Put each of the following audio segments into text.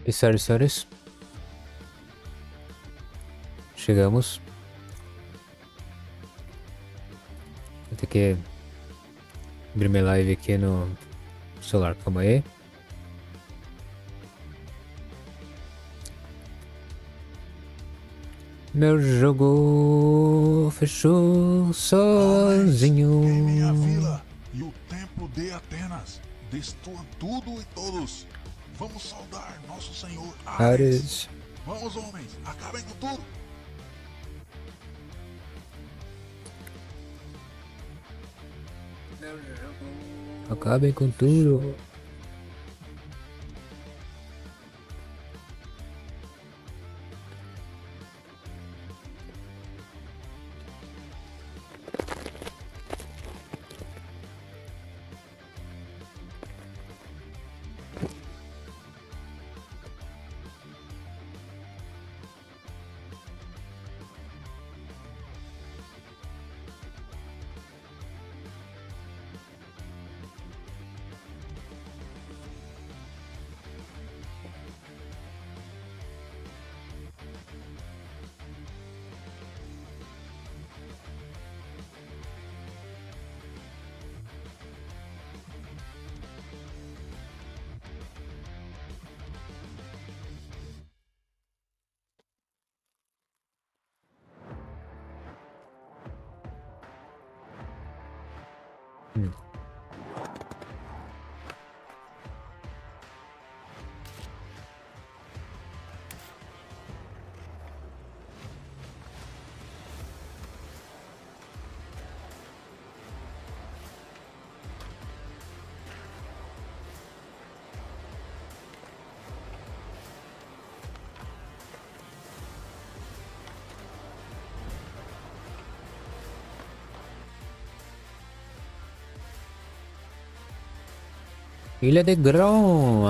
E senhoras e senhores, chegamos. Vou ter que abrir minha live aqui no celular, calma aí. Meu jogo fechou sozinho. Em minha vila e o templo de Atenas, destruam tudo e todos. Vamos saudar nosso senhor Ares. Ares. Vamos, homens, acabem com tudo. Acabem com tudo. Ilha de Grão.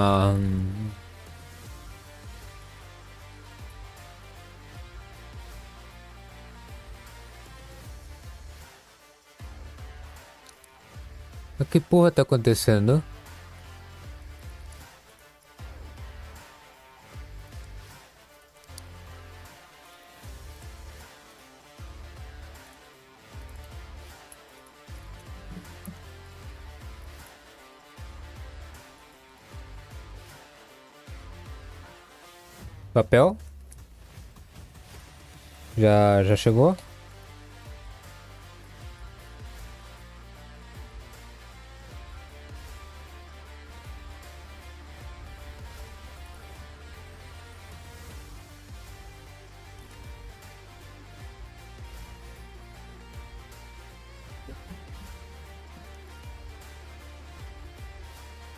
O que porra tá acontecendo? Papel? Já chegou?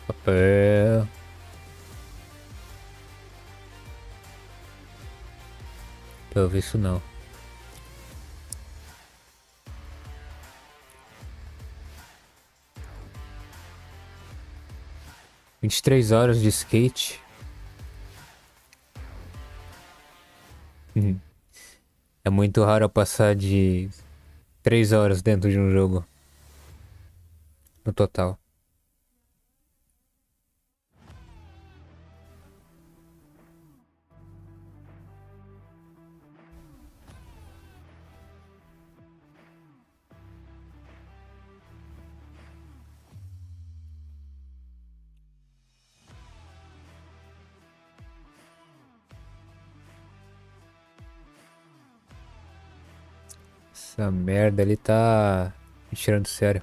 Papel. Pelo visto não. Vinte e três horas de skate. É muito raro eu passar de 3 horas dentro de um jogo. No total. Essa merda ali tá me tirando do sério.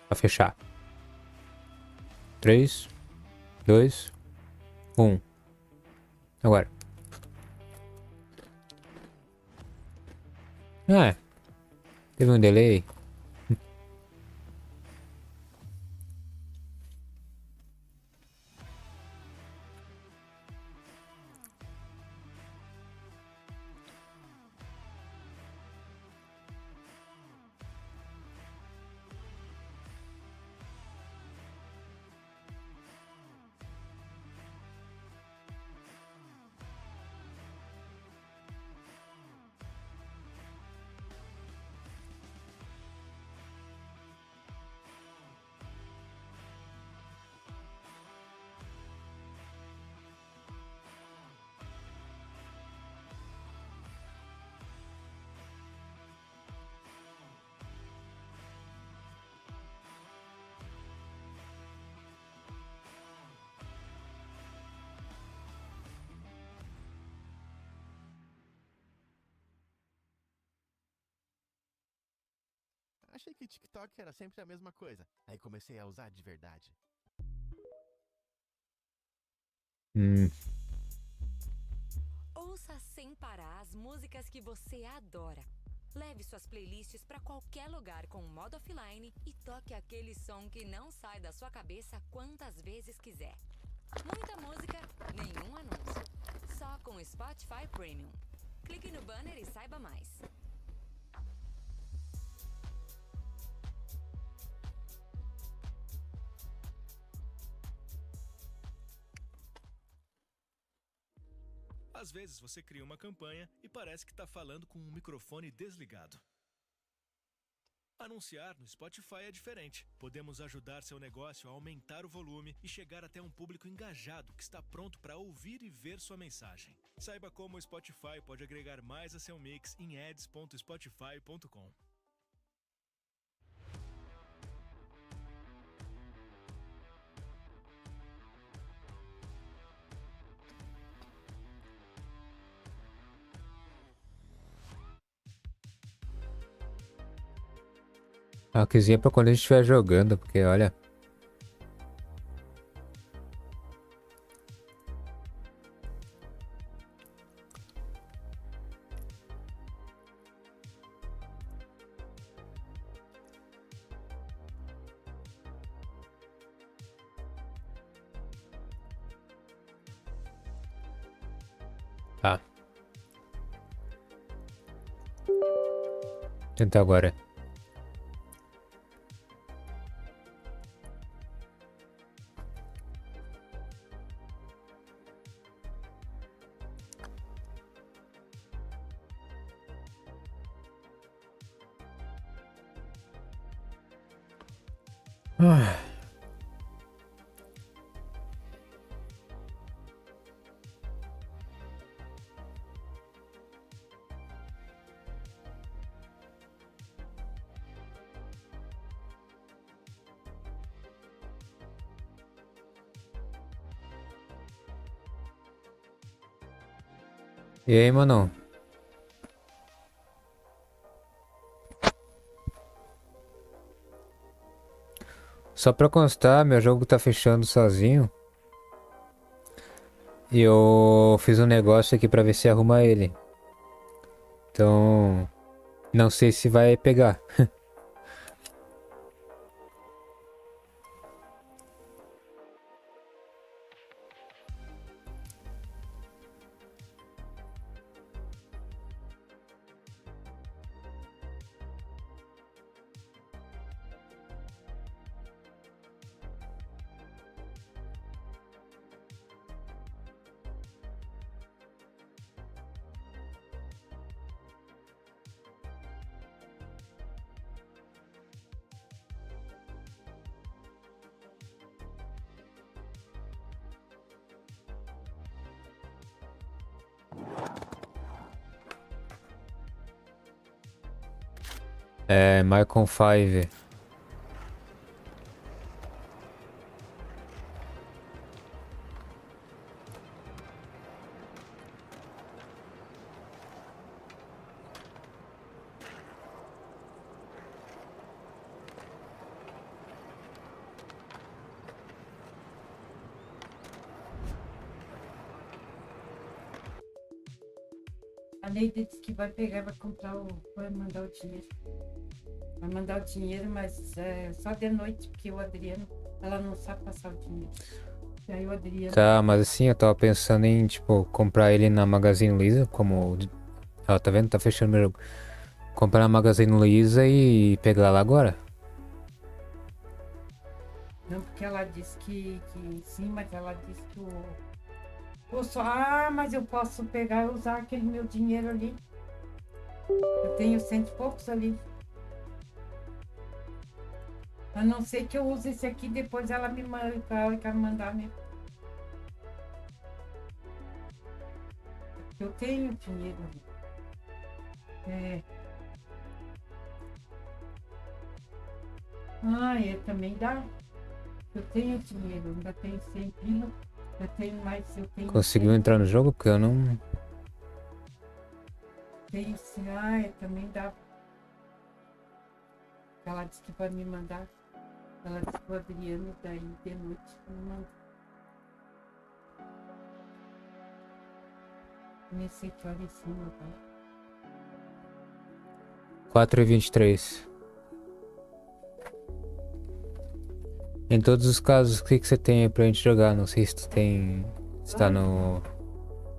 Pra fechar. 3, 2, 1. Agora. Ah, teve um delay. Achei que TikTok era sempre a mesma coisa. Aí comecei a usar de verdade. Ouça sem parar as músicas que você adora. Leve suas playlists para qualquer lugar com o modo offline e toque aquele som que não sai da sua cabeça quantas vezes quiser. Muita música, nenhum anúncio. Só com Spotify Premium. Clique no banner e saiba mais. Às vezes você cria uma campanha e parece que está falando com um microfone desligado. Anunciar no Spotify é diferente. Podemos ajudar seu negócio a aumentar o volume e chegar até um público engajado que está pronto para ouvir e ver sua mensagem. Saiba como o Spotify pode agregar mais a seu mix em ads.spotify.com. A coisinha pra quando a gente estiver jogando, porque olha. Tá. Tentar agora. E aí, mano? Só pra constar, meu jogo tá fechando sozinho. E eu fiz um negócio aqui pra ver se arruma ele. Então, não sei se vai pegar. É, Michael 5. A Neide disse que vai pegar, vai comprar vai mandar o dinheiro. Vai mandar o dinheiro, mas é só de noite, porque o Adriano, ela não sabe passar o dinheiro. E aí o Adriano... Tá, mas assim, eu tava pensando em, tipo, comprar ele na Magazine Luiza, como... Ó, tá vendo? Tá fechando meu jogo. Comprar na Magazine Luiza e pegar lá agora. Não, porque ela disse que sim, mas ela disse que mas eu posso pegar e usar aquele meu dinheiro ali. Eu tenho 100 e poucos ali. A não ser que eu use esse aqui, depois ela me manda, ela quer mandar mesmo. Eu tenho dinheiro ali. É. Também dá. Eu tenho dinheiro, ainda tenho 100 pila. Eu tenho mais, eu tenho... Conseguiu entrar no jogo? Porque eu não... Tenho sim, também dá. Ela disse que vai me mandar. Ela disse pro Adriano, daí de noite me manda. Nesse aqui em cima, tá? 4h23. Em todos os casos, o que você tem aí pra gente jogar? Não sei se tu tem. Se tá no.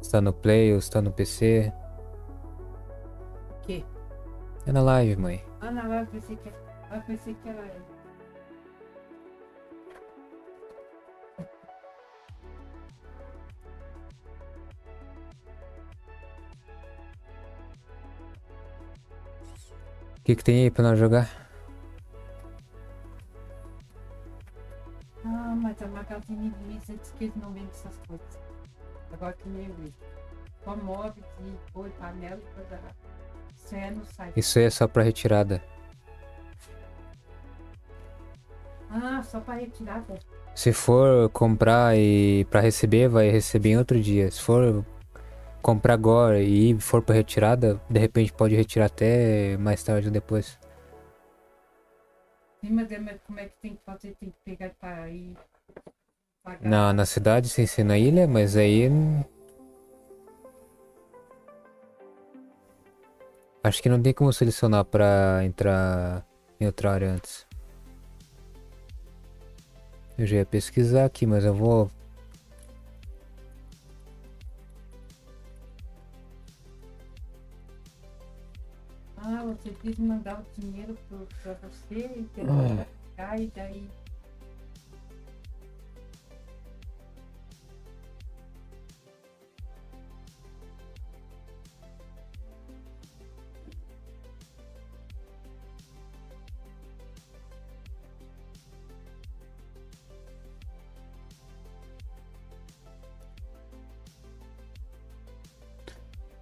Se tá no Play ou se tá no PC. O quê? É na live, mãe. Ah, não, eu pensei que era. O que tem aí pra nós jogar? Ah, mas a Magazine Luiza diz que eles não vendem essas coisas. Agora que nem eu vi. Só móveis e boi, panela e coisa. Isso é no site. Isso aí é só pra retirada. Ah, só para retirada. Se for comprar e pra receber, vai receber em outro dia. Se for comprar agora e for pra retirada, de repente pode retirar até mais tarde ou depois. Sim, mas como é que tem que fazer? Tem que pegar para ir pagar. Na cidade, sem ser na ilha, mas aí. Acho que não tem como selecionar pra entrar em outra área antes. Eu já ia pesquisar aqui, mas eu vou. Ah, você quis mandar o dinheiro para você e pegar e daí.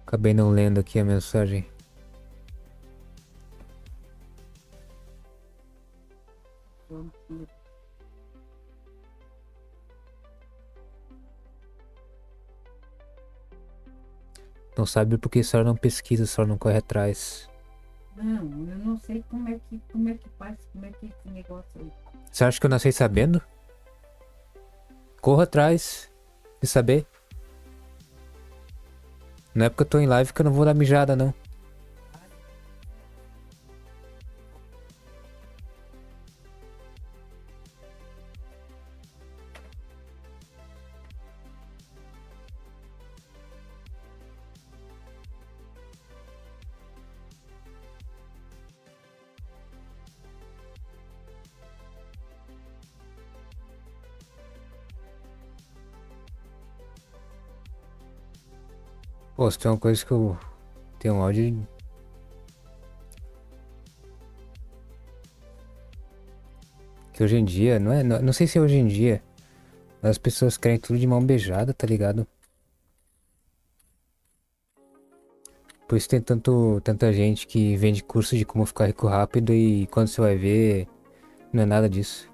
Acabei não lendo aqui a mensagem. Não sabe porque só não pesquisa, só não corre atrás. Não, eu não sei como é que faz, como é que é esse negócio aí. Você acha que eu nasci sabendo? Corra atrás de saber. Não é porque eu tô em live que eu não vou dar mijada, não. Pô, se tem uma coisa que eu tenho um áudio. Que hoje em dia, não sei se é hoje em dia, mas as pessoas querem tudo de mão beijada, tá ligado? Por isso tem tanta gente que vende curso de como ficar rico rápido e quando você vai ver, não é nada disso.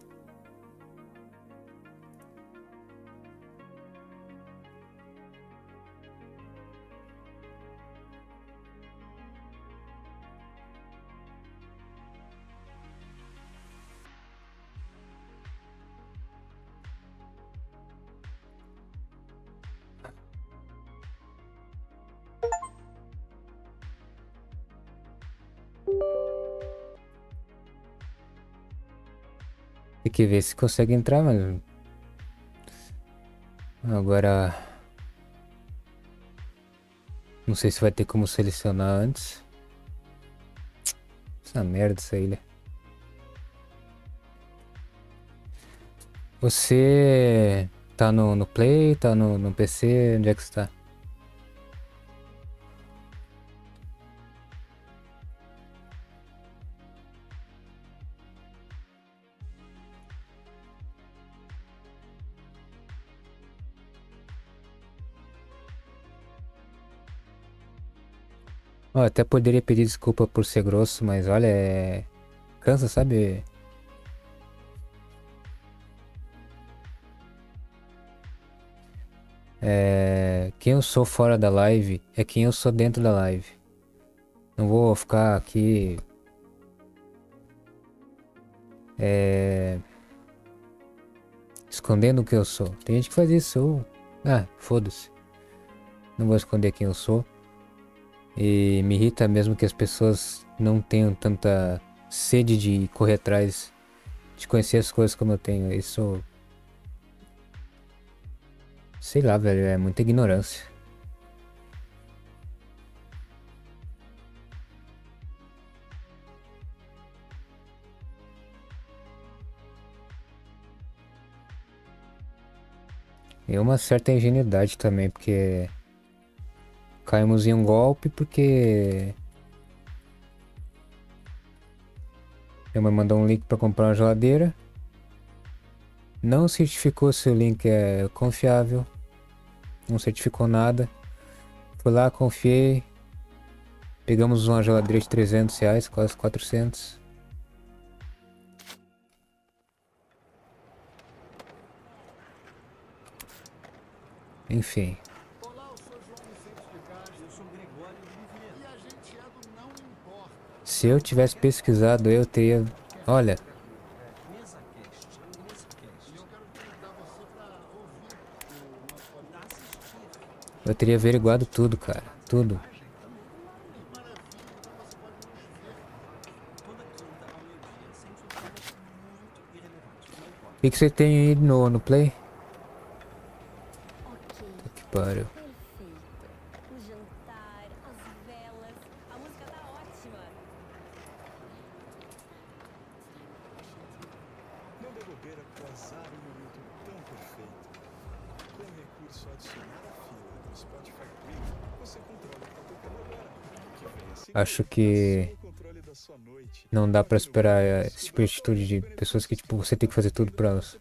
Tem que ver se consegue entrar, mas. Agora. Não sei se vai ter como selecionar antes. Essa merda, essa ilha. Você tá no Play, tá no PC, onde é que você tá? Ó, até poderia pedir desculpa por ser grosso, mas olha, cansa, sabe? Quem eu sou fora da live é quem eu sou dentro da live. Não vou ficar aqui escondendo o que eu sou. Tem gente que faz isso. Foda-se. Não vou esconder quem eu sou. E me irrita mesmo que as pessoas não tenham tanta sede de correr atrás, de conhecer as coisas como eu tenho. Isso, sei lá, velho, é muita ignorância. E uma certa ingenuidade também, porque caímos em um golpe porque minha mãe mandou um link para comprar uma geladeira. Não certificou se o link é confiável. Não certificou nada. Fui lá, confiei. Pegamos uma geladeira de R$ 300, quase 400. Enfim. Se eu tivesse pesquisado, eu teria... Olha... Eu teria averiguado tudo, cara. Tudo. O que você tem aí no Play? Puta que pariu. O jantar, as velas, a música tá ótima. Não dê bobeira pro azar um momento tão perfeito. Com o recurso adicionar a fila do Spotify Premium, você controla o que tá tocando agora. Que venha seguir, Acho que assuma o controle da sua noite. não dá pra esperar esse tipo de atitude de pessoas que, tipo, você tem que fazer tudo pra elas.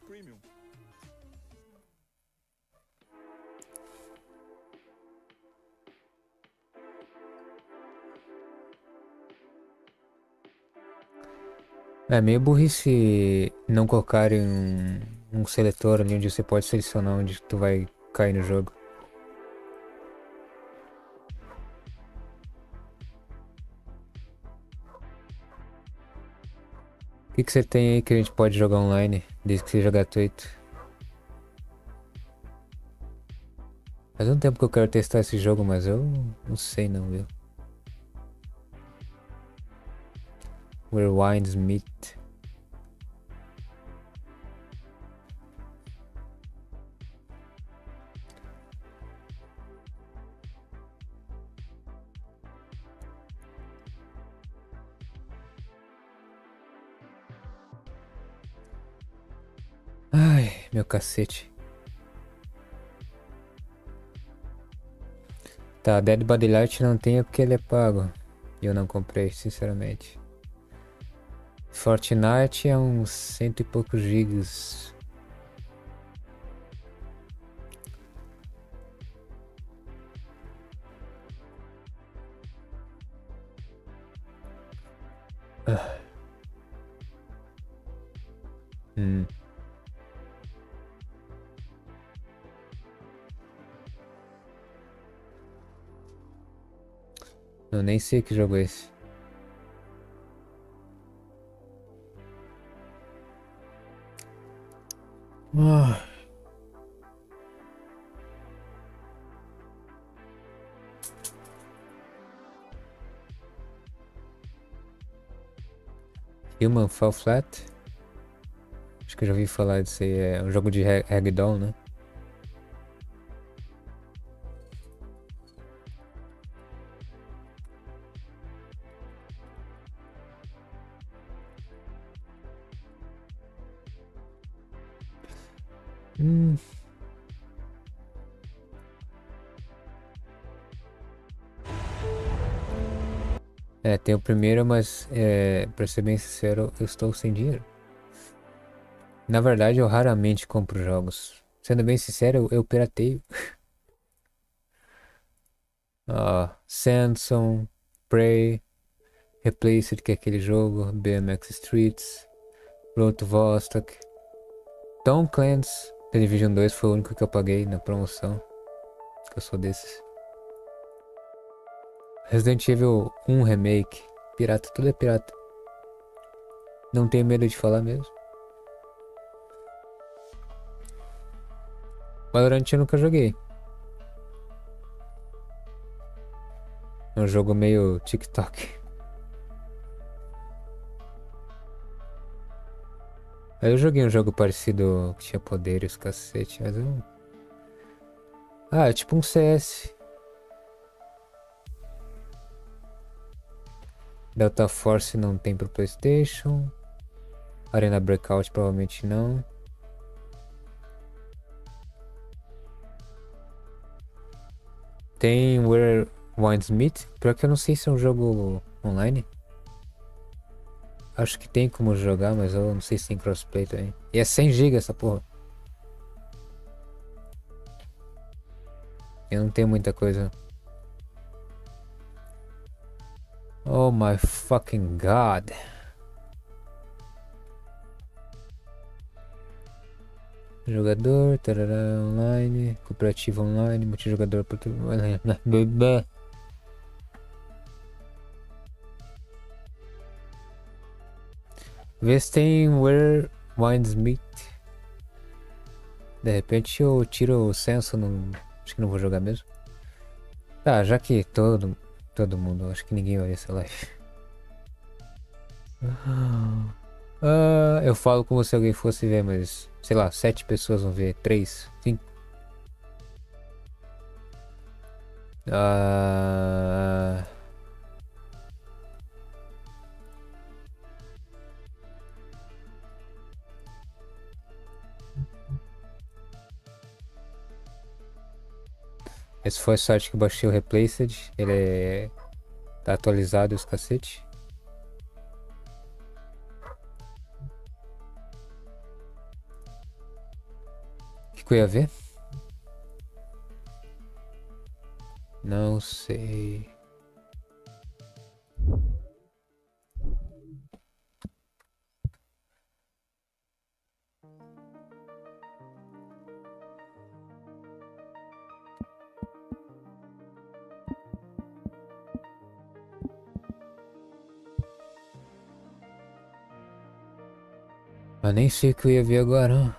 É meio burrice não colocarem um seletor ali onde você pode selecionar onde tu vai cair no jogo. O que você tem aí que a gente pode jogar online, desde que seja gratuito? Faz um tempo que eu quero testar esse jogo, mas eu não sei não, viu? Rewinds Meet. Ai, meu cacete. Tá, Dead by Daylight não tem porque ele é pago. E eu não comprei, sinceramente. Fortnite é uns 100 e poucos gigas. Hum. Eu nem sei que jogo é esse. Ah. Human Fall Flat? Acho que eu já ouvi falar disso aí. É um jogo de ragdoll, né? É, tem o primeiro, mas pra ser bem sincero, eu estou sem dinheiro. Na verdade, eu raramente compro jogos. Sendo bem sincero, eu pirateio. Samsung, Prey, Replaced, que é aquele jogo, BMX Streets, Road to Vostok, Tom Clancy's The Division 2 foi o único que eu paguei na promoção. Que eu sou desses. Resident Evil 1 Remake. Pirata, tudo é pirata. Não tenho medo de falar mesmo. Valorant eu nunca joguei. É um jogo meio TikTok. Aí eu joguei um jogo parecido que tinha poderes, cacete, mas eu... Ah, é tipo um CS. Delta Force não tem pro PlayStation. Arena Breakout provavelmente não. Tem Where Winds Meet. Pior que eu não sei se é um jogo online. Acho que tem como jogar, mas eu não sei se tem crossplay também. E é 100 GB essa porra. Eu não tenho muita coisa. Oh my fucking god. Jogador, tarará, online, cooperativo online, multijogador, vê se tem Where Winds Meet. De repente eu tiro o censo, não... acho que não vou jogar mesmo. Tá, já que todo mundo, acho que ninguém vai ver essa live. Eu falo como se alguém fosse ver, mas sei lá, 7 pessoas vão ver, 3, 5. Esse foi o site que eu baixei o Replaced. Tá atualizado os cacete. O que eu ia ver? Não sei. Eu nem sei o que eu ia ver agora.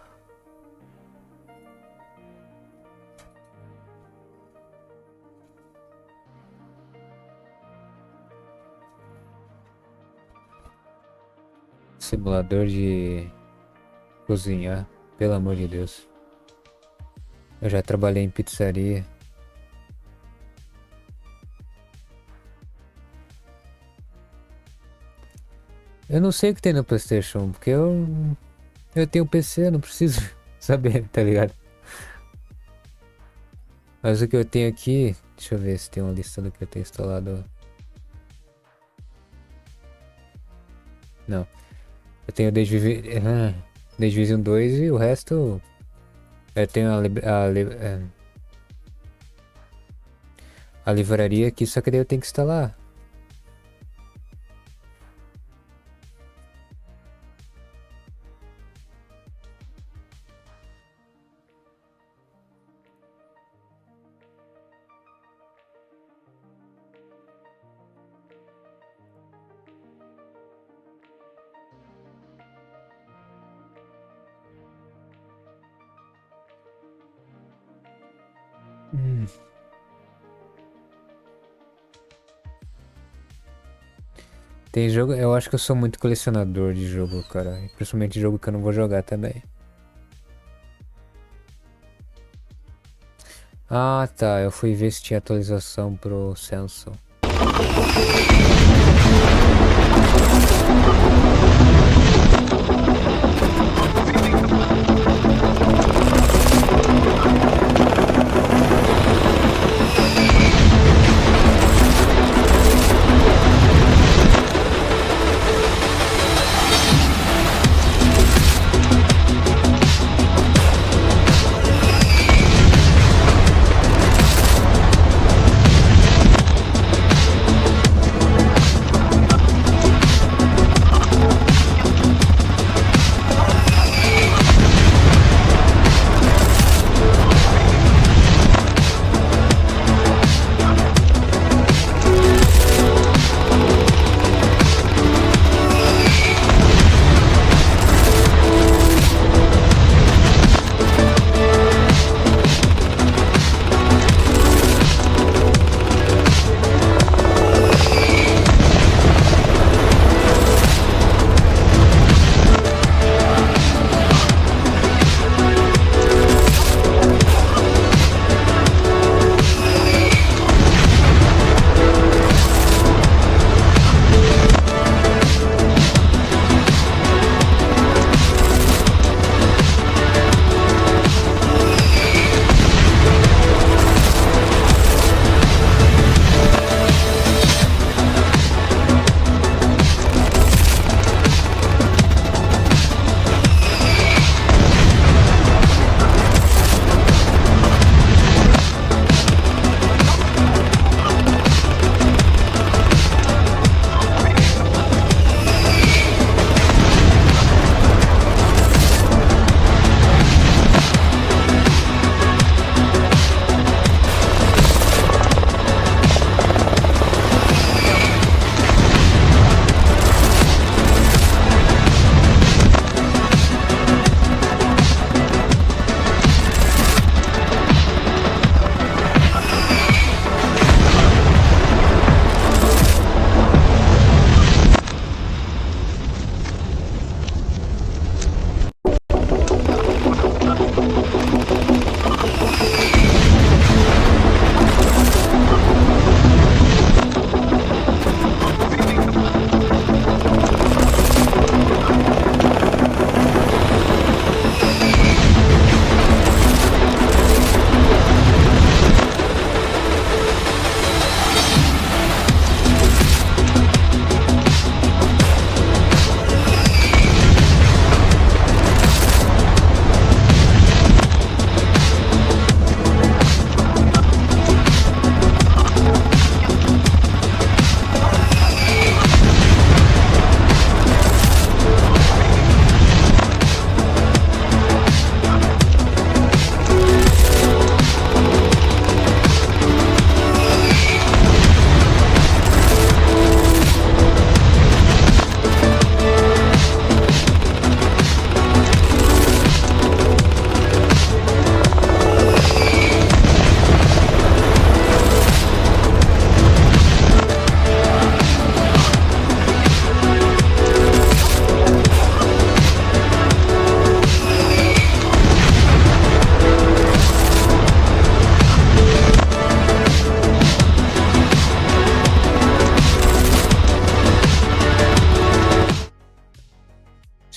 Simulador de cozinhar, pelo amor de Deus. Eu já trabalhei em pizzaria. Eu não sei o que tem no PlayStation, porque eu tenho PC, eu não preciso saber, tá ligado? Mas o que eu tenho aqui, deixa eu ver se tem uma lista do que eu tenho instalado. Não. Eu tenho Division 2 e o resto eu tenho a livraria aqui, só que daí eu tenho que instalar. Tem jogo, eu acho que eu sou muito colecionador de jogo, cara. Principalmente jogo que eu não vou jogar também. Ah, tá. Eu fui ver se tinha atualização pro censo.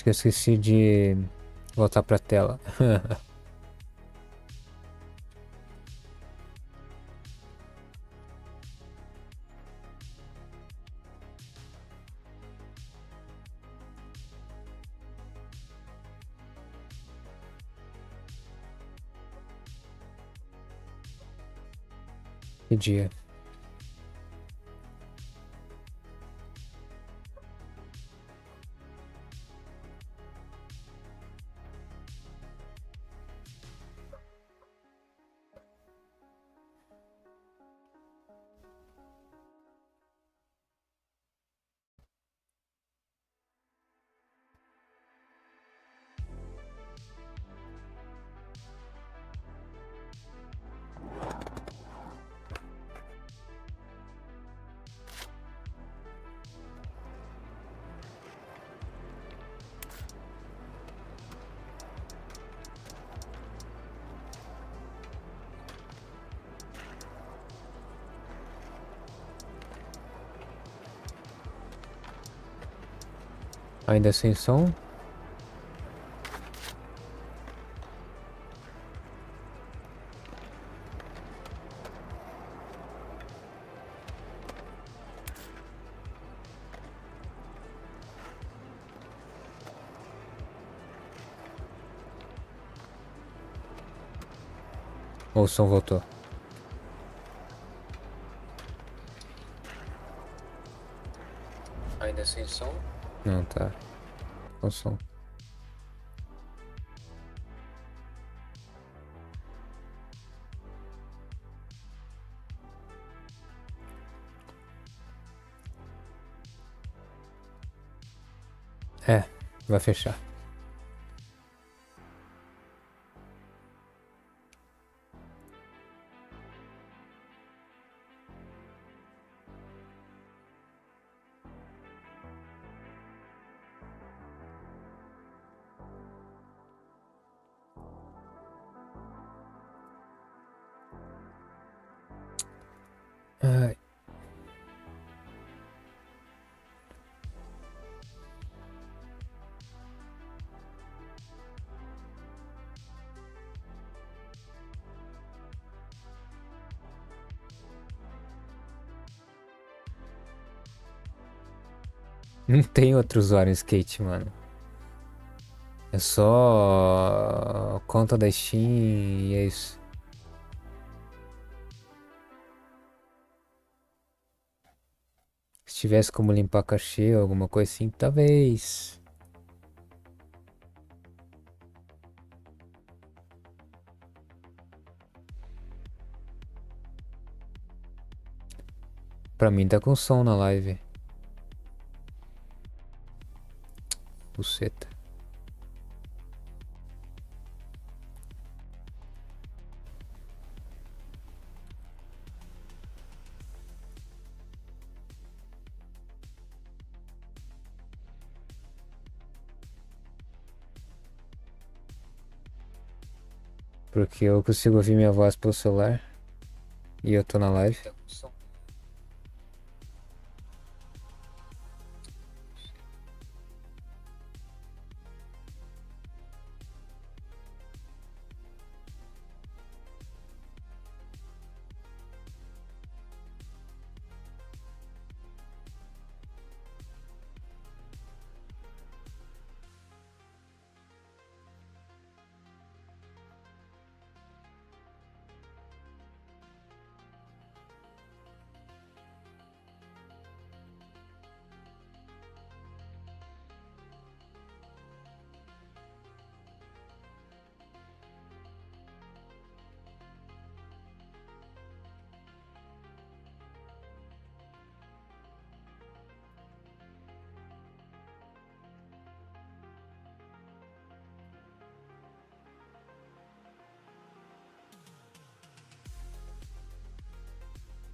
que eu esqueci de voltar pra tela. Que dia? Ainda sem som? Ou o som voltou? Ainda sem som? Não, tá. Com som. É, vai fechar. Ai. Não tem outro usuário em skate, mano. É só conta da Steam e é isso. Se tivesse como limpar cachê ou alguma coisa assim, talvez. Pra mim tá com som na live. Buceta. Porque eu consigo ouvir minha voz pelo celular. E eu tô na live.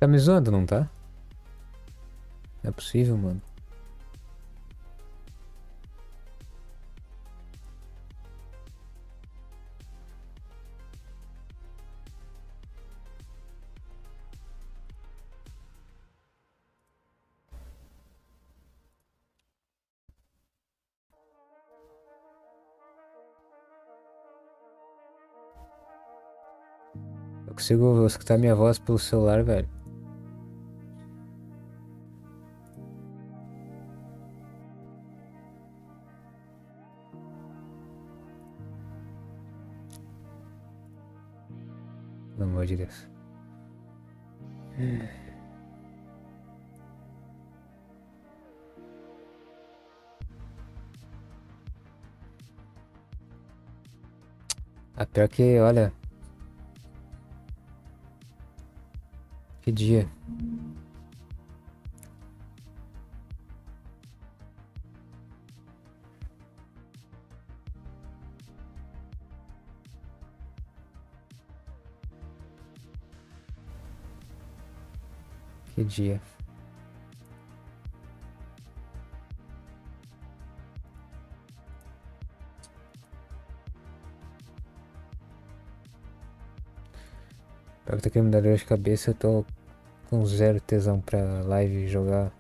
Tá me zoando, não tá? Não é possível, mano. Eu consigo escutar minha voz pelo celular, velho. Pelo amor de Deus. Pior que, olha. Que dia. Que dia. Pra tá querendo me dar dor de cabeça, eu tô com zero tesão pra live jogar.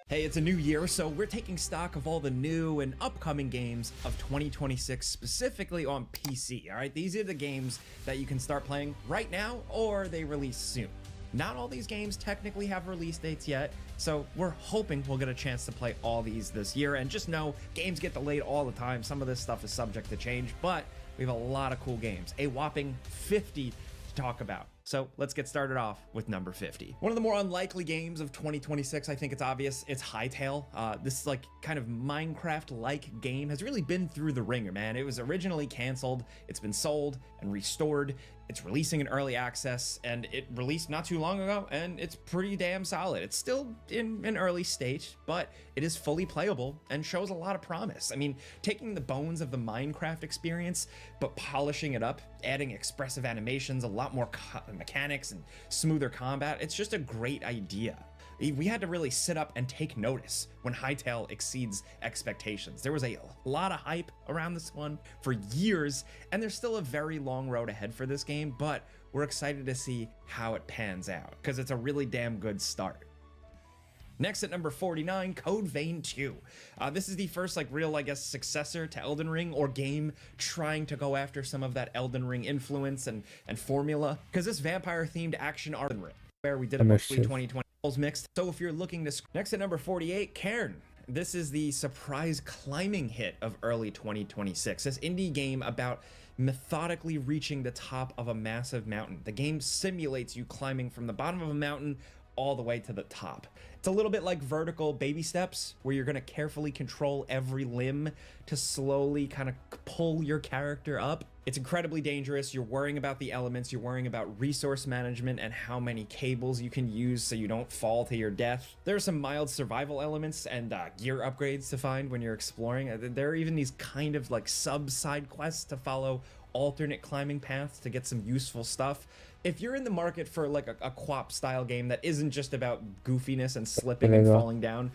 Hey, it's a new year, so we're taking stock of all the new and upcoming games of 2026, specifically on PC, all right? These are the games that you can start playing right now or they release soon. Not all these games technically have release dates yet, so we're hoping we'll get a chance to play all these this year. And just know, games get delayed all the time. Some of this stuff is subject to change, but we have a lot of cool games, a whopping 50 to talk about. So let's get started off with number 50. One of the more unlikely games of 2026, I think it's obvious, it's Hytale. This like kind of Minecraft-like game has really been through the ringer, man. It was originally canceled, it's been sold and restored. It's releasing in early access, and it released not too long ago, and it's pretty damn solid. It's still in an early stage, but it is fully playable and shows a lot of promise. I mean, taking the bones of the Minecraft experience, but polishing it up, adding expressive animations, a lot more mechanics and smoother combat, it's just a great idea. We had to really sit up and take notice when Hytale exceeds expectations. There was a lot of hype around this one for years, and there's still a very long road ahead for this game, but we're excited to see how it pans out, because it's a really damn good start. Next at number 49, Code Vein 2. This is the first like real, I guess, successor to Elden Ring, or game trying to go after some of that Elden Ring influence and formula, because this vampire-themed action Elden Ring, where we did a mostly 2020 mixed. So if you're looking to... Next at number 48, Cairn. This is the surprise climbing hit of early 2026. This indie game about methodically reaching the top of a massive mountain. The game simulates you climbing from the bottom of a mountain all the way to the top. It's a little bit like vertical baby steps, where you're going to carefully control every limb to slowly kind of pull your character up. It's incredibly dangerous. You're worrying about the elements, you're worrying about resource management and how many cables you can use so you don't fall to your death. There are some mild survival elements and gear upgrades to find when you're exploring. There are even these kind of like sub-side quests to follow alternate climbing paths to get some useful stuff. If you're in the market for like a co-op style game that isn't just about goofiness and slipping and falling down,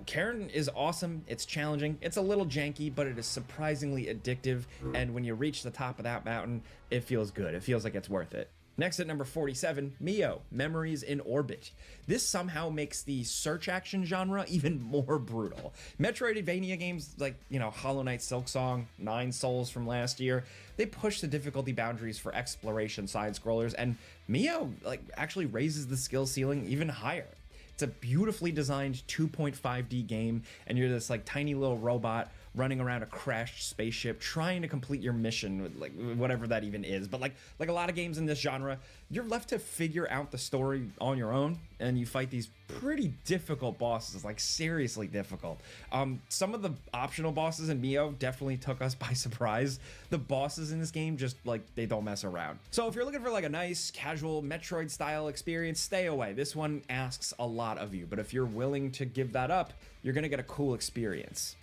Cairn is awesome. It's challenging. It's a little janky, but it is surprisingly addictive. And when you reach the top of that mountain, it feels good. It feels like it's worth it. Next at number 47, Mio, Memories in Orbit. This somehow makes the search action genre even more brutal. Metroidvania games like, Hollow Knight Silksong, Nine Souls from last year, they push the difficulty boundaries for exploration side-scrollers, and Mio actually raises the skill ceiling even higher. It's a beautifully designed 2.5D game, and you're this tiny little robot running around a crashed spaceship trying to complete your mission, whatever that even is. But like a lot of games in this genre, you're left to figure out the story on your own, and you fight these pretty difficult bosses, seriously difficult. Some of the optional bosses in Mio definitely took us by surprise. The bosses in this game just they don't mess around. So if you're looking for a nice casual Metroid style experience, stay away. This one asks a lot of you, but if you're willing to give that up, you're gonna get a cool experience.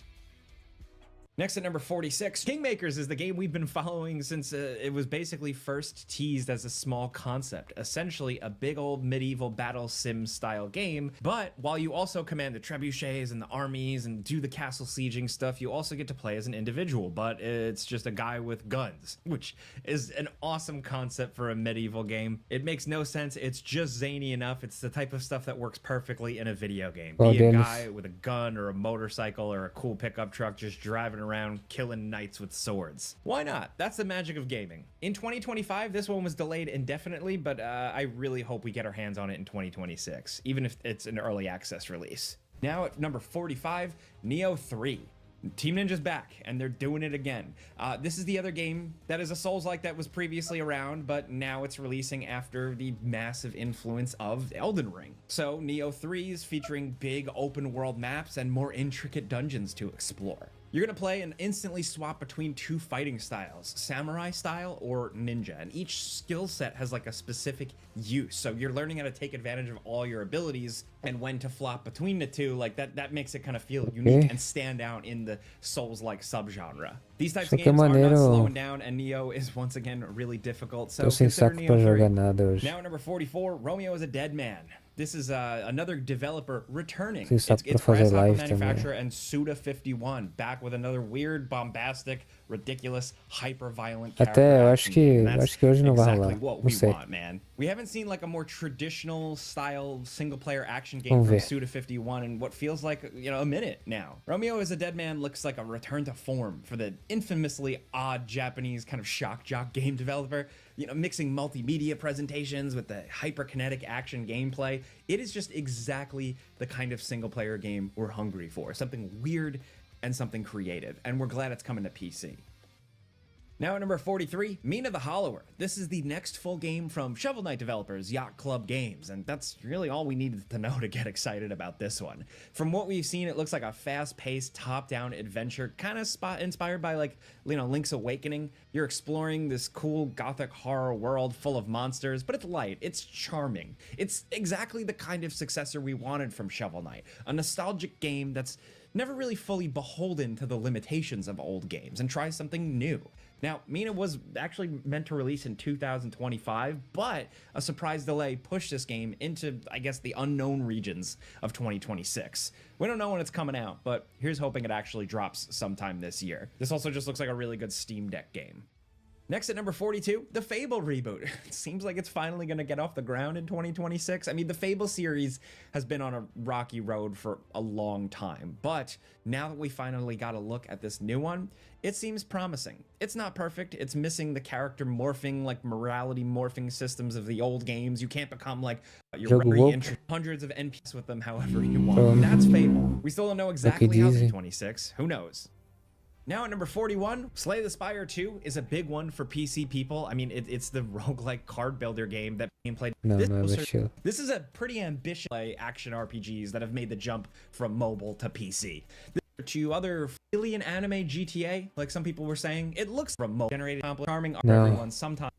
Next at number 46, Kingmakers is the game we've been following since it was basically first teased as a small concept, essentially a big old medieval battle sim style game. But while you also command the trebuchets and the armies and do the castle sieging stuff, you also get to play as an individual, but it's just a guy with guns, which is an awesome concept for a medieval game. It makes no sense. It's just zany enough. It's the type of stuff that works perfectly in a video game. Be a guy with a gun or a motorcycle or a cool pickup truck just driving around killing knights with swords. Why not? That's the magic of gaming. In 2025, this one was delayed indefinitely, but I really hope we get our hands on it in 2026, even if it's an early access release. Now at number 45, Nioh 3. Team Ninja's back, and they're doing it again. This is the other game that is a Souls-like that was previously around, but now it's releasing after the massive influence of Elden Ring. So Nioh 3 is featuring big open world maps and more intricate dungeons to explore. You're gonna play and instantly swap between two fighting styles, samurai style or ninja, and each skill set has a specific use. So you're learning how to take advantage of all your abilities and when to flop between the two. That makes it kind of feel unique and stand out in the Souls-like subgenre. These types of games are not slowing down, and Nioh is once again really difficult. So consider Nioh 3. Now at number 44, Romeo is a Dead Man. This is another developer returning. It's Grasshopper manufacturer and Suda51 back with another weird, bombastic, ridiculous, hyper-violent character. Até acho que hoje não vai rolar. What we want, man. We haven't seen a more traditional style single-player action game from Suda51 in what feels like a minute now. Romeo is a Dead Man looks like a return to form for the infamously odd Japanese kind of shock jock game developer. Mixing multimedia presentations with the hyperkinetic action gameplay. It is just exactly the kind of single player game we're hungry for. Something weird and something creative. And we're glad it's coming to PC. Now at number 43, Minha the Hollower. This is the next full game from Shovel Knight developers Yacht Club Games, and that's really all we needed to know to get excited about this one. From what we've seen, it looks like a fast-paced, top-down adventure, kind of inspired by Link's Awakening. You're exploring this cool gothic horror world full of monsters, but it's light, it's charming. It's exactly the kind of successor we wanted from Shovel Knight, a nostalgic game that's never really fully beholden to the limitations of old games and tries something new. Now, Minha was actually meant to release in 2025, but a surprise delay pushed this game into, I guess, the unknown regions of 2026. We don't know when it's coming out, but here's hoping it actually drops sometime this year. This also just looks like a really good Steam Deck game. Next at number 42, the Fable reboot. It seems like it's finally going to get off the ground in 2026. I mean, the Fable series has been on a rocky road for a long time, but now that we finally got a look at this new one, it seems promising. It's not perfect. It's missing the character morphing, morality morphing systems of the old games. You can't become you're hundreds of NPCs with them however you want. That's Fable. We still don't know exactly how 2026. Who knows? Now at number 41, Slay the Spire 2 is a big one for PC people. I mean, it's the roguelike card builder game that gameplay. This is a pretty ambitious action RPGs that have made the jump from mobile to PC. To other alien anime GTA, like some people were saying, it looks remote, generated, charming, everyone sometimes.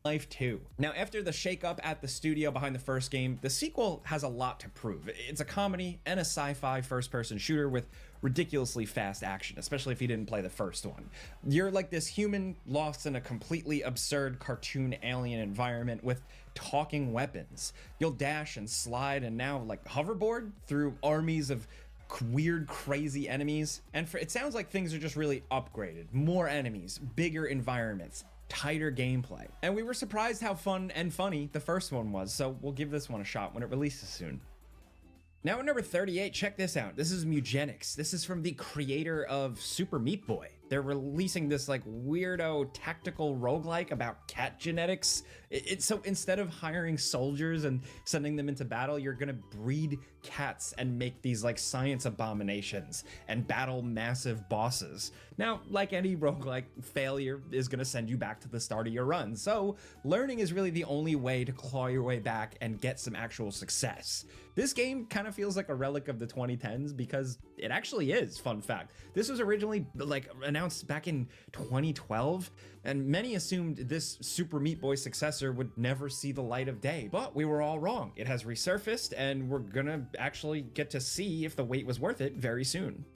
Life 2. Now, after the shakeup at the studio behind the first game, the sequel has a lot to prove. It's a comedy and a sci-fi first-person shooter with ridiculously fast action, especially if you didn't play the first one. You're like this human lost in a completely absurd cartoon alien environment with talking weapons. You'll dash and slide and now hoverboard through armies of weird, crazy enemies. And it sounds like things are just really upgraded. More enemies, bigger environments, tighter gameplay. And we were surprised how fun and funny the first one was, so we'll give this one a shot when it releases soon. Now at number 38, check this out. This is Mugenics. This is from the creator of Super Meat Boy. They're releasing this like weirdo tactical roguelike about cat genetics. So instead of hiring soldiers and sending them into battle, you're gonna breed cats and make these like science abominations and battle massive bosses. Now, like any roguelike, failure is gonna send you back to the start of your run. So learning is really the only way to claw your way back and get some actual success. This game kind of feels like a relic of the 2010s because it actually is, fun fact. This was originally like announced back in 2012, and many assumed this Super Meat Boy successor would never see the light of day, but we were all wrong. It has resurfaced, and we're gonna actually get to see if the wait was worth it very soon.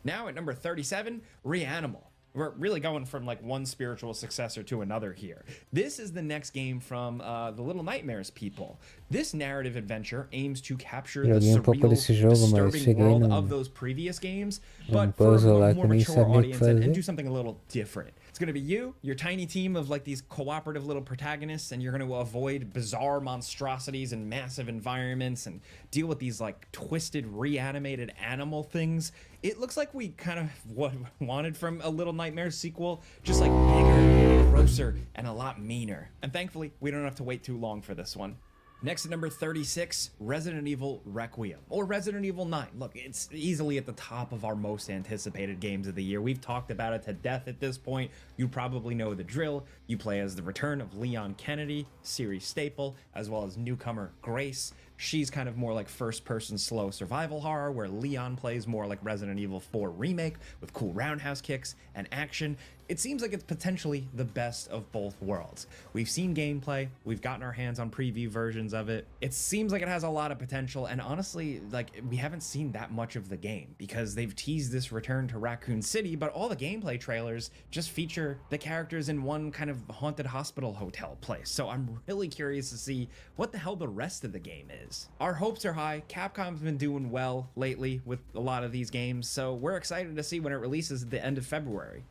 Now at number 37, Reanimal. We're really going from like one spiritual successor to another here. This is the next game from the Little Nightmares people. This narrative adventure aims to capture the surreal, disturbing world of those previous games, but for a more mature audience and do something a little different. It's gonna be you, your tiny team of like these cooperative little protagonists, and you're gonna avoid bizarre monstrosities and massive environments and deal with these like twisted, reanimated animal things. It looks like we kind of wanted from a Little Nightmares sequel, just like bigger, grosser, and a lot meaner. And thankfully, we don't have to wait too long for this one. Next at number 36, Resident Evil Requiem, or Resident Evil 9. Look, it's easily at the top of our most anticipated games of the year. We've talked about it to death at this point. You probably know the drill. You play as the return of Leon Kennedy, series staple, as well as newcomer Grace. She's kind of more like first-person slow survival horror, where Leon plays more like Resident Evil 4 Remake with cool roundhouse kicks and action. It seems like it's potentially the best of both worlds. We've seen gameplay, we've gotten our hands on preview versions of it. It seems like it has a lot of potential, and honestly, like, we haven't seen that much of the game because they've teased this return to Raccoon City, but all the gameplay trailers just feature the characters in one kind of haunted hospital hotel place. So I'm really curious to see what the hell the rest of the game is. Our hopes are high. Capcom's been doing well lately with a lot of these games, so we're excited to see when it releases at the end of February.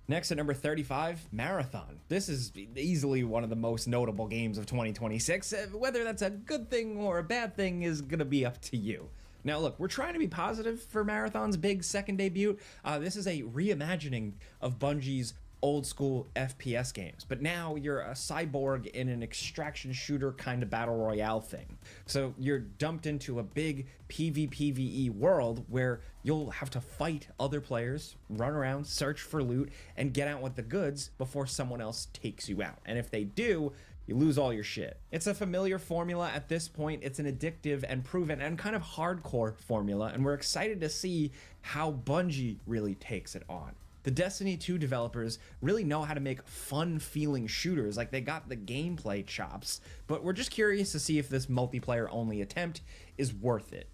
Next at number 35, Marathon. This is easily one of the most notable games of 2026. Whether that's a good thing or a bad thing is gonna be up to you. Now look, we're trying to be positive for Marathon's big second debut. This is a reimagining of Bungie's old school FPS games, but now you're a cyborg in an extraction shooter kind of battle royale thing. So you're dumped into a big PvPvE world where you'll have to fight other players, run around, search for loot, and get out with the goods before someone else takes you out. And if they do, you lose all your shit. It's a familiar formula at this point. It's an addictive and proven and kind of hardcore formula, and we're excited to see how Bungie really takes it on. The Destiny 2 developers really know how to make fun-feeling shooters, like they got the gameplay chops, but we're just curious to see if this multiplayer-only attempt is worth it.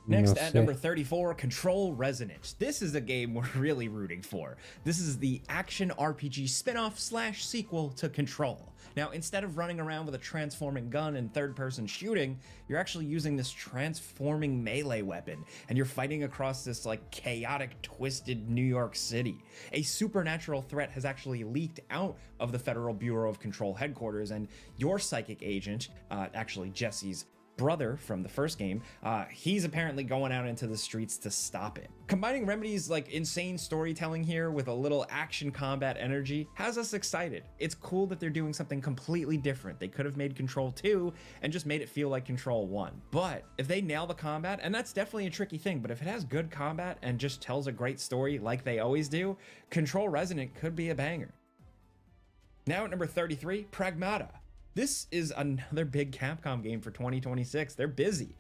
Next at number 34, Control Resonance. This is a game we're really rooting for. This is the action RPG spin-off / sequel to Control. Now, instead of running around with a transforming gun and third-person shooting, you're actually using this transforming melee weapon, and you're fighting across this like chaotic, twisted New York City. A supernatural threat has actually leaked out of the Federal Bureau of Control headquarters, and your psychic agent, actually Jesse's brother from the first game, he's apparently going out into the streets to stop it. Combining Remedy's like insane storytelling here with a little action combat energy has us excited. It's cool that they're doing something completely different. They could have made Control 2 and just made it feel like Control 1. But if they nail the combat, and that's definitely a tricky thing, but if it has good combat and just tells a great story like they always do, Control Resonant could be a banger. Now at number 33, Pragmata. This is another big Capcom game for 2026. They're busy.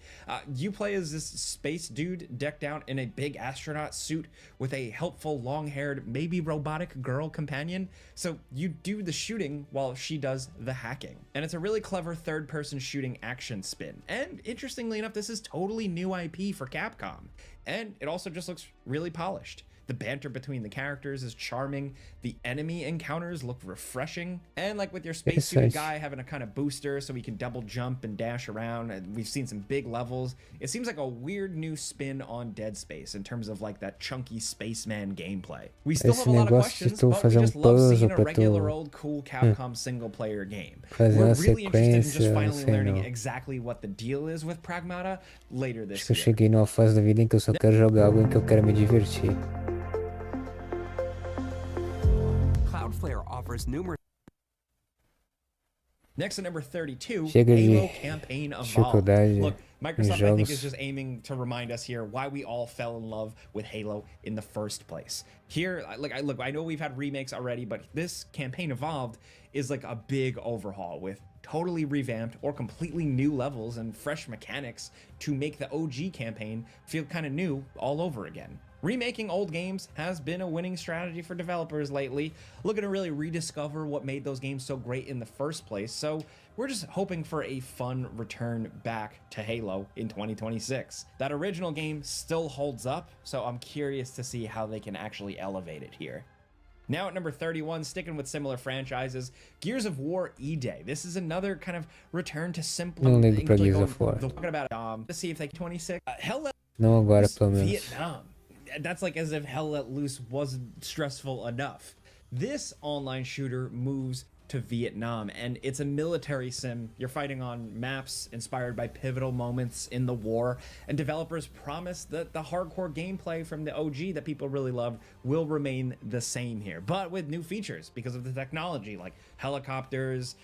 You play as this space dude decked out in a big astronaut suit with a helpful, long-haired, maybe robotic girl companion. So you do the shooting while she does the hacking. And it's a really clever third-person shooting action spin. And interestingly enough, this is totally new IP for Capcom. And it also just looks really polished. The banter between the characters is charming. The enemy encounters look refreshing. And like with your spacesuit guy having a kind of booster so he can double jump and dash around, and we've seen some big levels. It seems like a weird new spin on Dead Space in terms of like that chunky spaceman gameplay. We still have a lot of questions, but we just love seeing a regular old cool Capcom single player game. We're really interested in just finally learning exactly what the deal is with Pragmata later this year. Eu cheguei numa fase da vida em que eu só quero jogar algo em que eu quero me divertir. Cloudflare offers numerous. Next at number 32, Chega Halo de Campaign Evolved. dificuldade Look, Microsoft, em I think, jogos. is just aiming to remind us here why we all fell in love with Halo in the first place. Here, I know we've had remakes already, but this Campaign Evolved is like a big overhaul with totally revamped or completely new levels and fresh mechanics to make the OG campaign feel kind of new all over again. Remaking old games has been a winning strategy for developers lately, looking to really rediscover what made those games so great in the first place. So we're just hoping for a fun return back to Halo in 2026. That original game still holds up, so I'm curious to see how they can actually elevate it here. Now at number 31, sticking with similar franchises, Gears of War E-Day. This is another kind of return to simpler. Não ligo pra Gears of War. Talking about to see if they 26. Hell Let Não agora, Loose pelo menos. Vietnam. That's like as if Hell Let Loose wasn't stressful enough. This online shooter moves to Vietnam, and it's a military sim. You're fighting on maps inspired by pivotal moments in the war, and developers promise that the hardcore gameplay from the OG that people really loved will remain the same here, but with new features because of the technology, like helicopters,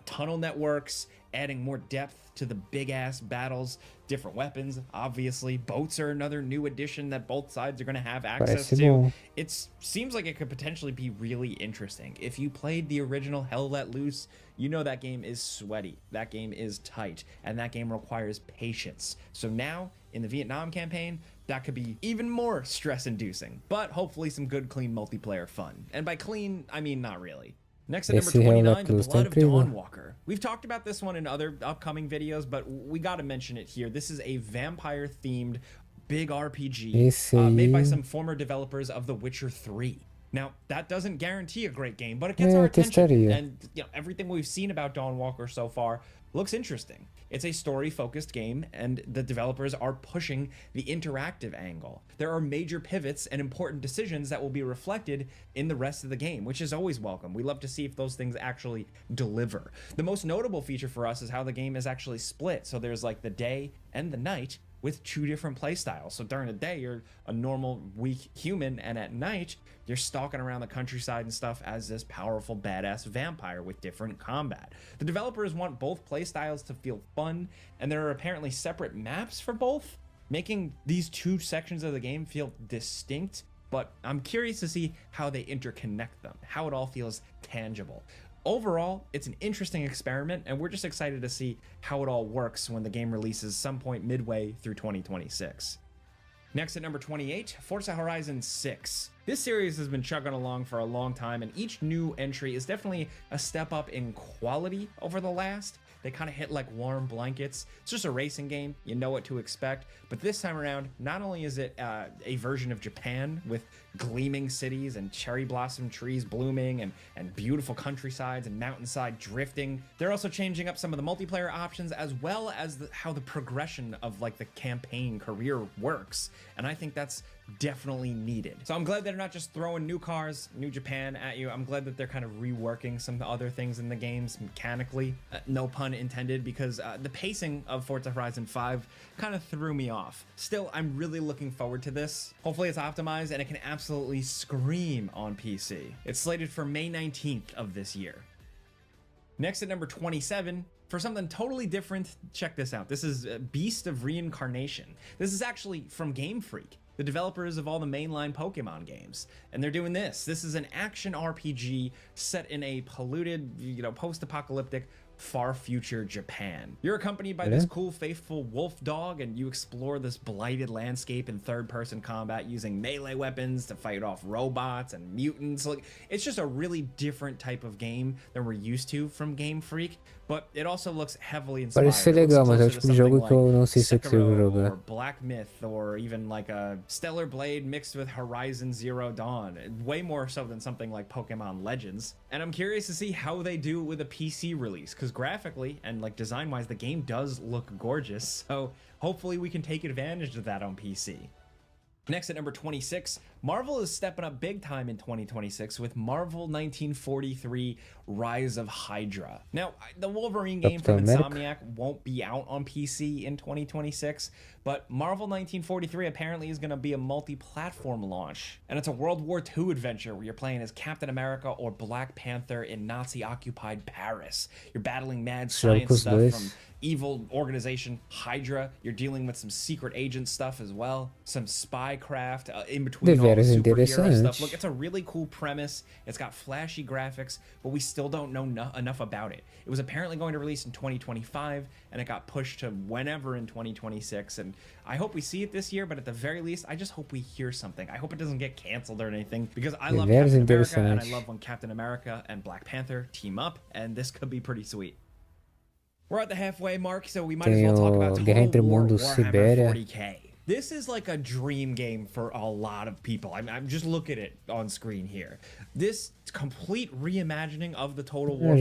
tunnel networks, adding more depth to the big ass battles, different weapons. Obviously, boats are another new addition that both sides are going to have access Parece to. bom. It seems like it could potentially be really interesting. If you played the original Hell Let Loose, you know that game is sweaty, that game is tight, and that game requires patience. So now, in the Vietnam campaign, that could be even more stress-inducing, but hopefully some good, clean multiplayer fun. And by clean, I mean not really. Next at number Esse Hell 29, Let The Loose tá Blood of incrível. Dawnwalker. We've talked about this one in other upcoming videos, but we got to mention it here. This is a vampire-themed big RPG Esse made by aí- some former developers of The Witcher 3. Now, that doesn't guarantee a great game, but it gets our Eu attention. testaria. And everything we've seen about Dawnwalker so far looks interesting. It's a story-focused game, and the developers are pushing the interactive angle. There are major pivots and important decisions that will be reflected in the rest of the game, which is always welcome. We love to see if those things actually deliver. The most notable feature for us is how the game is actually split. So there's like the day and the night with two different play styles. So during the day, you're a normal, weak human, and at night, you're stalking around the countryside and stuff as this powerful, badass vampire with different combat. The developers want both play styles to feel fun, and there are apparently separate maps for both, making these two sections of the game feel distinct, but I'm curious to see how they interconnect them, how it all feels tangible. Overall, it's an interesting experiment, and we're just excited to see how it all works when the game releases some point midway through 2026. Next at number 28, Forza Horizon 6. This series has been chugging along for a long time, and each new entry is definitely a step up in quality over the last. They kind of hit like warm blankets. It's just a racing game. You know what to expect. But this time around, not only is it a version of Japan with gleaming cities and cherry blossom trees blooming and beautiful countrysides and mountainside drifting, they're also changing up some of the multiplayer options as well as how the progression of like the campaign career works. And I think that's definitely needed. So I'm glad they're not just throwing new cars, new Japan at you. I'm glad that they're kind of reworking some other things in the games mechanically. No pun intended, because the pacing of Forza Horizon 5 kind of threw me off. Still, I'm really looking forward to this. Hopefully it's optimized and it can absolutely scream on PC. It's slated for May 19th of this year. Next at number 27, for something totally different, check this out. This is Beast of Reincarnation. This is actually from Game Freak, the developers of all the mainline Pokemon games. And they're doing this. This is an action RPG set in a polluted, post-apocalyptic, far future Japan. You're accompanied by this cool, faithful wolf dog, and you explore this blighted landscape in third-person combat using melee weapons to fight off robots and mutants. Like, it's just a really different type of game than we're used to from Game Freak, but it also looks heavily inspired. Parece ser It looks legal, mas é o closer tipo to de something jogo que eu não sei se eu consigo Sekiro jogar. or Black Myth, or even like a Stellar Blade mixed with Horizon Zero Dawn. Way more so than something like Pokemon Legends. And I'm curious to see how they do with a PC release, because graphically and like design-wise, the game does look gorgeous. So hopefully we can take advantage of that on PC. Next at number 26, Marvel is stepping up big time in 2026 with Marvel 1943 Rise of Hydra. Now, the Wolverine game from Insomniac won't be out on PC in 2026, but Marvel 1943 apparently is going to be a multi-platform launch. And it's a World War II adventure where you're playing as Captain America or Black Panther in Nazi-occupied Paris. You're battling mad science stuff from evil organization Hydra. You're dealing with some secret agent stuff as well, some spycraft in between all the superhero stuff. Look, it's a really cool premise. It's got flashy graphics, but we still don't know enough about it. It was apparently going to release in 2025, and it got pushed to whenever in 2026. And I hope we see it this year, but at the very least, I just hope we hear something. I hope it doesn't get canceled or anything, because I love Captain America, and I love when Captain America and Black Panther team up, and this could be pretty sweet. We're at the halfway mark, so we might as well talk about Total War Warhammer 40K. This is like a dream game for a lot of people. I'm just look at it on screen here. This complete reimagining of the Total War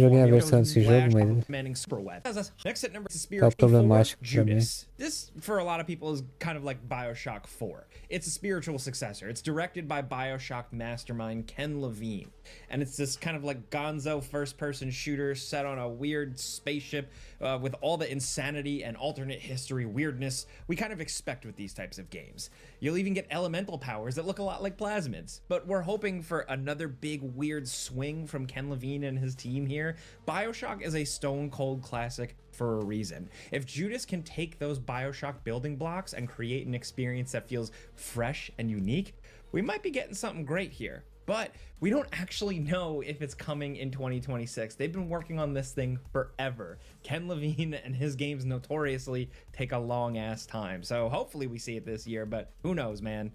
Next at number is Spiritual 4, Judas. This, for a lot of people, is kind of like BioShock 4. It's a spiritual successor. It's directed by BioShock mastermind Ken Levine. And it's this kind of like gonzo first-person shooter set on a weird spaceship with all the insanity and alternate history weirdness we kind of expect with these types of games. You'll even get elemental powers that look a lot like plasmids, but we're hoping for another big weird swing from Ken Levine and his team here. BioShock is a stone cold classic for a reason. If Judas can take those BioShock building blocks and create an experience that feels fresh and unique, we might be getting something great here. But we don't actually know if it's coming in 2026. They've been working on this thing forever. Ken Levine and his games notoriously take a long ass time. So hopefully we see it this year, but who knows, man.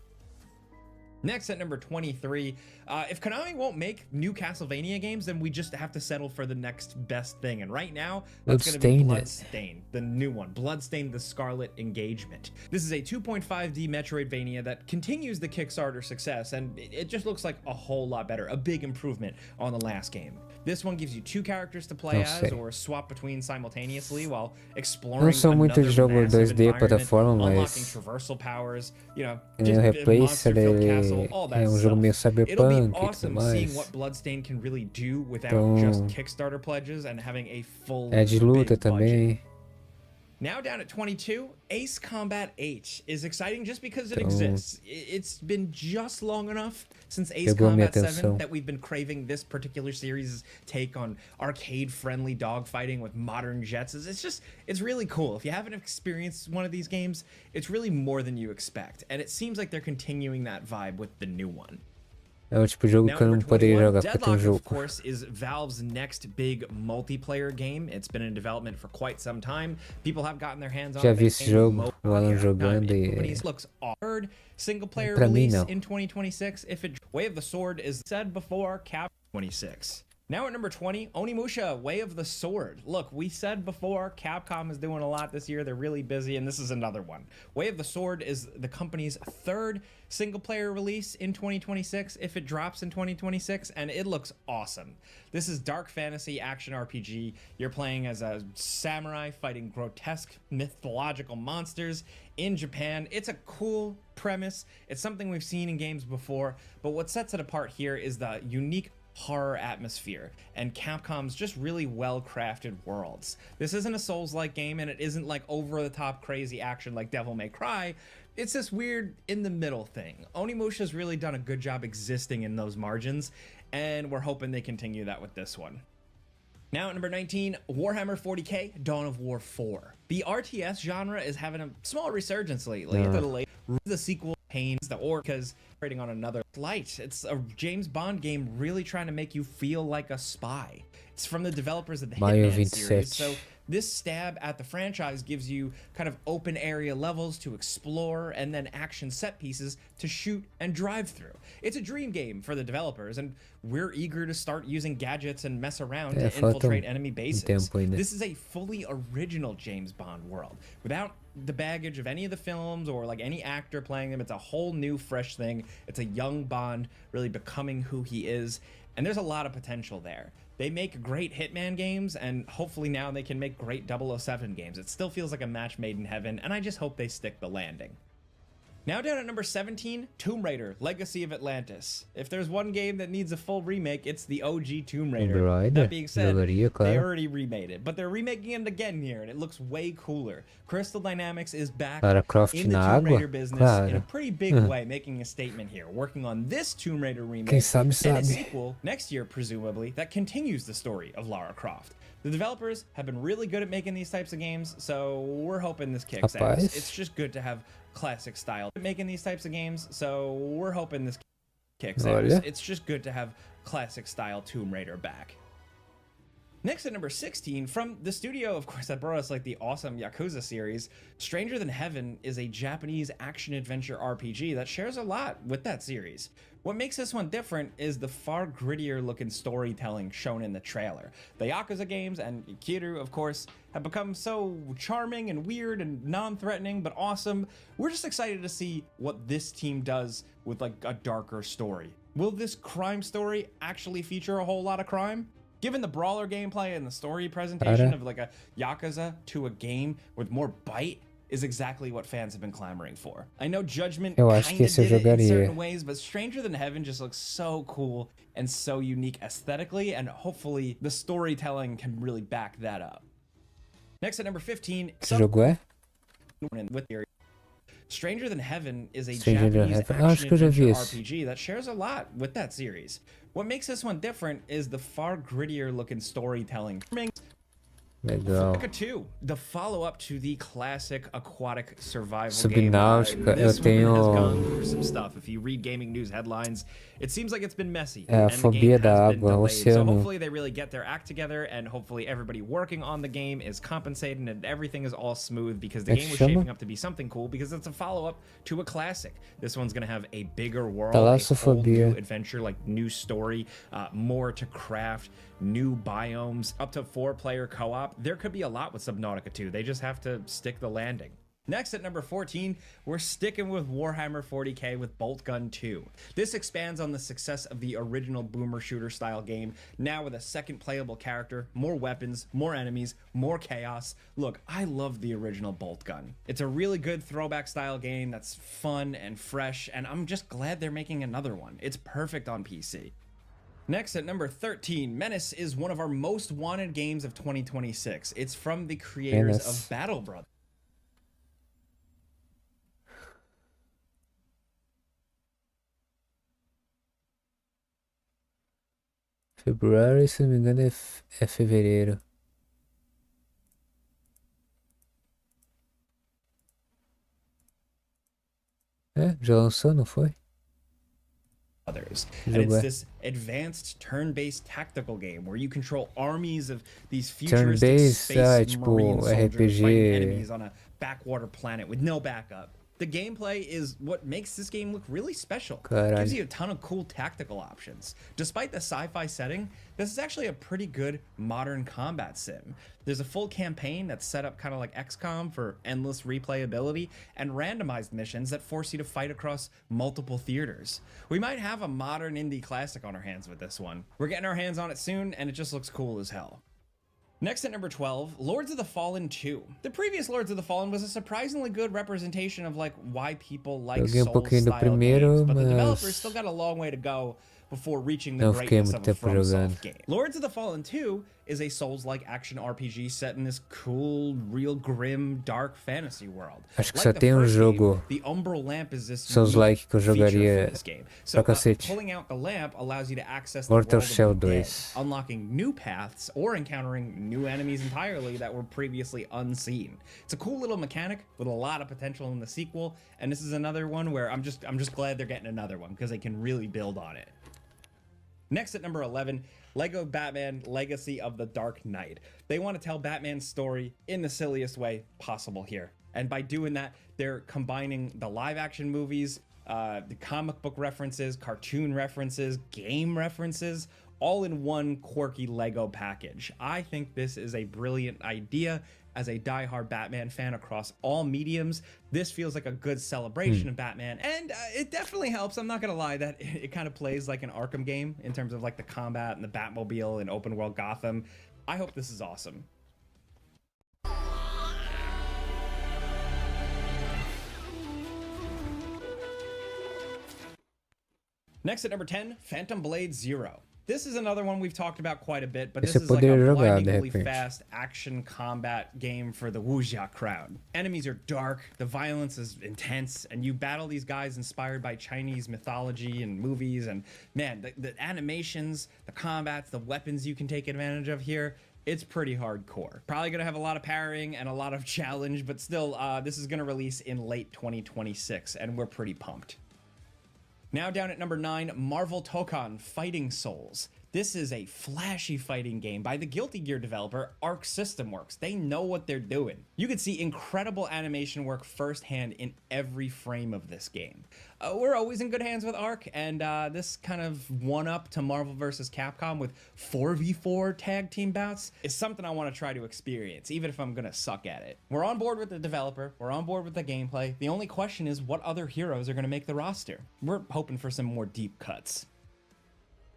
Next at number 23, if Konami won't make new Castlevania games, then we just have to settle for the next best thing. And right now, that's going to be Bloodstained, the new one. Bloodstained: The Scarlet Engagement. This is a 2.5D Metroidvania that continues the Kickstarter success, and it just looks like a whole lot better, a big improvement on the last game. This one gives you 2 characters to play as or swap between simultaneously while exploring another massive environment, unlocking traversal powers, you know, just monster-filled castle, all that stuff. It'll be awesome seeing what Bloodstained can really do without just Kickstarter pledges and having a full big budget. Now down at 22, Ace Combat 8 is exciting just because it exists. It's been just long enough since Ace Combat 7 that we've been craving this particular series' take on arcade-friendly dogfighting with modern jets. It's really cool. If you haven't experienced one of these games, it's really more than you expect. And it seems like they're continuing that vibe with the new one. É o tipo de jogo que eu não poderia jogar porque tem jogo. Of course, is Valve's next big multiplayer game. It's been in development for quite some time. People have gotten their hands on it. Já vi esse jogo, o Alan jogando e looks third single player release in 2026. If it Way of the Sword is said before, Cap 26. Now at number 20, Onimusha, Way of the Sword. Look, we said before, Capcom is doing a lot this year. They're really busy, and this is another one. Way of the Sword is the company's 3rd single-player release in 2026, if it drops in 2026, and it looks awesome. This is dark fantasy action RPG. You're playing as a samurai fighting grotesque mythological monsters in Japan. It's a cool premise. It's something we've seen in games before, but what sets it apart here is the unique horror atmosphere and Capcom's just really well-crafted worlds. This isn't a Souls-like game, and it isn't like over-the-top crazy action like Devil May Cry. It's this weird in-the-middle thing. Onimusha's really done a good job existing in those margins, and we're hoping they continue that with this one. Now at number 19, Warhammer 40K, Dawn of War 4. The RTS genre is having a small resurgence lately. The sequel pains the orcas operating on another flight. It's a James Bond game really trying to make you feel like a spy. It's from the developers of the Hitman series, so This stab at the franchise gives you kind of open area levels to explore and then action set pieces to shoot and drive through. It's a dream game for the developers, and we're eager to start using gadgets and mess around to infiltrate enemy bases. This is a fully original James Bond world without the baggage of any of the films or like any actor playing them. It's a whole new fresh thing. It's a young Bond really becoming who he is, and there's a lot of potential there. They make great Hitman games, and hopefully now they can make great 007 games. It still feels like a match made in heaven, and I just hope they stick the landing. Now down at number 17, Tomb Raider, Legacy of Atlantis. If there's one game that needs a full remake, it's the OG Tomb Raider. That being said, they already remade it, but they're remaking it again here, and it looks way cooler. Crystal Dynamics is back in the Tomb Raider business in a pretty big way, making a statement here, working on this Tomb Raider remake and a sequel next year, presumably, that continues the story of Lara Croft. The developers have been really good at making these types of games, so we're hoping this kicks ass. It's just good to have classic style making these types of games, so we're hoping this kicks ass. It's just good to have classic style Tomb Raider back. Next at number 16, from the studio, of course, that brought us like the awesome Yakuza series, Stranger Than Heaven is a Japanese action-adventure RPG that shares a lot with that series. What makes this one different is the far grittier looking storytelling shown in the trailer. The Yakuza games and Kiryu, of course, have become so charming and weird and non-threatening, but awesome. We're just excited to see what this team does with like a darker story. Will this crime story actually feature a whole lot of crime? Given the brawler gameplay and the story presentation of like a Yakuza to a game with more bite is exactly what fans have been clamoring for. I know Judgment kind of did it in certain ways, but Stranger Than Heaven just looks so cool and so unique aesthetically, and hopefully the storytelling can really back that up. Next at number 15, Stranger Than Heaven is a Japanese action-adventure RPG that shares a lot with that series. What makes this one different is the far grittier looking storytelling. Legal. 2, the follow-up to the classic aquatic survival Subnáutica, game. eu tenho... has gone through some stuff. If you read gaming news headlines, it seems like it's been messy. É a fobia da água, o So oceano. hopefully they really get their act together, and hopefully everybody working on the game is compensated and everything is all smooth, because the game was shaping up to be something cool, because it's a follow-up to a classic. This one's going to have a bigger world, a whole new adventure, like new story, more to craft, new biomes, up to 4-player co-op. There could be a lot with Subnautica 2. They just have to stick the landing. Next at number 14, we're sticking with Warhammer 40k with Bolt Gun 2. This expands on the success of the original boomer shooter style game, now with a second playable character, more weapons, more enemies, more chaos. Look, I love the original Bolt Gun. It's a really good throwback style game that's fun and fresh, and I'm just glad they're making another one. It's perfect on PC. Next at number 13, Menace is one of our most wanted games of 2026. It's from the creators of Battle Brothers. February, se não me engano, é fevereiro. É, já lançou, não foi? And it's this advanced turn-based tactical game where you control armies of these futuristic space marine soldiers fighting enemies on a backwater planet with no backup. The gameplay is what makes this game look really special. It gives you a ton of cool tactical options. Despite the sci-fi setting, this is actually a pretty good modern combat sim. There's a full campaign that's set up kind of like XCOM for endless replayability, and randomized missions that force you to fight across multiple theaters. We might have a modern indie classic on our hands with this one. We're getting our hands on it soon, and it just looks cool as hell. Next at number 12, Lords of the Fallen 2. The previous Lords of the Fallen was a surprisingly good representation of like why people like Souls-style games, but the developers still got a long way to go before reaching the greatness of a FromSoft game. Lords of the Fallen 2 is a Souls-like action RPG set in this cool, real grim, dark fantasy world. Acho que só tem jogo the Umbral Lamp is this Souls-like que eu jogaria pra cacete. Pulling out the lamp allows you to access the Mortal world Shell of the dead, 2. unlocking new paths or encountering new enemies entirely that were previously unseen. It's a cool little mechanic with a lot of potential in the sequel, and this is another one where I'm just glad they're getting another one because they can really build on it. Next at number 11, Lego Batman Legacy of the Dark Knight. They want to tell Batman's story in the silliest way possible here. And by doing that, they're combining the live action movies, the comic book references, cartoon references, game references, all in one quirky Lego package. I think this is a brilliant idea. As a diehard Batman fan across all mediums, this feels like a good celebration of Batman, and it definitely helps. I'm not gonna lie that it kind of plays like an Arkham game in terms of like the combat and the Batmobile and open world Gotham. I hope this is awesome. Next at number 10, Phantom Blade Zero. This is another one we've talked about quite a bit, but this is like a blindingly fast action combat game for the wuxia crowd. Enemies are dark, the violence is intense, and you battle these guys inspired by Chinese mythology and movies, and man, the animations, the combats, the weapons you can take advantage of here, it's pretty hardcore. Probably gonna have a lot of parrying and a lot of challenge, but still, this is gonna release in late 2026, and we're pretty pumped. Now down at number 9, Marvel Tokon Fighting Souls. This is a flashy fighting game by the Guilty Gear developer Arc System Works. They know what they're doing. You could see incredible animation work firsthand in every frame of this game. We're always in good hands with Arc, and this kind of one-up to Marvel vs. Capcom with 4v4 tag team bouts is something I want to try to experience, even if I'm gonna suck at it. We're on board with the developer, we're on board with the gameplay. The only question is what other heroes are gonna make the roster. We're hoping for some more deep cuts.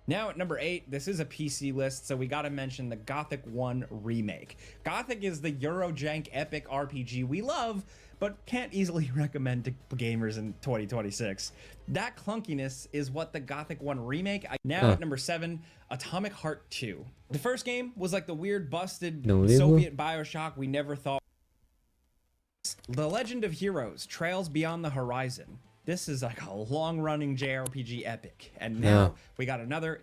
Now at number 8, this is a PC list, so we gotta mention the Gothic 1 remake. Gothic is the Eurojank epic RPG we love, but can't easily recommend to gamers in 2026. That clunkiness is what the Gothic 1 remake. Now at number 7, Atomic Heart 2. The first game was like the weird busted Soviet Bioshock we never thought. The Legend of Heroes, Trails Beyond the Horizon. This is like a long-running JRPG epic, and now we got another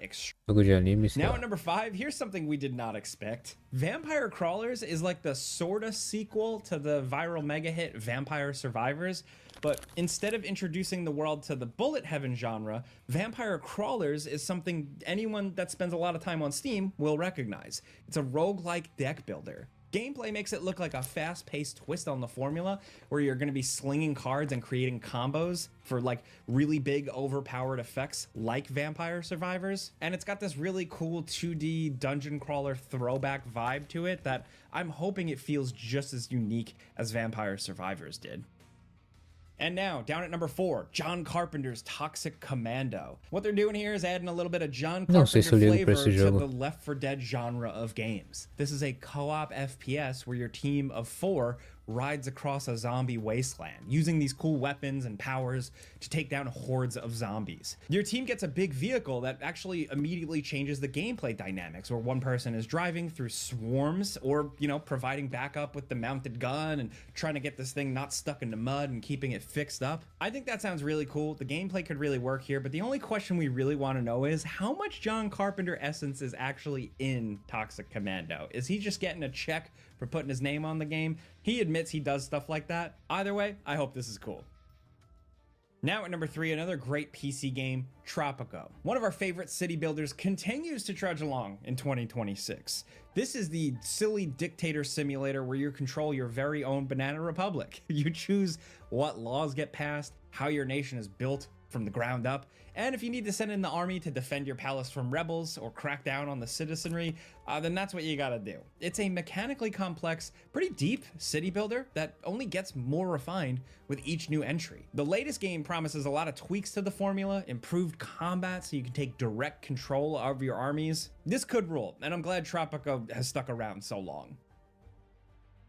Now at number 5, here's something we did not expect. Vampire Crawlers is like the sorta sequel to the viral mega hit Vampire Survivors, but instead of introducing the world to the bullet heaven genre, Vampire Crawlers is something anyone that spends a lot of time on Steam will recognize. It's a roguelike deck builder. Gameplay makes it look like a fast-paced twist on the formula where you're going to be slinging cards and creating combos for like really big overpowered effects like Vampire Survivors. And it's got this really cool 2D dungeon crawler throwback vibe to it that I'm hoping it feels just as unique as Vampire Survivors did. And now, down at number 4, John Carpenter's Toxic Commando. What they're doing here is adding a little bit of John Carpenter flavor to the Left 4 Dead genre of games. This is a co-op FPS where your team of 4 rides across a zombie wasteland, using these cool weapons and powers to take down hordes of zombies. Your team gets a big vehicle that actually immediately changes the gameplay dynamics, where one person is driving through swarms or, you know, providing backup with the mounted gun and trying to get this thing not stuck in the mud and keeping it fixed up. I think that sounds really cool. The gameplay could really work here, but the only question we really want to know is how much John Carpenter essence is actually in Toxic Commando? Is he just getting a check for putting his name on the game? He admits he does stuff like that. Either way, I hope this is cool. Now at number 3, another great PC game, Tropico. One of our favorite city builders continues to trudge along in 2026. This is the silly dictator simulator where you control your very own banana republic. You choose what laws get passed, how your nation is built from the ground up, and if you need to send in the army to defend your palace from rebels or crack down on the citizenry, then that's what you gotta do. It's a mechanically complex, pretty deep city builder that only gets more refined with each new entry. The latest game promises a lot of tweaks to the formula, improved combat so you can take direct control of your armies. This could rule, and I'm glad Tropico has stuck around so long.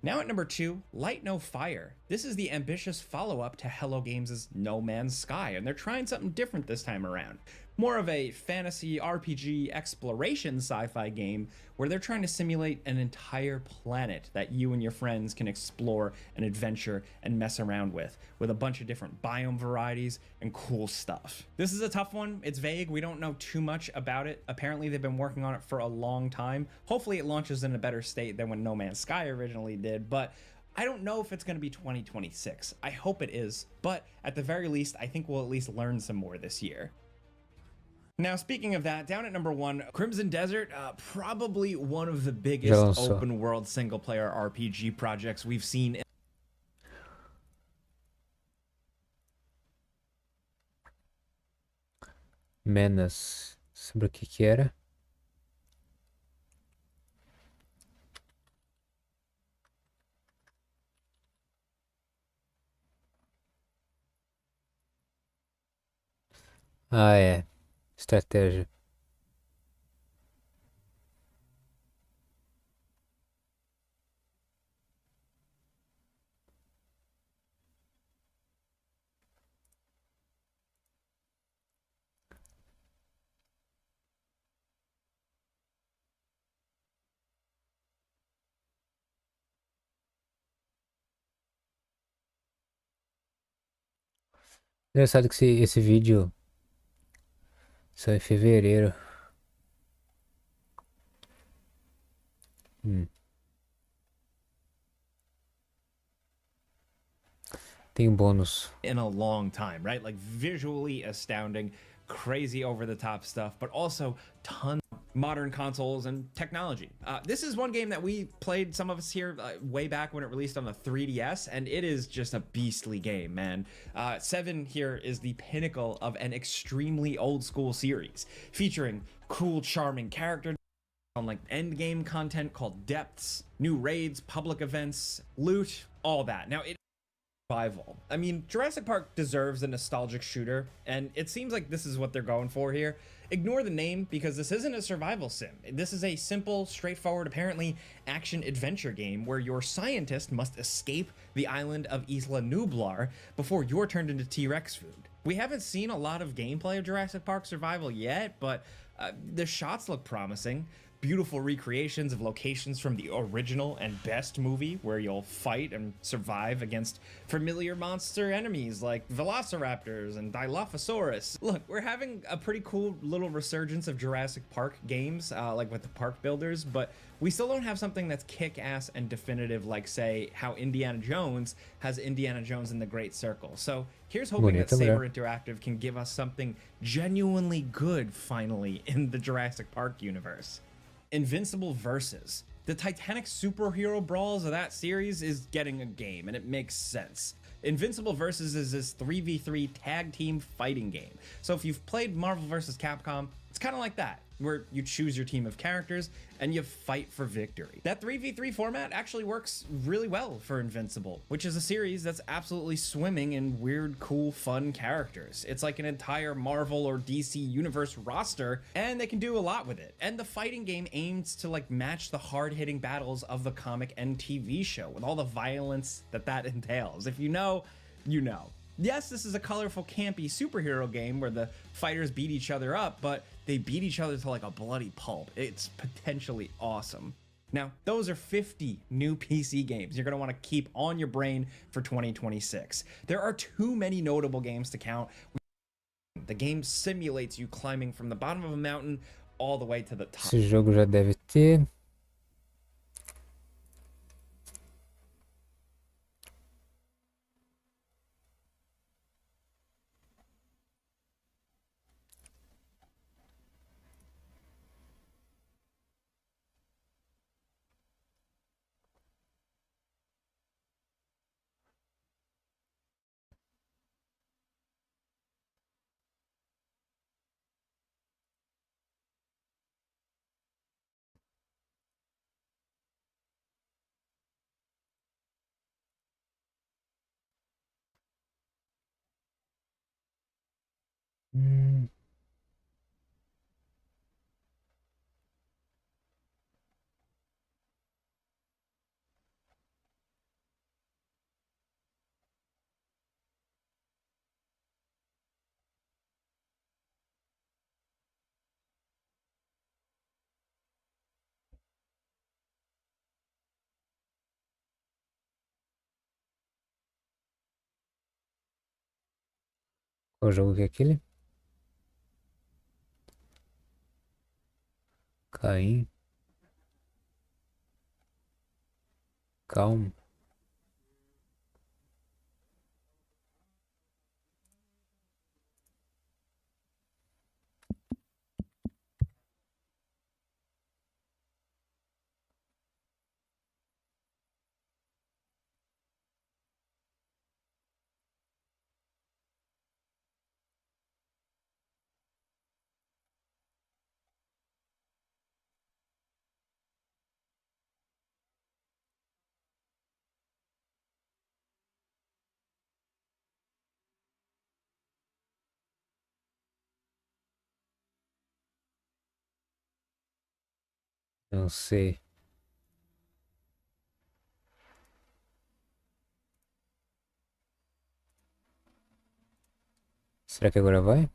Now at number 2, Light No Fire. This is the ambitious follow-up to Hello Games' No Man's Sky, and they're trying something different this time around. More of a fantasy RPG exploration sci-fi game where they're trying to simulate an entire planet that you and your friends can explore and adventure and mess around with a bunch of different biome varieties and cool stuff. This is a tough one. It's vague. We don't know too much about it. Apparently they've been working on it for a long time. Hopefully it launches in a better state than when No Man's Sky originally did, but I don't know if it's going to be 2026. I hope it is, but at the very least, I think we'll at least learn some more this year. Now, speaking of that, down at number 1, Crimson Desert, probably one of the biggest open world single player RPG projects we've seen. Menos. Sobre o que era? Ah, é. Estratégia. Engraçado que esse vídeo saiu em fevereiro. Tem bônus. In a long time, right? Like visually astounding, crazy over the top stuff, but also tons of modern consoles and technology. This is one game that we played, some of us here, way back when it released on the 3DS, and it is just a beastly game, man. 7 here is the pinnacle of an extremely old school series, featuring cool, charming characters, on like end game content called depths, new raids, public events, loot, all that. Now survival. I mean, Jurassic Park deserves a nostalgic shooter, and it seems like this is what they're going for here. Ignore the name, because this isn't a survival sim. This is a simple, straightforward, apparently action-adventure game where your scientist must escape the island of Isla Nublar before you're turned into T-Rex food. We haven't seen a lot of gameplay of Jurassic Park Survival yet, but the shots look promising. Beautiful recreations of locations from the original and best movie, where you'll fight and survive against familiar monster enemies like velociraptors and Dilophosaurus. Look, we're having a pretty cool little resurgence of Jurassic Park games, like with the park builders, but we still don't have something that's kick-ass and definitive like, say, how Indiana Jones has Indiana Jones and the Great Circle. So here's hoping that Saber Interactive can give us something genuinely good finally in the Jurassic Park universe. Invincible Versus. The Titanic superhero brawls of that series is getting a game, and it makes sense. Invincible Versus is this 3v3 tag team fighting game. So if you've played Marvel vs. Capcom, it's kind of like that, where you choose your team of characters and you fight for victory. That 3v3 format actually works really well for Invincible, which is a series that's absolutely swimming in weird, cool, fun characters. It's like an entire Marvel or DC universe roster, and they can do a lot with it. And the fighting game aims to like match the hard-hitting battles of the comic and TV show with all the violence that entails. If you know, you know. Yes, this is a colorful, campy superhero game where the fighters beat each other up, but they beat each other to like a bloody pulp. It's potentially awesome. Now, those are 50 new PC games you're going to want to keep on your brain for 2026. There are too many notable games to count. The game simulates you climbing from the bottom of a mountain all the way to the top. Esse jogo já deve ter. Qual jogo que é aquele? Caim. Calma. Não sei. Será que agora vai?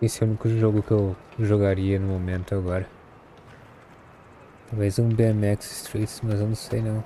Esse é o único jogo que eu jogaria no momento agora. Talvez um BMX Streets, mas eu não sei não.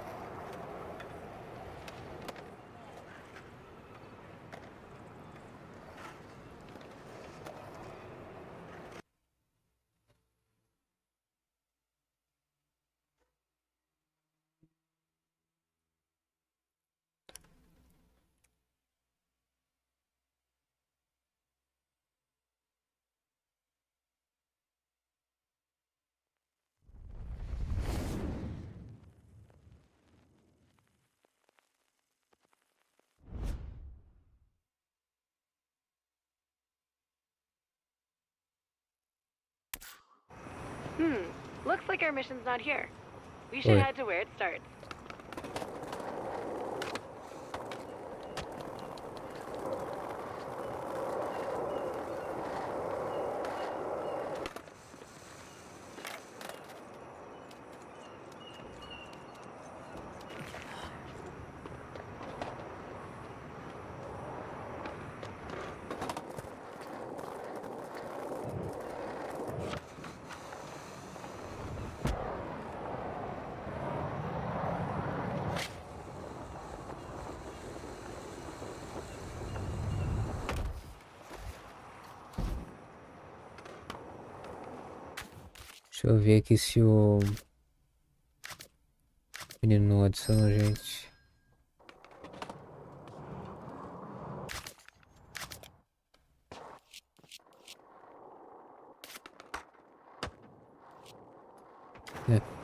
Looks like our mission's not here. We should head to where it starts. Deixa eu ver aqui se o menino não adiciona a gente. É.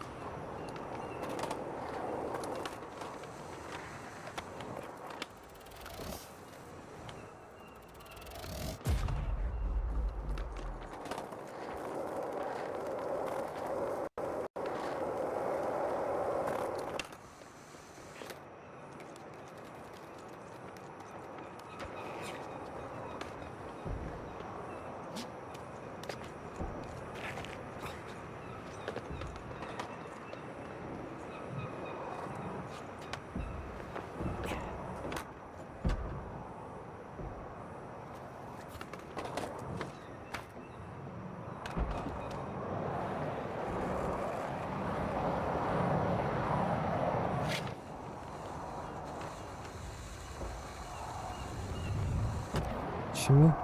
Ótimo.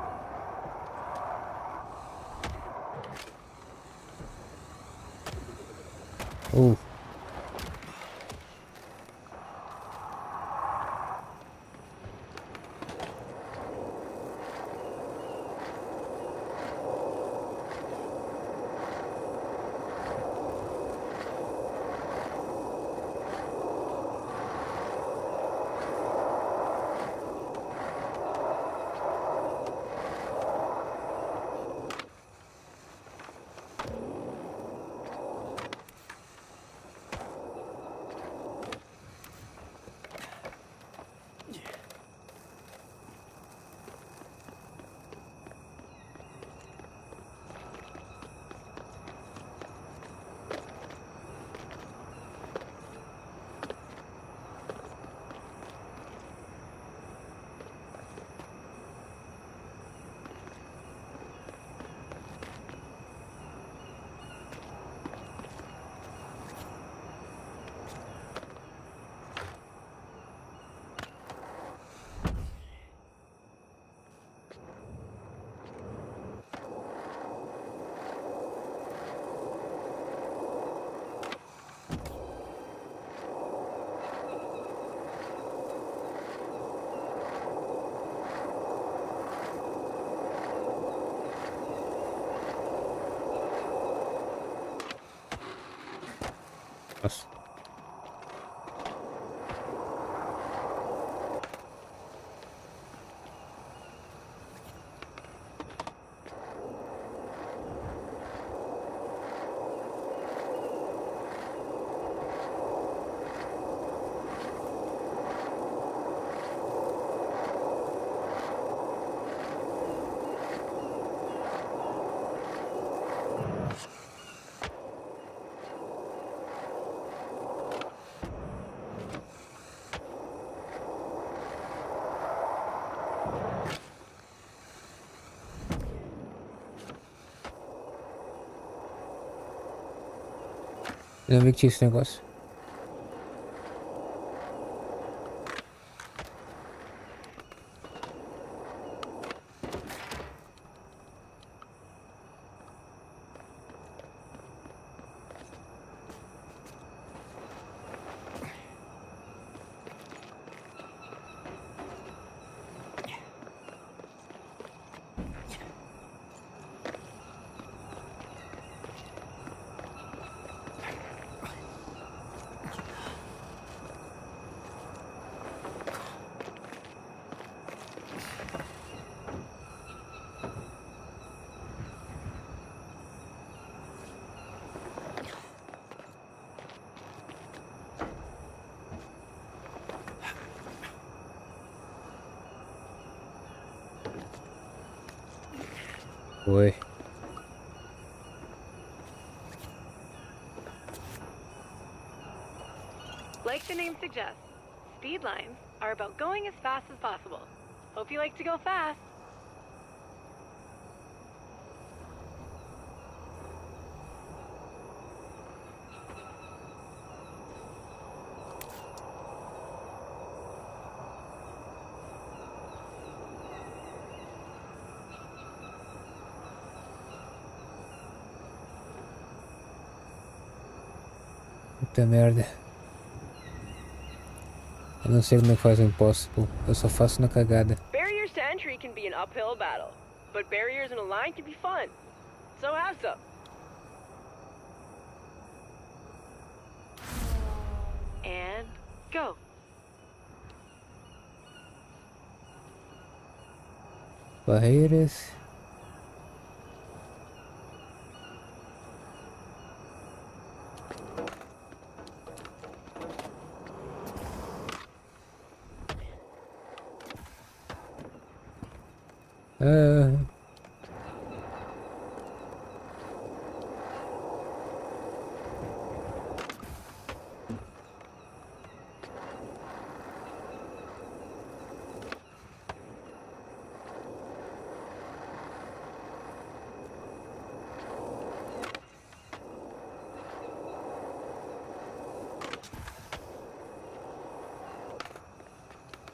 Eu não vi que tinha esse negócio. Foi. Like the name suggests, speed lines are about going as fast as possible. Hope you like to go fast. Puta merda. Eu não sei como é que faz o impossible. Eu só faço na cagada. Barriers to entry can be an uphill battle, but barriers in a line can be fun. So have some. And go. Barreiras. Ah.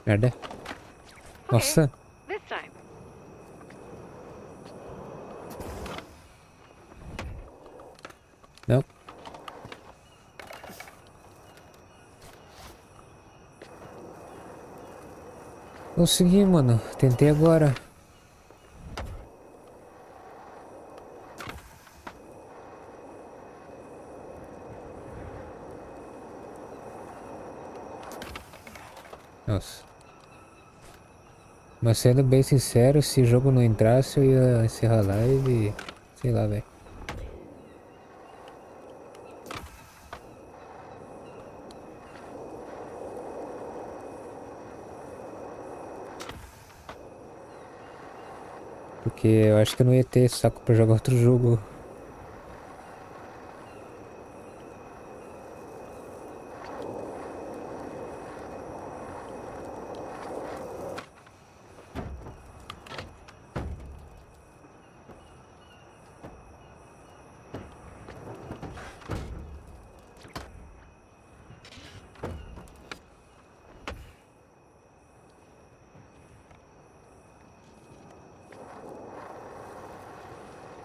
Merda. Nossa. This time. Não. Consegui, mano. Tentei agora. Nossa. Mas sendo bem sincero, se o jogo não entrasse, eu ia encerrar a live e... sei lá, velho. Porque eu acho que eu não ia ter saco pra jogar outro jogo.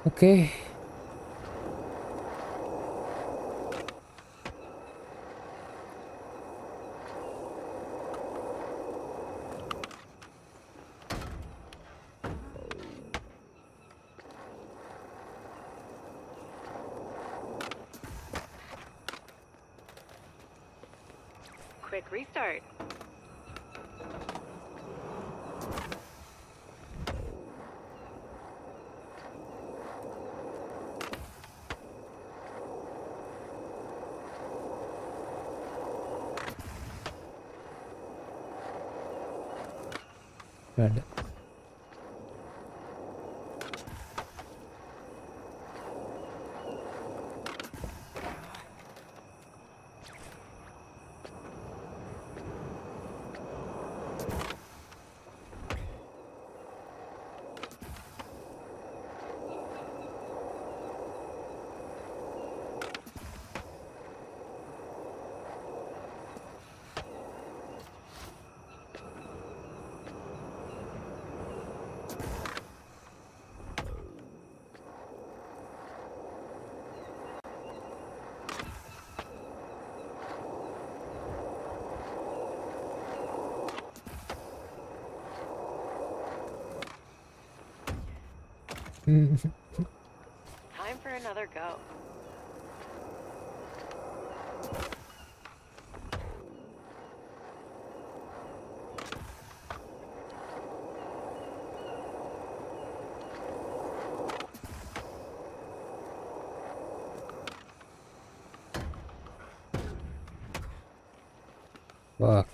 Ok. Quick restart. Merda. Time for another go. Fuck.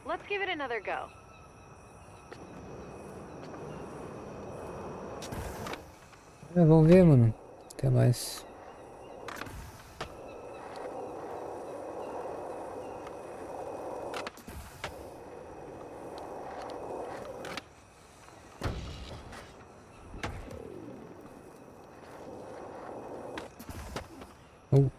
Let's give it another go. Vamos ver, mano. Até mais. Oh.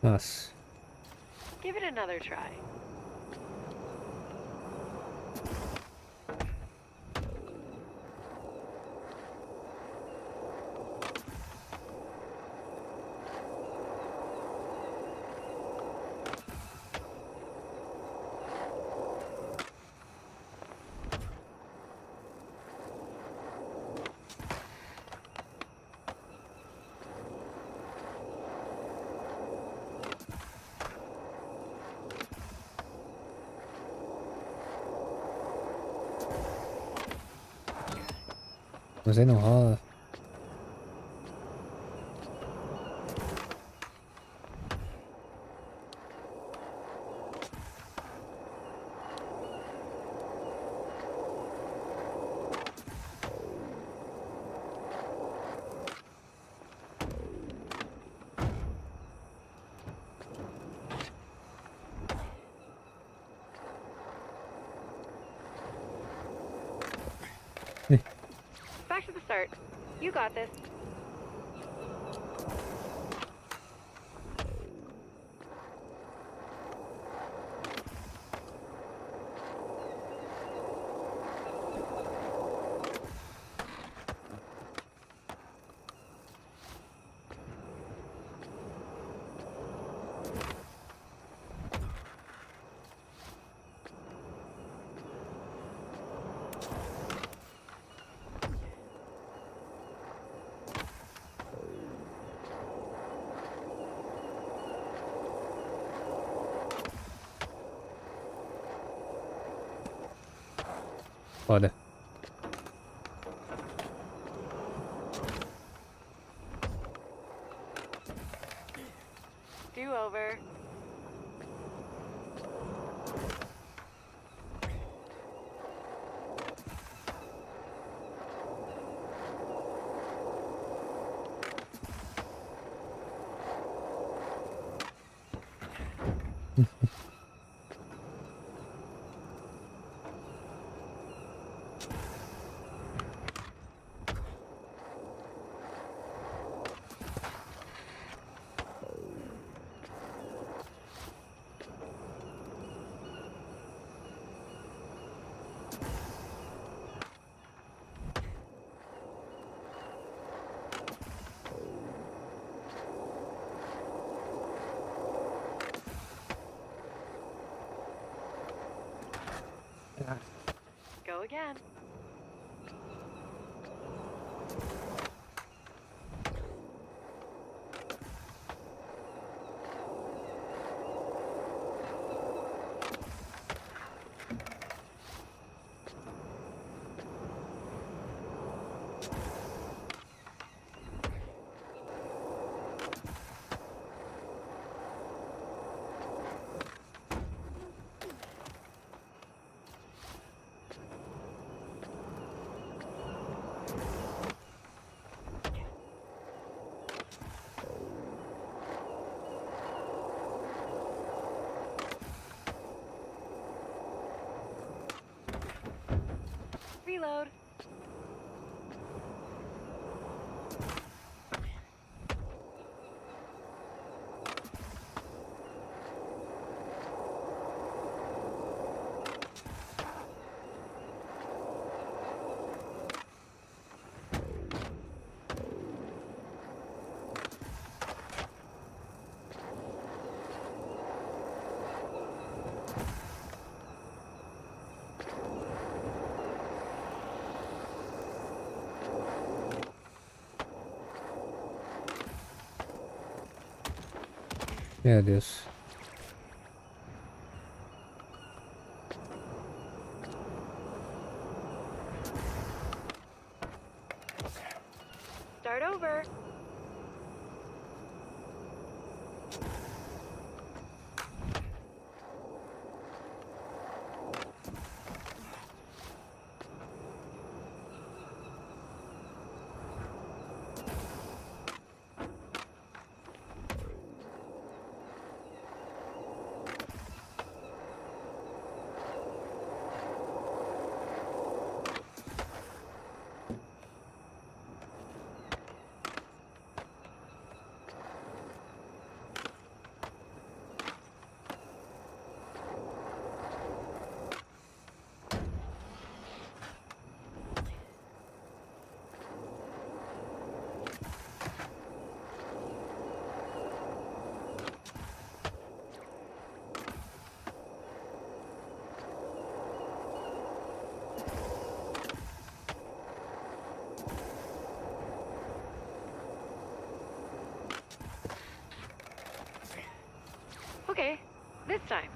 Nossa. Give it another try. Mas aí não rola. Back to the start. You got this. Foda. Do over. Go Go again. Reload. Meu Deus. Start over. Okay, this time.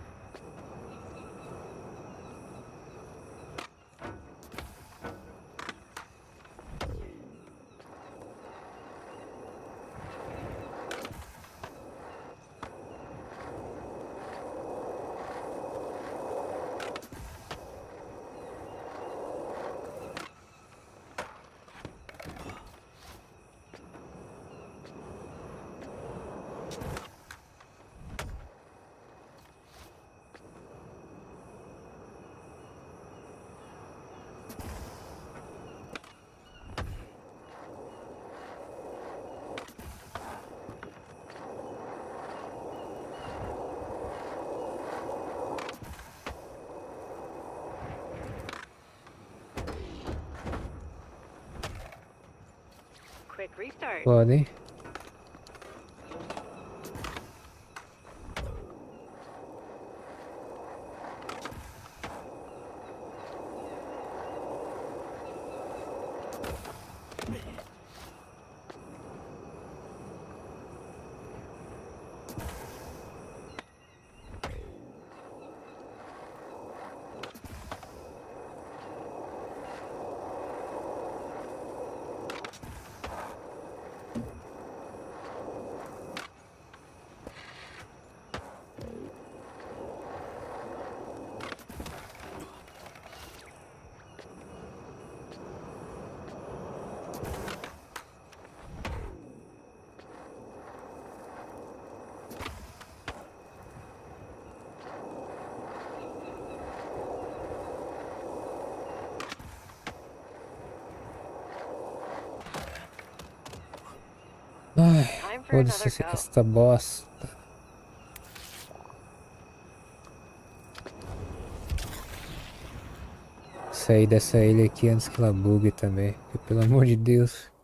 Quick restart. Podem. Ai, Time for foda-se another go. essa bosta. Sair dessa ilha aqui antes que ela bugue também, porque, pelo amor de Deus.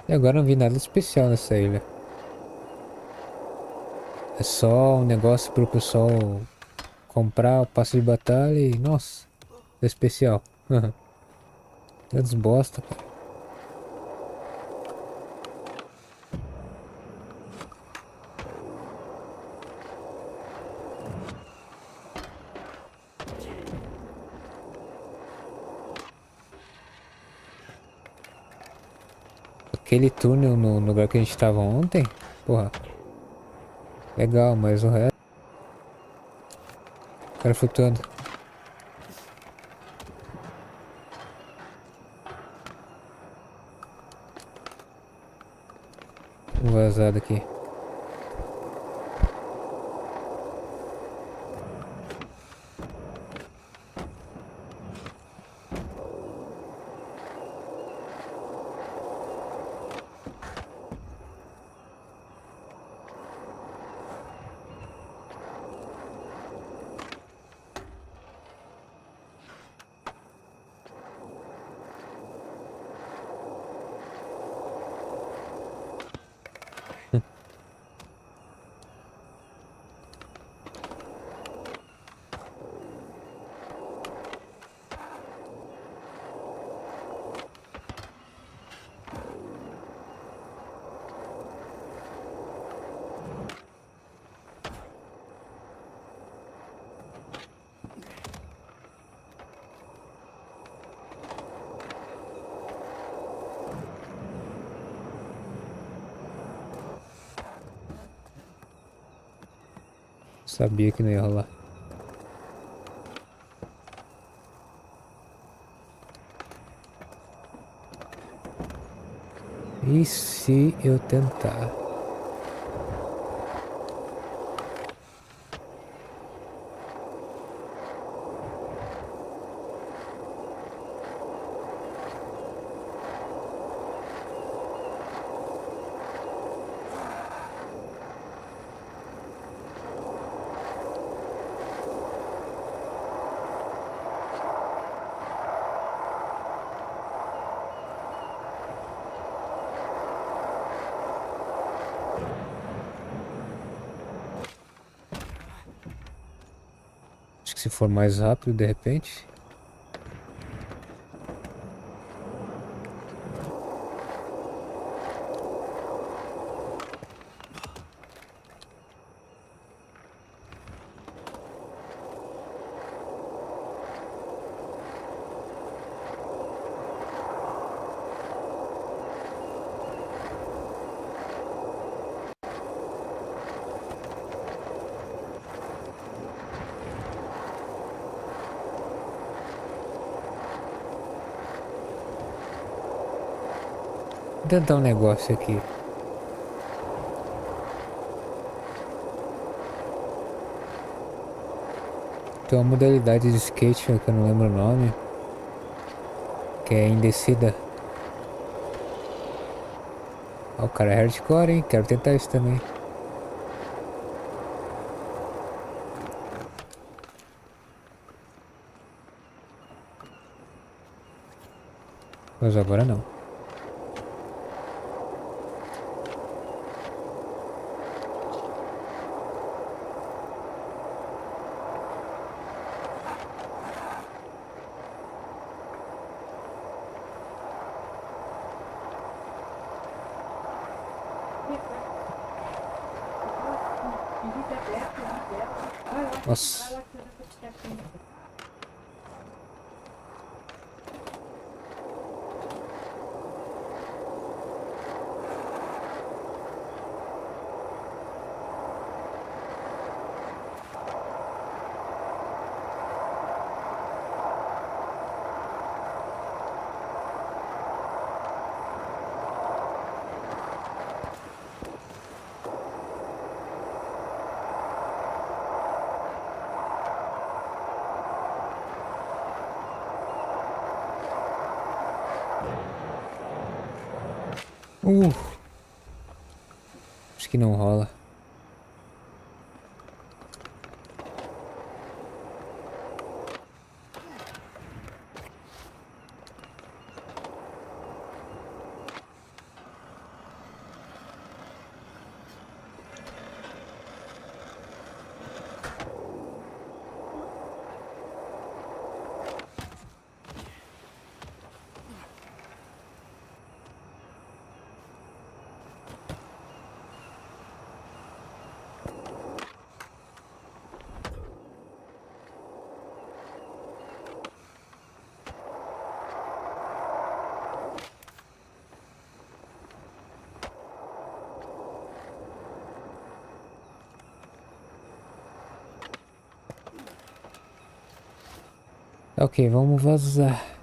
E agora não vi nada especial nessa ilha. É só um negócio pro pessoal comprar o passe de batalha e... Nossa, é especial. É desbosta, cara. Aquele túnel no lugar que a gente tava ontem, porra, legal, mas o resto... O cara flutuando. Vou vazar daqui. Sabia que não ia rolar. E se eu tentar? Acho que se for mais rápido, de repente. Vou tentar um negócio aqui. Tem uma modalidade de skate que eu não lembro o nome, que é em descida. Ah, o cara é hardcore, hein? Quero tentar isso também. Mas agora não. Nossa. Acho que não rola. Ok, vamos vazar.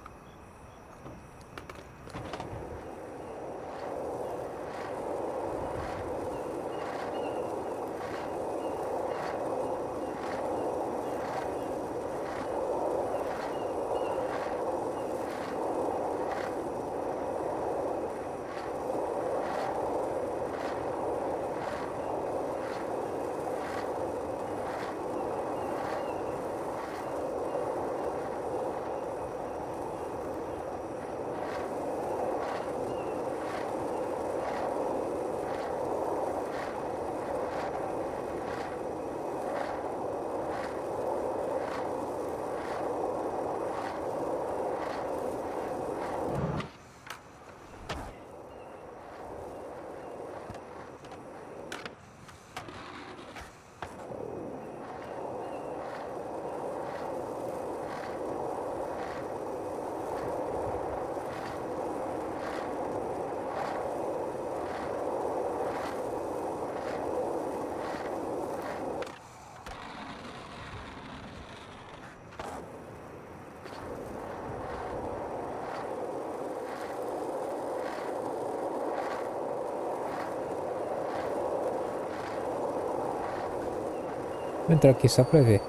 Vou entrar aqui só pra ver.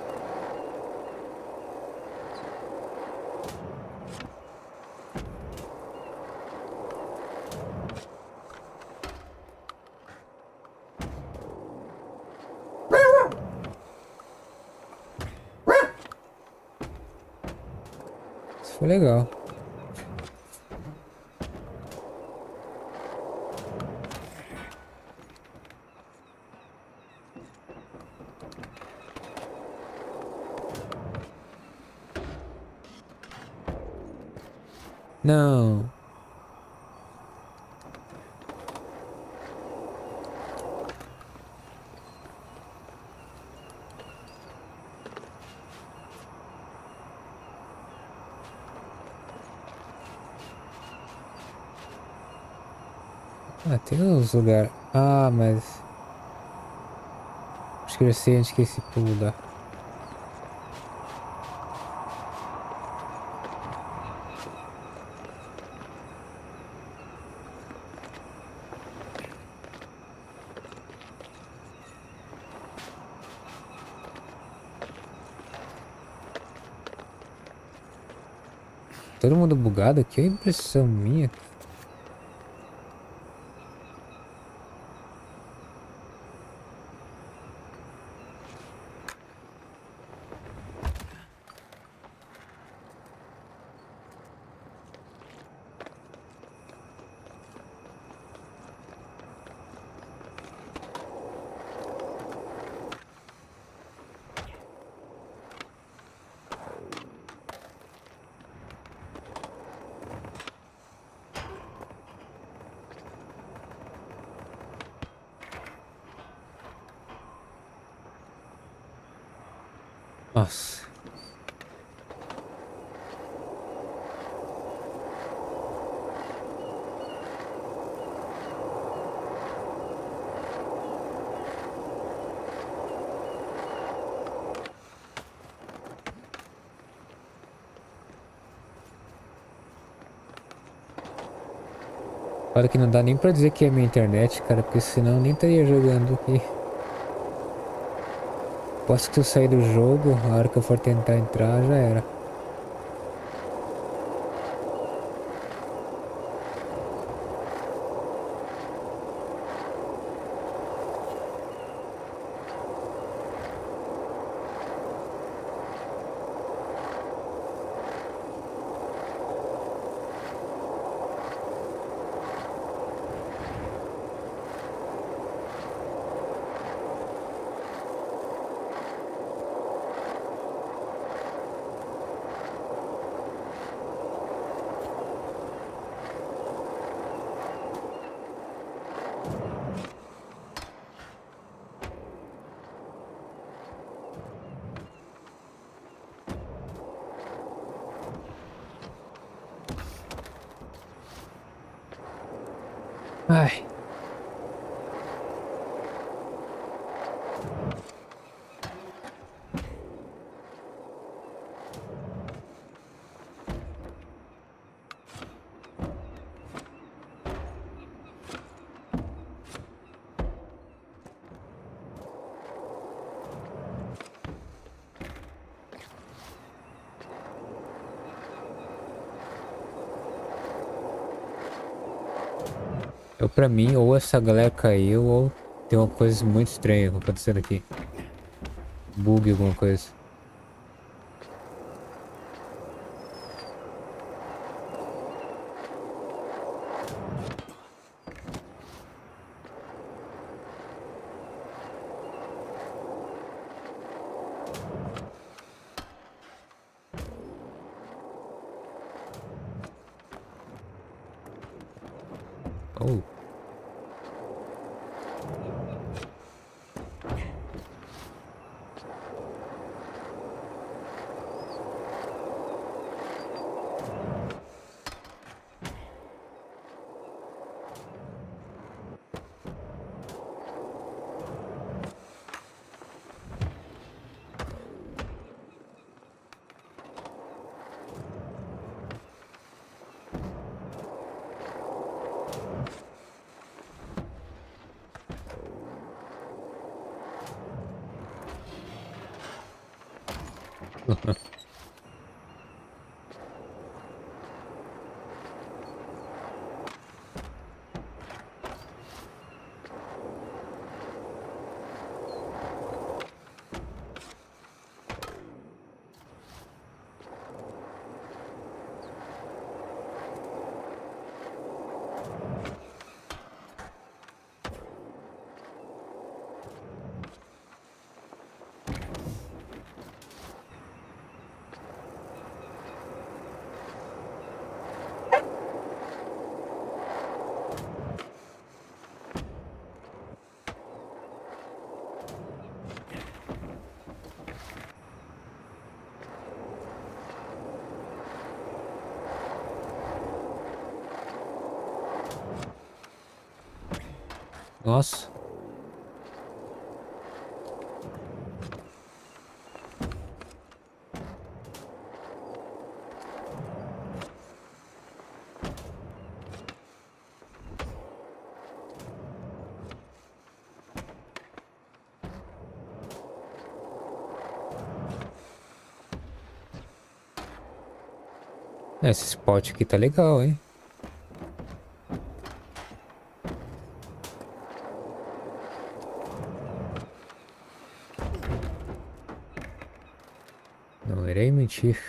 Isso foi legal. Não. Ah, tem uns lugares. Ah, mas... acho que eu sei onde que é esse pulo dá. Todo mundo bugado aqui, é impressão minha. Nossa. Olha que não dá nem pra dizer que é minha internet, cara, porque senão eu nem estaria jogando aqui. Posso que eu sair do jogo, a hora que eu for tentar entrar já era. Então pra mim, ou essa galera caiu, ou tem uma coisa muito estranha acontecendo aqui. Bug, alguma coisa. Oh. Nossa. Esse spot aqui tá legal, hein? Não irei mentir.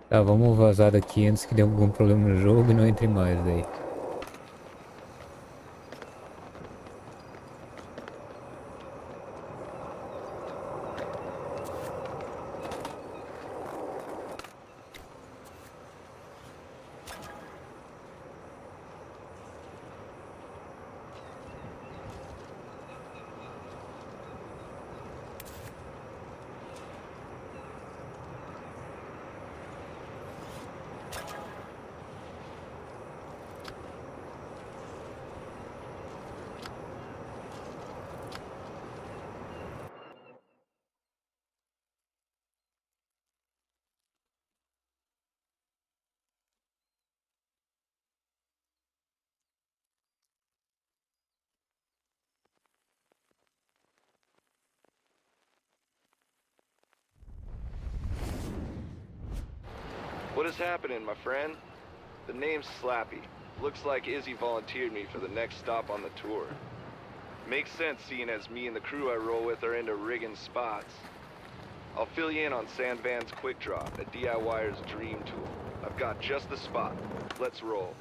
Tá, vamos vazar daqui antes que dê algum problema no jogo e não entre mais daí. What is happening, my friend? The name's Slappy. Looks like Izzy volunteered me for the next stop on the tour. Makes sense seeing as me and the crew I roll with are into rigging spots. I'll fill you in on Sandvan's Quick Drop, a DIYer's dream tool. I've got just the spot. Let's roll.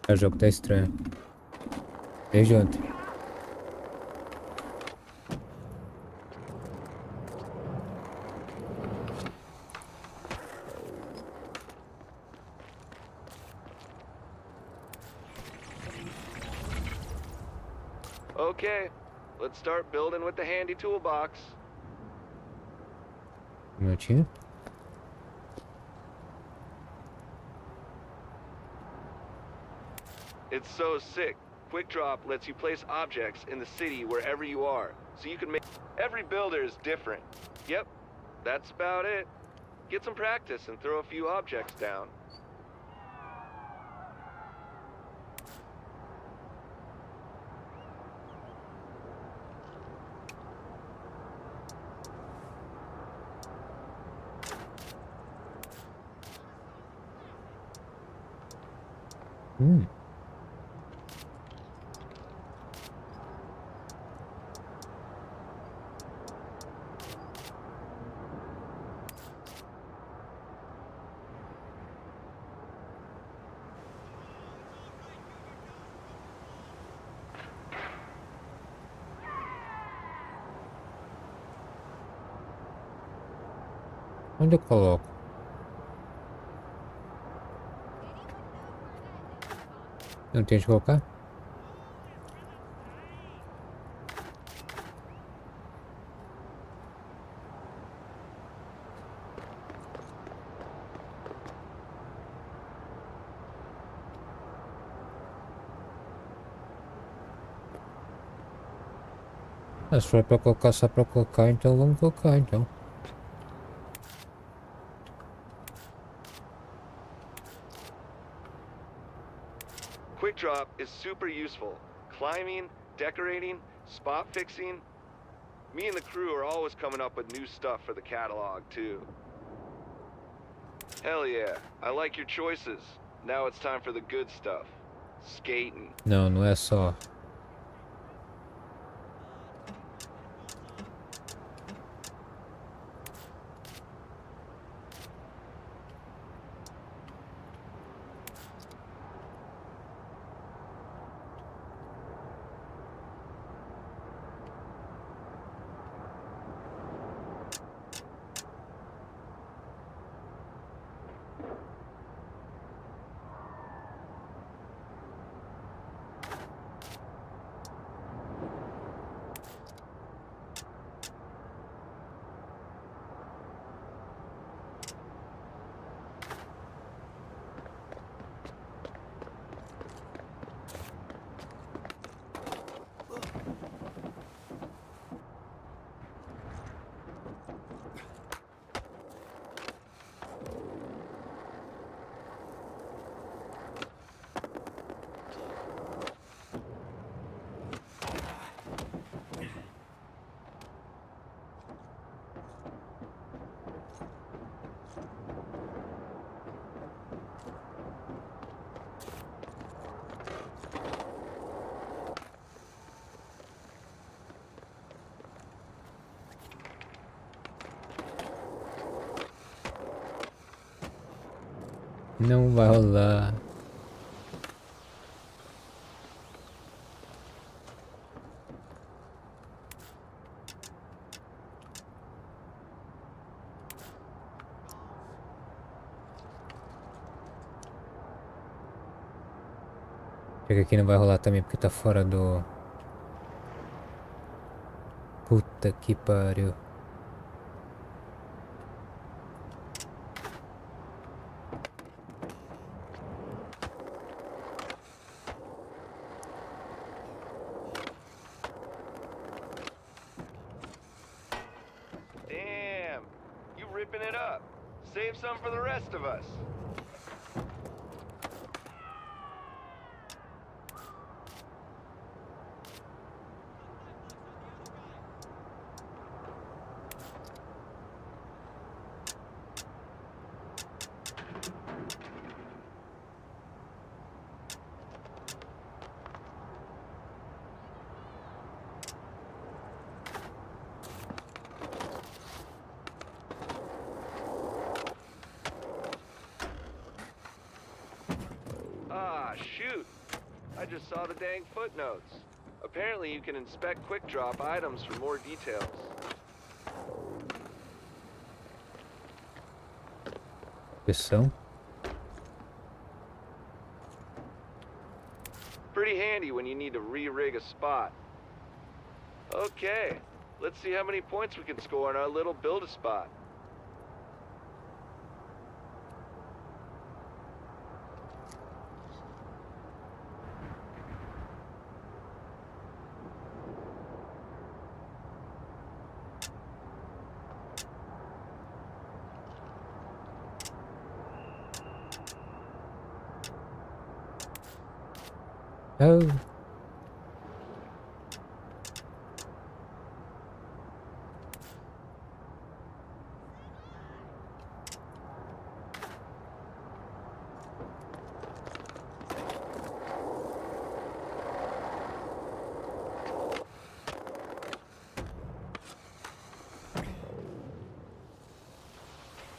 O jogo tá estranho. Desde ontem. Okay, let's start building with the handy toolbox. Um minutinho. It's so sick. Quick Drop lets you place objects in the city wherever you are, so you can make... Every builder is different. Yep, that's about it. Get some practice and throw a few objects down. Onde eu coloco? Não tem de colocar? Ah, se for pra colocar só pra colocar, então vamos colocar então. Quick Drop is super useful. Climbing, decorating, spot fixing. Me and the crew are always coming up with new stuff for the catalog, too. Hell yeah, I like your choices. Now it's time for the good stuff. Skating. Não, não é só. Não vai rolar. Chega aqui, não vai rolar também porque tá fora do... Puta que pariu. Damn, you ripping it up. Save some for the rest of us. Ah, shoot. I just saw the dang footnotes. Apparently you can inspect quick drop items for more details. Pressão. Pretty handy when you need to re-rig a spot. Okay, let's see how many points we can score on our little build-a-spot. Oh.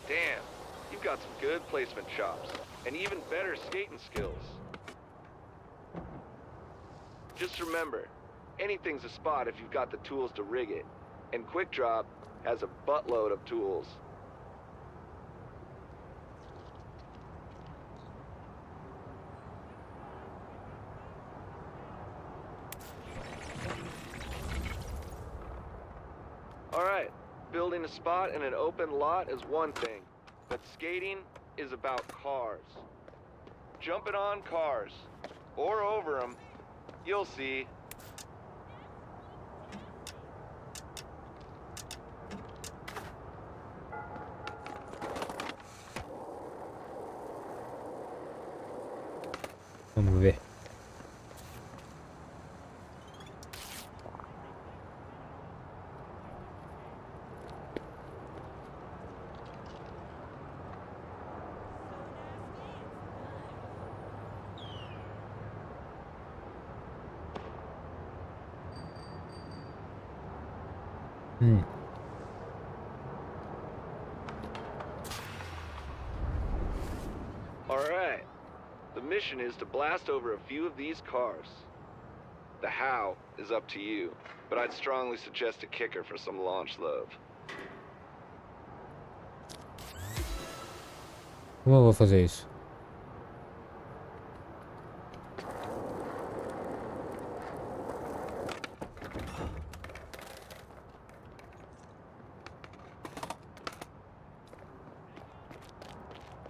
Damn, you've got some good placement chops, and even better skating skills. Just remember, anything's a spot if you've got the tools to rig it, and Quick Drop has a buttload of tools. Alright, building a spot in an open lot is one thing, but skating is about cars. Jumping on cars, or over them, you'll see. Vamos ver. Alright, the mission is to blast over a few of these cars. The how is up to you, but I'd strongly suggest a kicker for some launch love. Como eu vou fazer isso?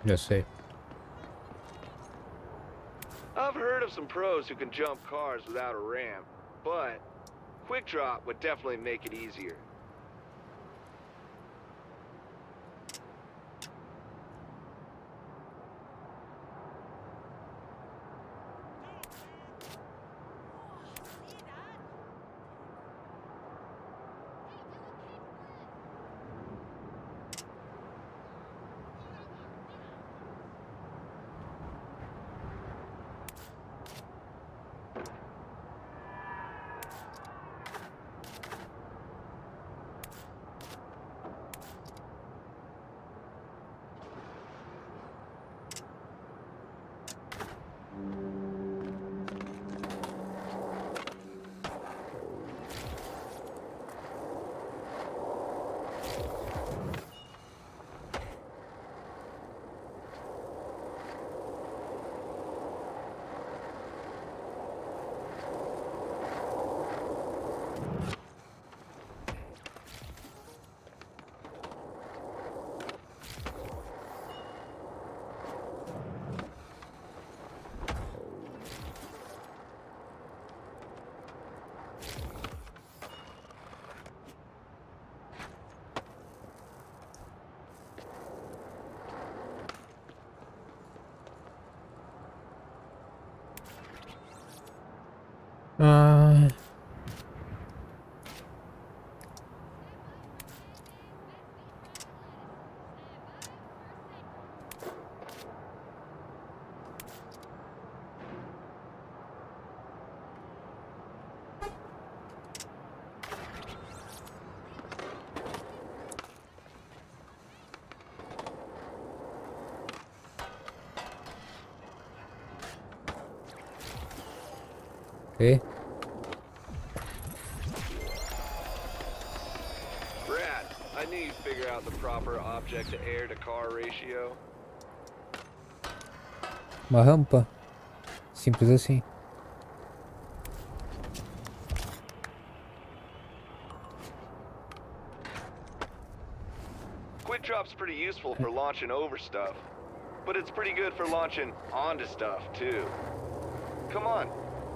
Já sei. I've heard of some pros who can jump cars without a ramp, but Quick Drop would definitely make it easier. Ah. Okay. Brad, I knew you'd figure out the proper object to air to car ratio. Uma rampa. Simples assim. Quick drop's pretty useful for launching over stuff, but it's pretty good for launching onto stuff too. Come on,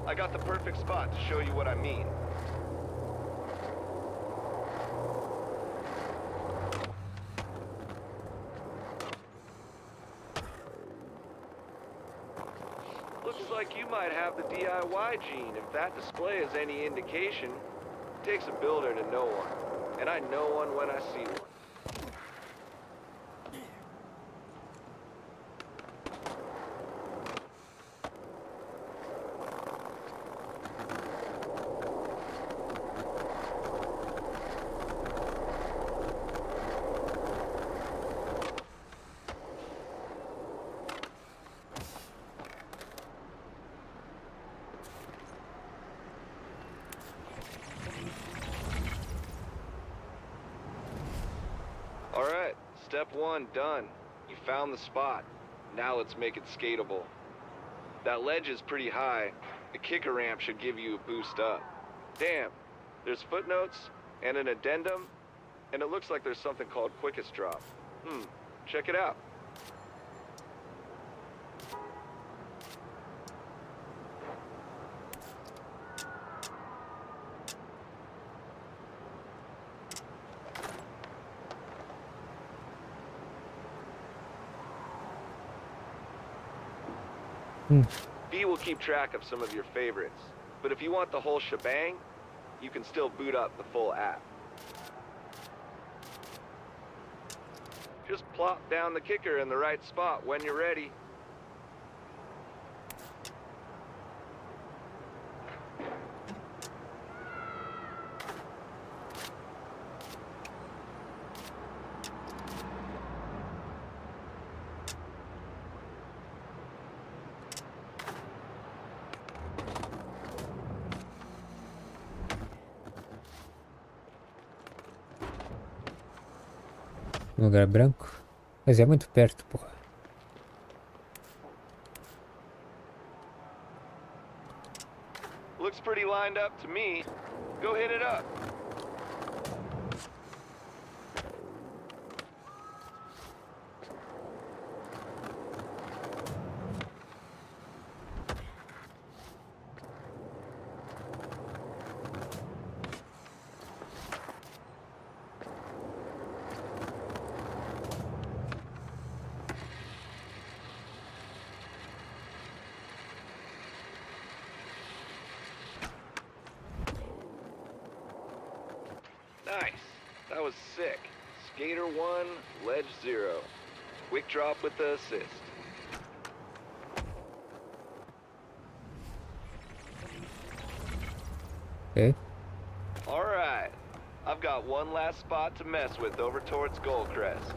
I got the perfect spot to show you what I mean. Looks like you might have the DIY gene. If that display is any indication, it takes a builder to know one, and I know one when I see one. Alright, step one done. You found the spot. Now let's make it skatable. That ledge is pretty high. The kicker ramp should give you a boost up. Damn, there's footnotes and an addendum, and it looks like there's something called quickest drop. Check it out. B will keep track of some of your favorites, but if you want the whole shebang, you can still boot up the full app. Just plop down the kicker in the right spot when you're ready. Um lugar branco. Mas é muito perto, porra. Looks pretty lined up to me. Go hit it up. Nice. That was sick. Skater 1, ledge 0. Quick drop with the assist. Okay. Alright. I've got one last spot to mess with over towards Goldcrest.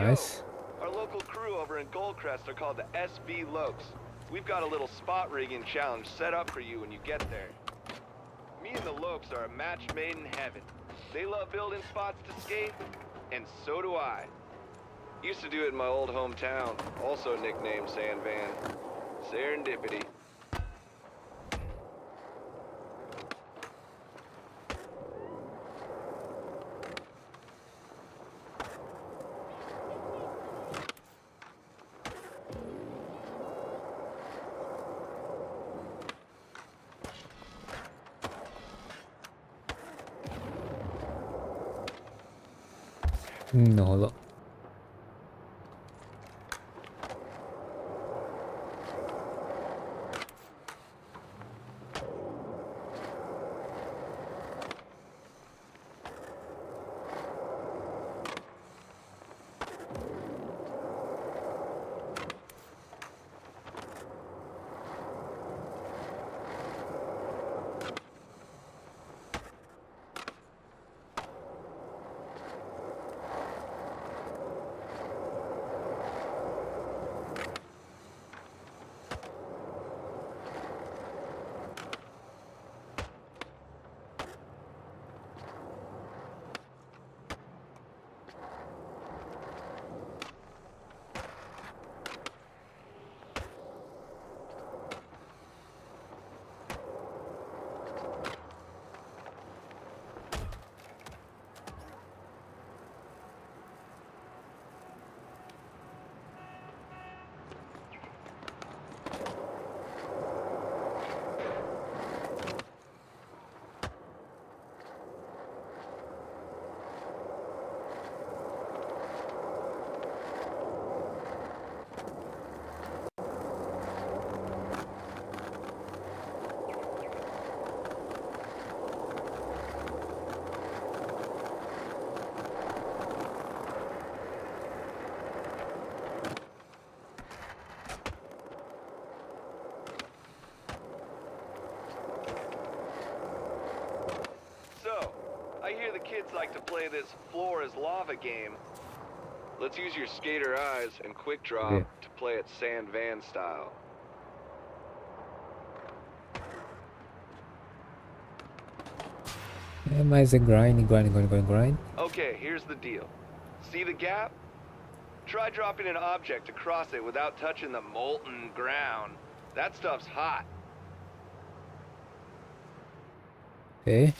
Nice. Our local crew over in Goldcrest are called the SB Lokes. We've got a little spot rigging challenge set up for you when you get there. Me and the Lokes are a match made in heaven. They love building spots to skate, and so do I. Used to do it in my old hometown, also nicknamed Sand Van. Serendipity. Não rolou. I hear the kids like to play this floor is lava game. Let's use your skater eyes and quick draw to play it Sand Van style. É mais grind. Okay, here's the deal. See the gap? Try dropping an object across it without touching the molten ground. That stuff's hot. Okay.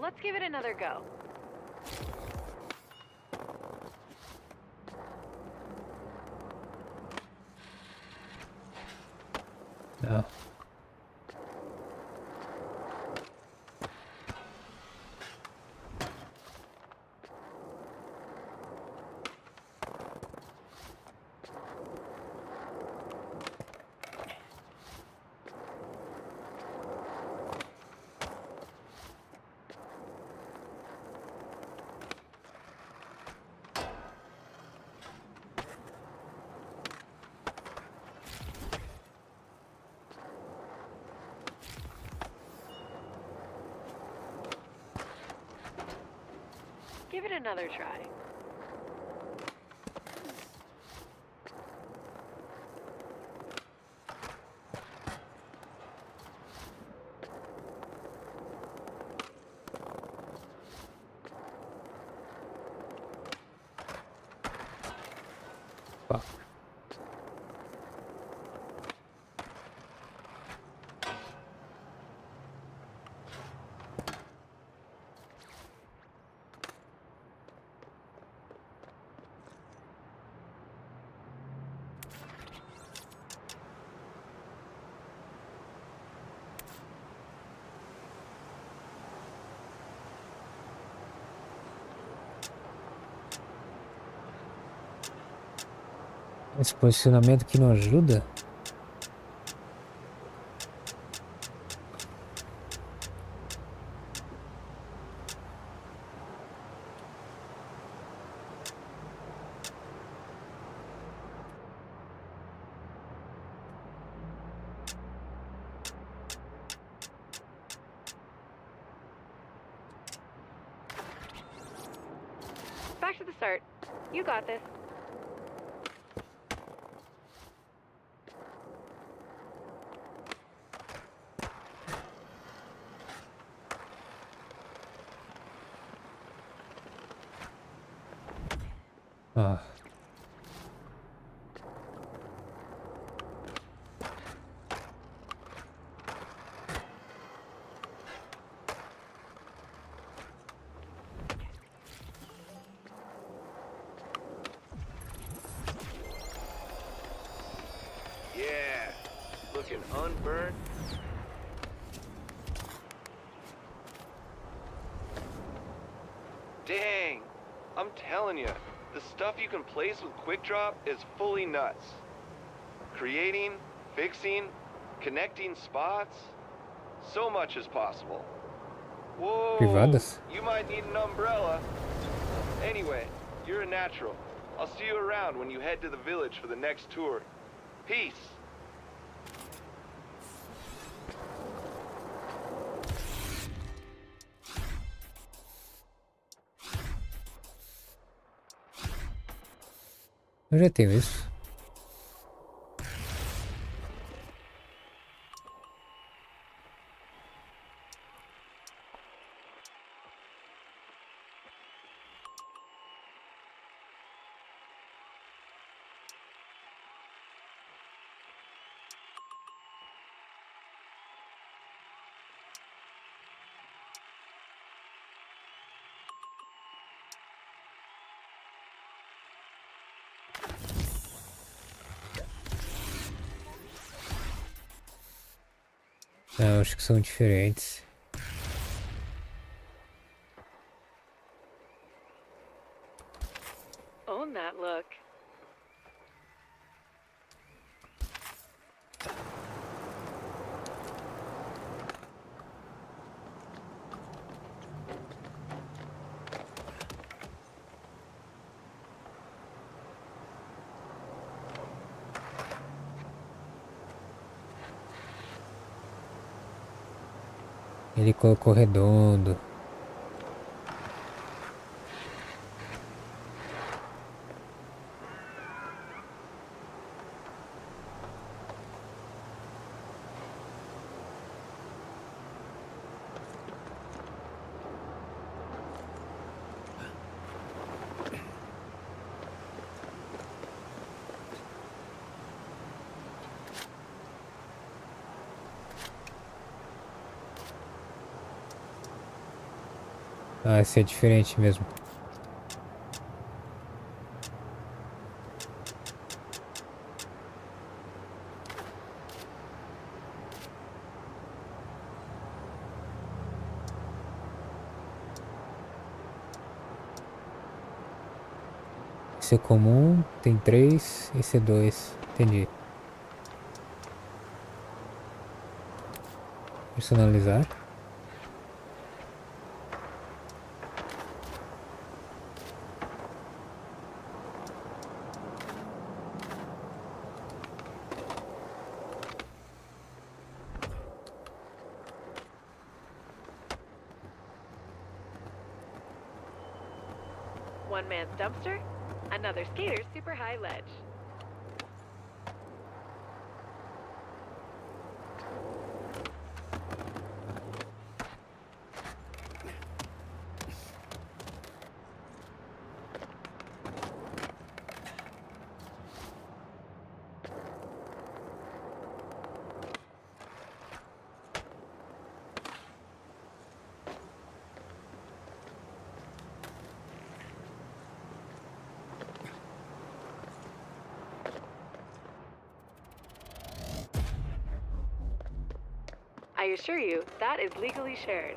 Let's give it another go. No. Give it another try. Fuck. Esse posicionamento aqui não ajuda? Back to the start. You got this. Ah. Yeah, looking unburned. Dang, I'm telling you, the stuff you can place with Quick Drop is fully nuts. Creating, fixing, connecting spots, so much is possible. Whoa, Privadas? you might need an umbrella. Anyway, you're a natural. I'll see you around when you head to the village for the next tour. Peace. Eu já tenho isso. Não, acho que são diferentes. Own that look. Ele colocou redondo. Ah, esse é diferente mesmo. Esse é comum, tem 3, esse é 2. Entendi. Personalizar. One man's dumpster, another skater's super high ledge. I assure you, that is legally shared.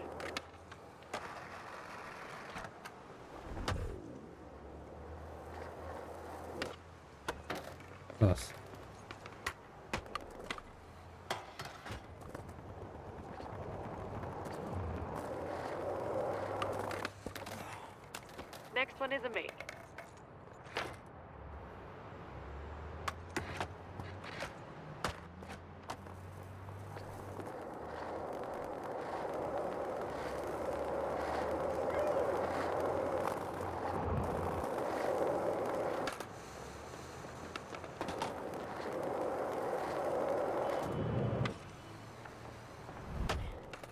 last one is a make.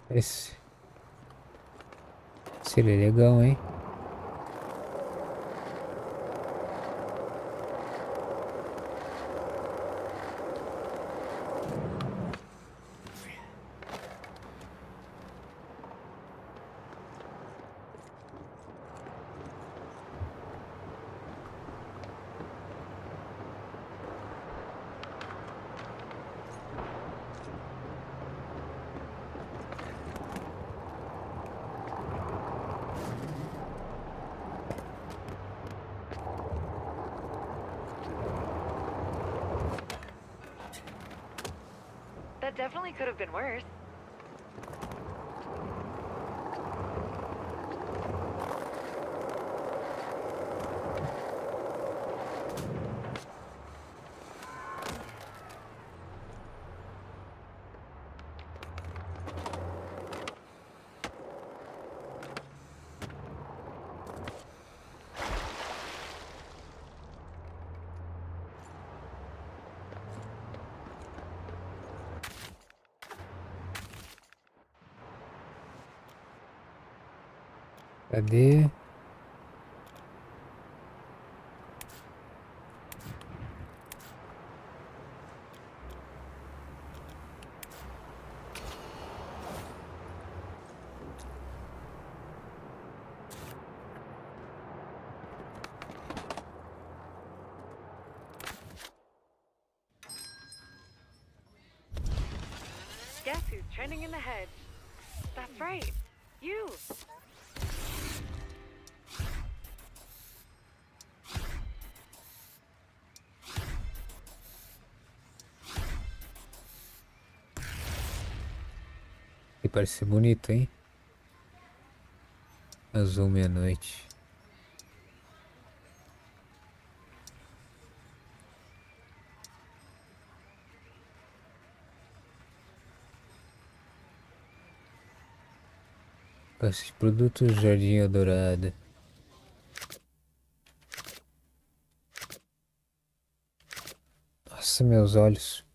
Esse seria legal, hein? That definitely could have been worse. Cadê? Guess who's trending in the hedge? That's right. You. E parece ser bonito, hein? Azul meia-noite. Esses produtos Jardim Adorada. Nossa, meus olhos.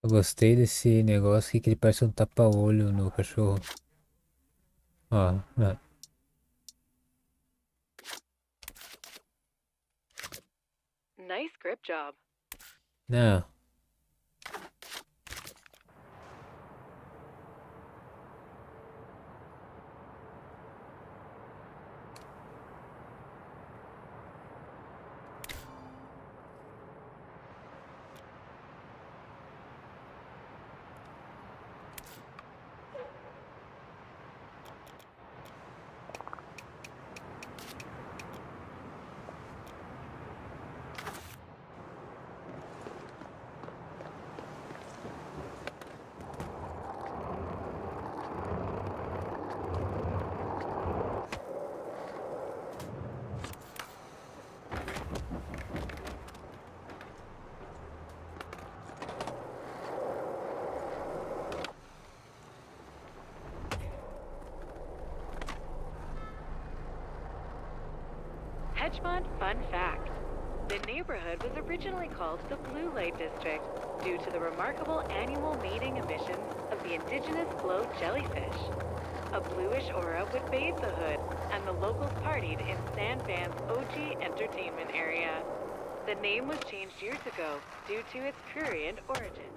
Eu gostei desse negócio aqui que ele parece um tapa-olho no cachorro. Ó, ó. Nice grip job. Não. Hedgemont fun fact. The neighborhood was originally called the Blue Light District due to the remarkable annual mating emissions of the indigenous glow jellyfish. A bluish aura would bathe the hood, and the locals partied in Sandban's OG entertainment area. The name was changed years ago due to its prurient origin.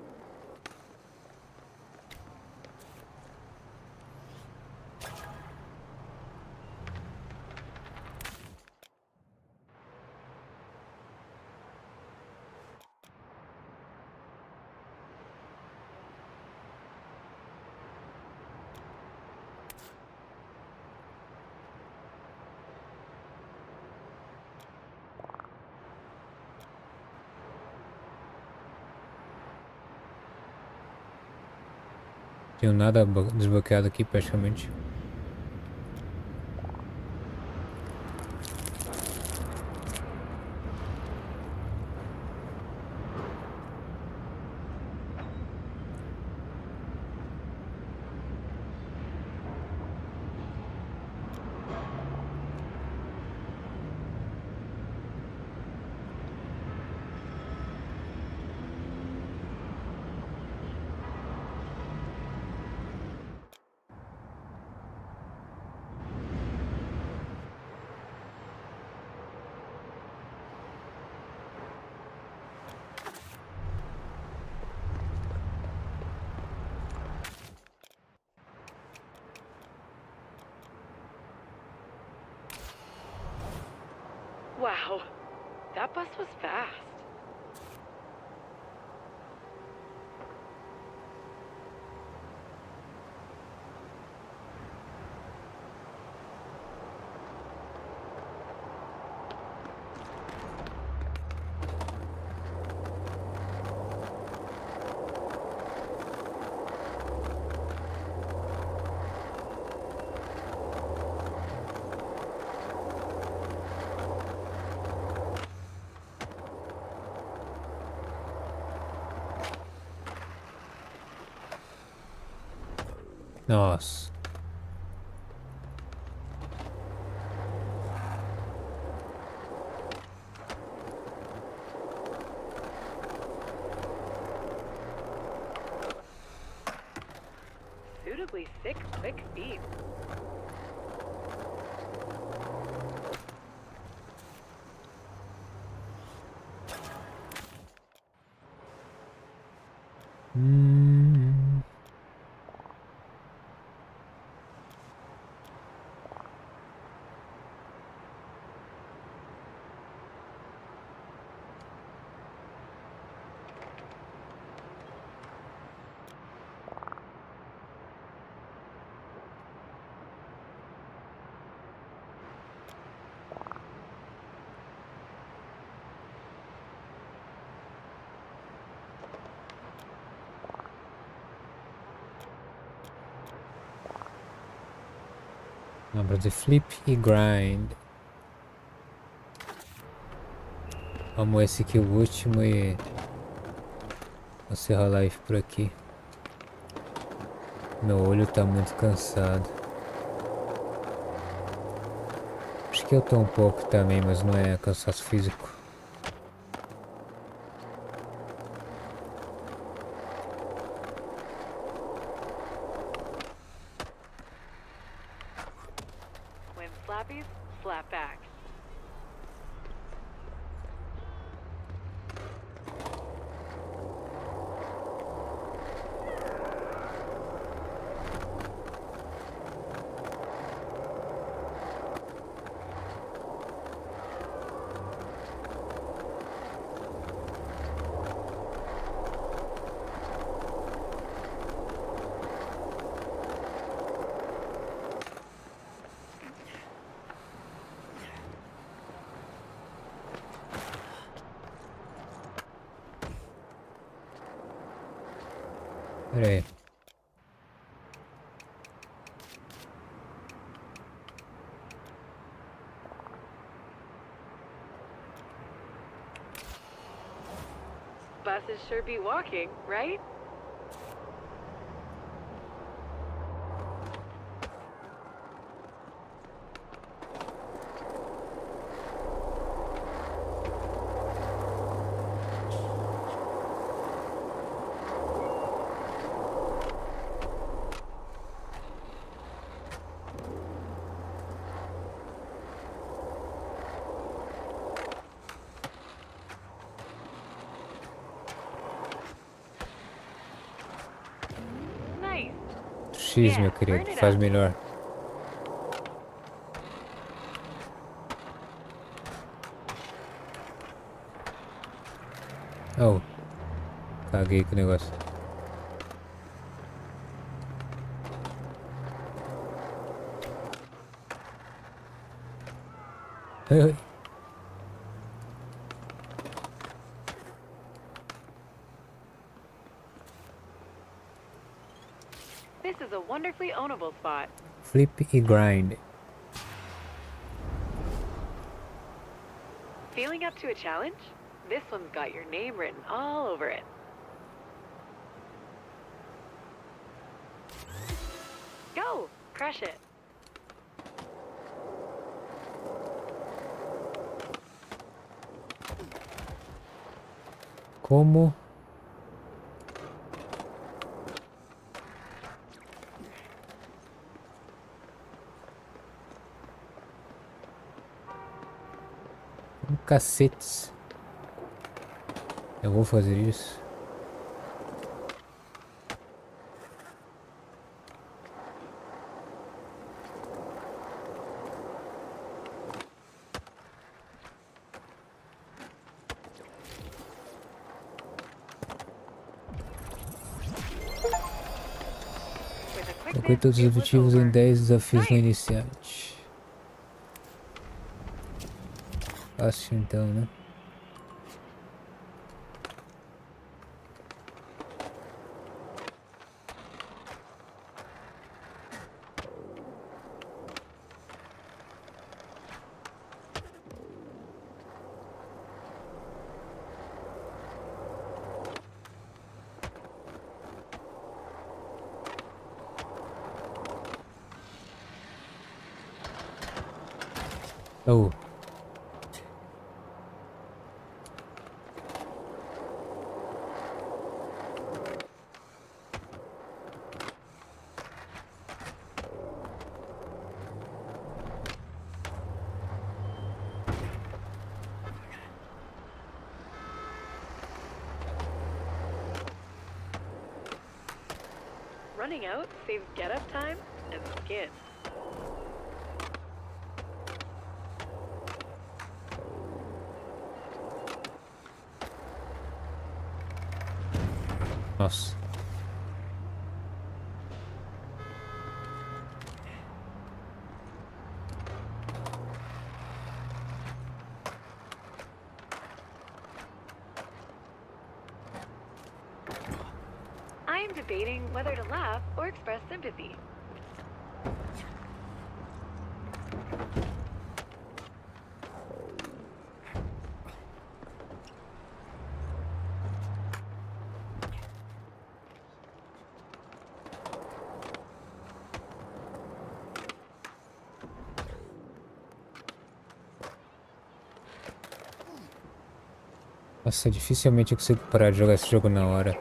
Tenho nada desbloqueado aqui praticamente. Wow, that bus was fast. Nossa. Suitably thick, quick feet. Lembra de flip e grind. Vamos esse aqui o último e encerrar a live por aqui. Meu olho tá muito cansado. Acho que eu tô um pouco também, mas não é cansaço físico. When slappies, slap back. Pera aí. Buses sure be walking, right? Nice. X, meu querido, faz melhor. Oh, caguei com o negócio. Ai. mostly ownable spot. Flip e grind. Feeling up to a challenge? This one's got your name written all over it. Go! Crush it. Como? Cacetes. Eu vou fazer isso. Conclui todos os objetivos em 10 desafios no iniciante. Fácil então, né? Oh. Running out saves get up time and skin. Nossa. I am debating whether to laugh or express sympathy. Nossa, dificilmente eu consigo parar de jogar esse jogo na hora.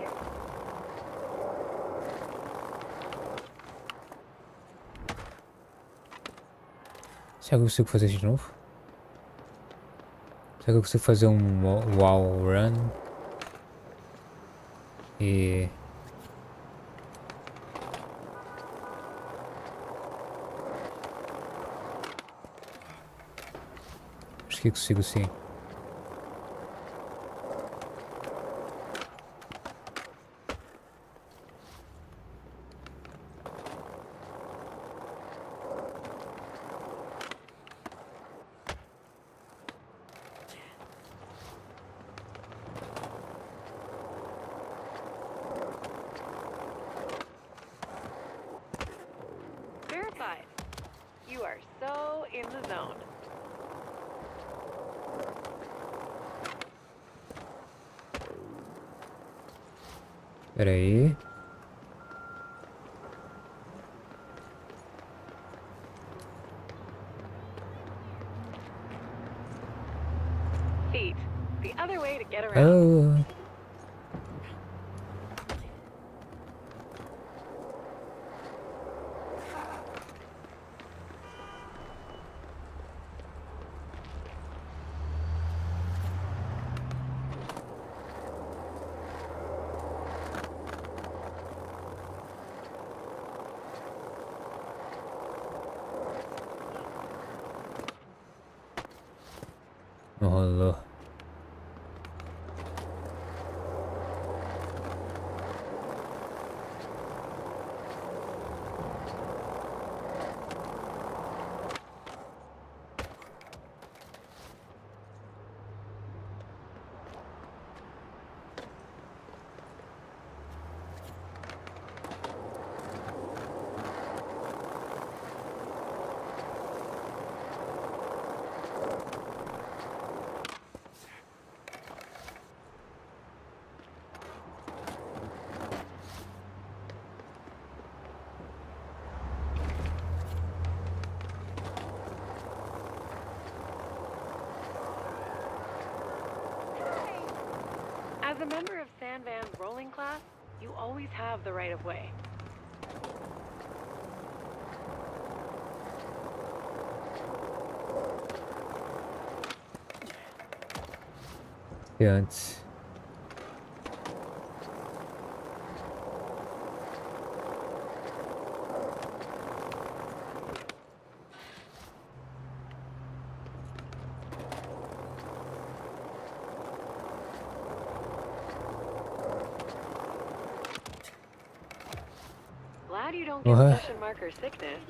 Será que eu consigo fazer isso de novo? Será que eu consigo fazer um wall run? E... acho que consigo sim. Verified. You are so in the zone. Pera aí. Feet. The other way to get around. Oh. Não rolou. As a member of Sandvan's rolling class, you always have the right of way. E antes. Glad you don't get What? session marker sickness.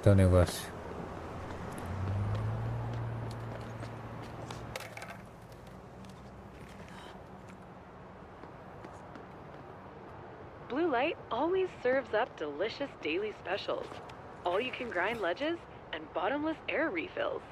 Então, negócio. Blue Light always serves up delicious daily specials. All you can grind ledges and bottomless air refills.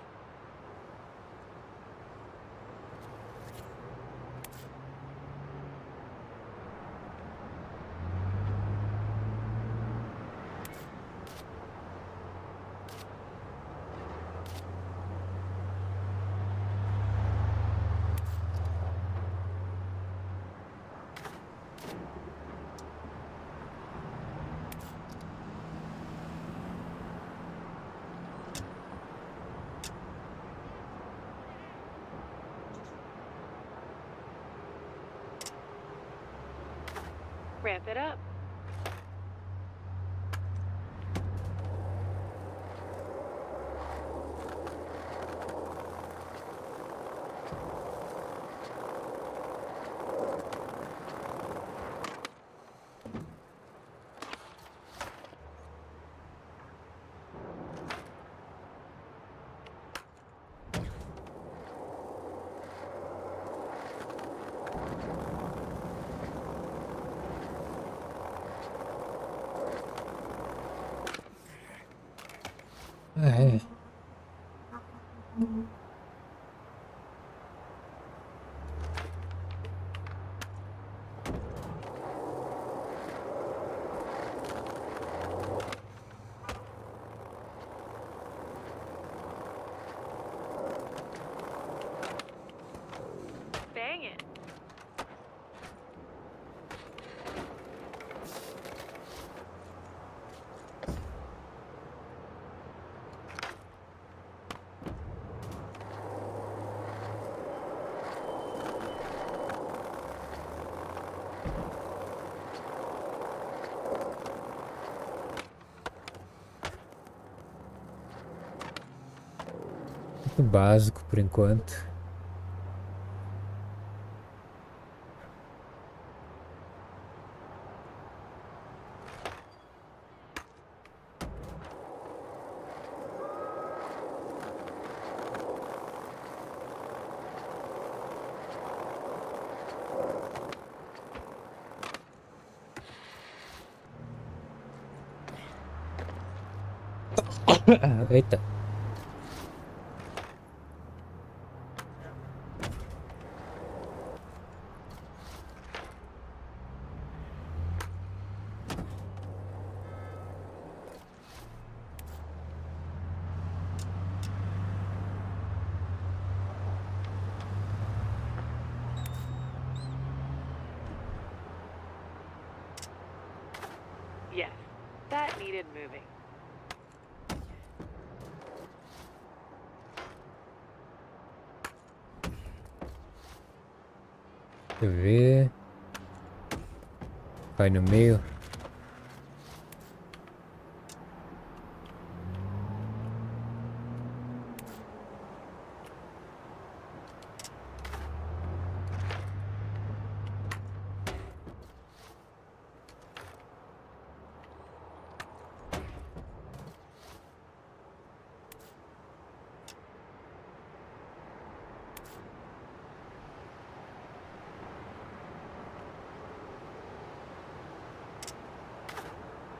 Ramp it up. É. Bang it. Muito básico por enquanto. Eita. Yes, that needed moving. Deixa eu ver. Vai no meio.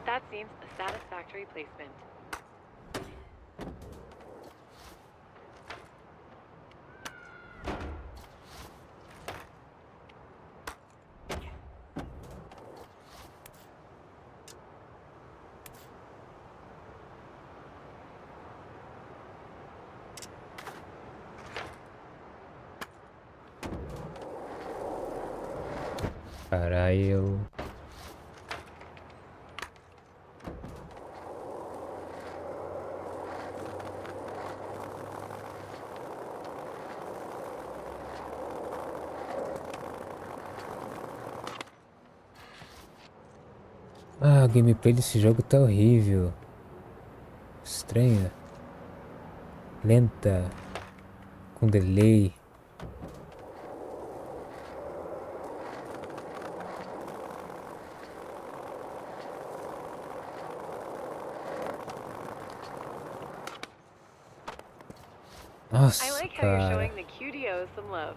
That seems a satisfactory placement. Caralho. Ah, a gameplay desse jogo tá horrível. Estranha. Lenta. Com delay. I Nossa, like how you're cara. showing the QDOs some love.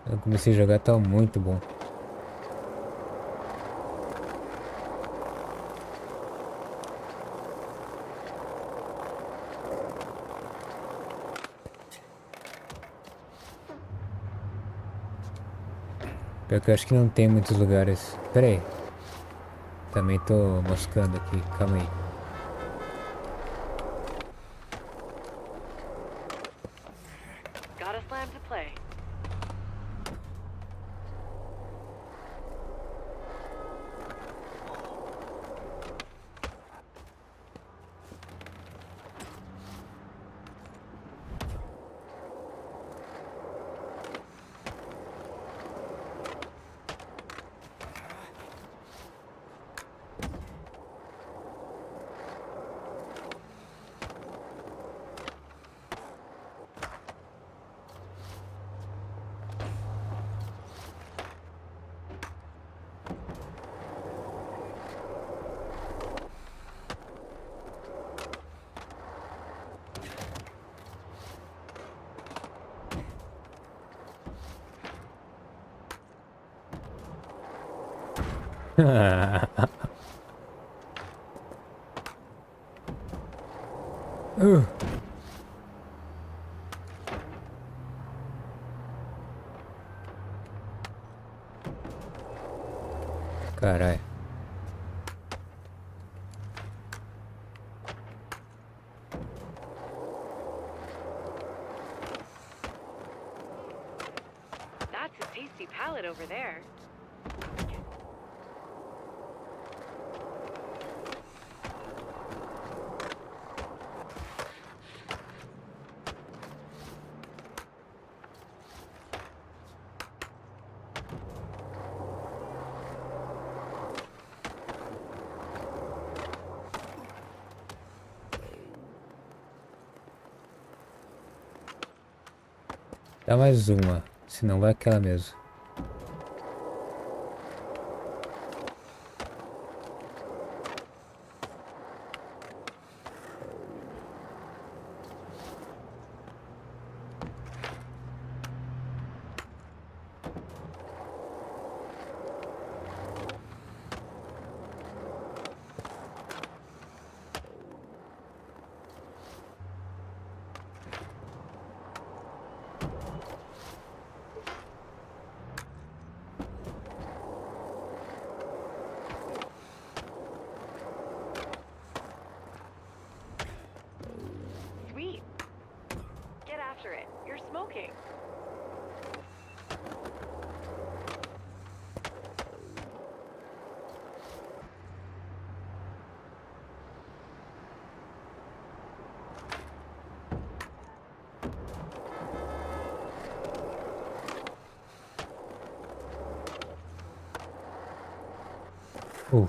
Eu comecei a jogar, tá muito bom. Pior que eu acho que não tem muitos lugares. Pera aí. Também tô moscando aqui, calma aí. Got a slam to play. Uh. Caralho. That's a tasty palate over there. Dá mais uma, senão vai aquela mesmo. Sweet. Get after it. You're smoking. Oh.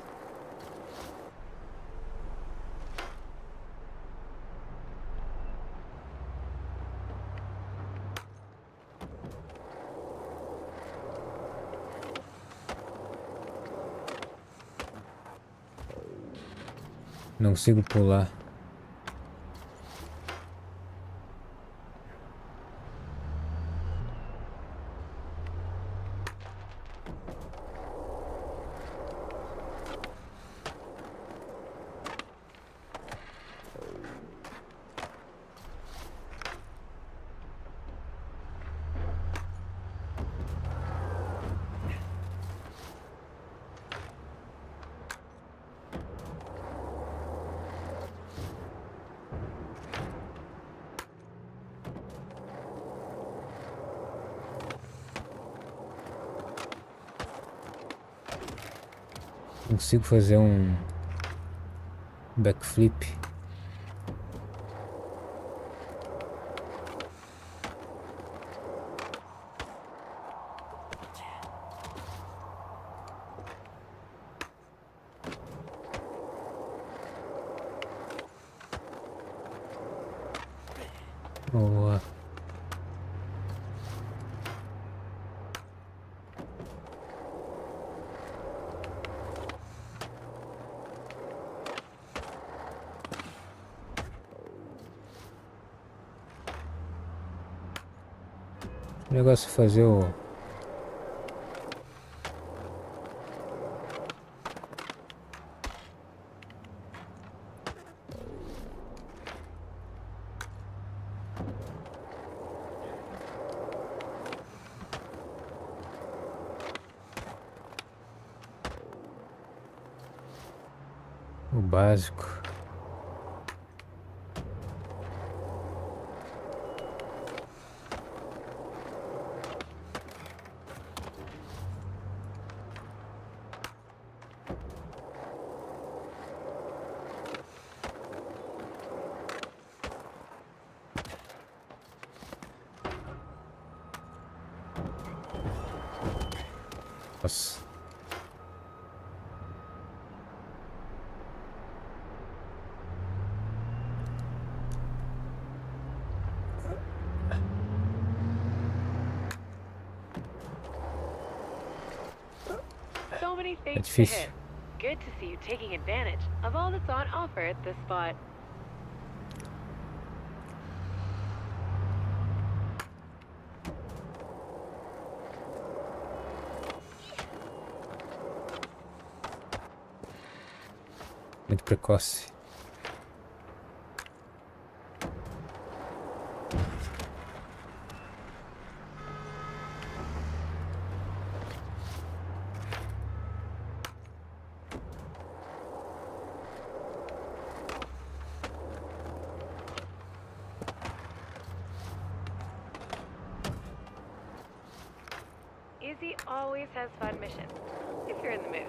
Não consigo pular. Consigo fazer um backflip. Boa. O negócio é fazer o básico. Nossa. So many things to difícil. hit. Good to see you taking advantage of all that's on offer at this spot. Muito precoce. Izzy always has fun missions, if you're in the mood.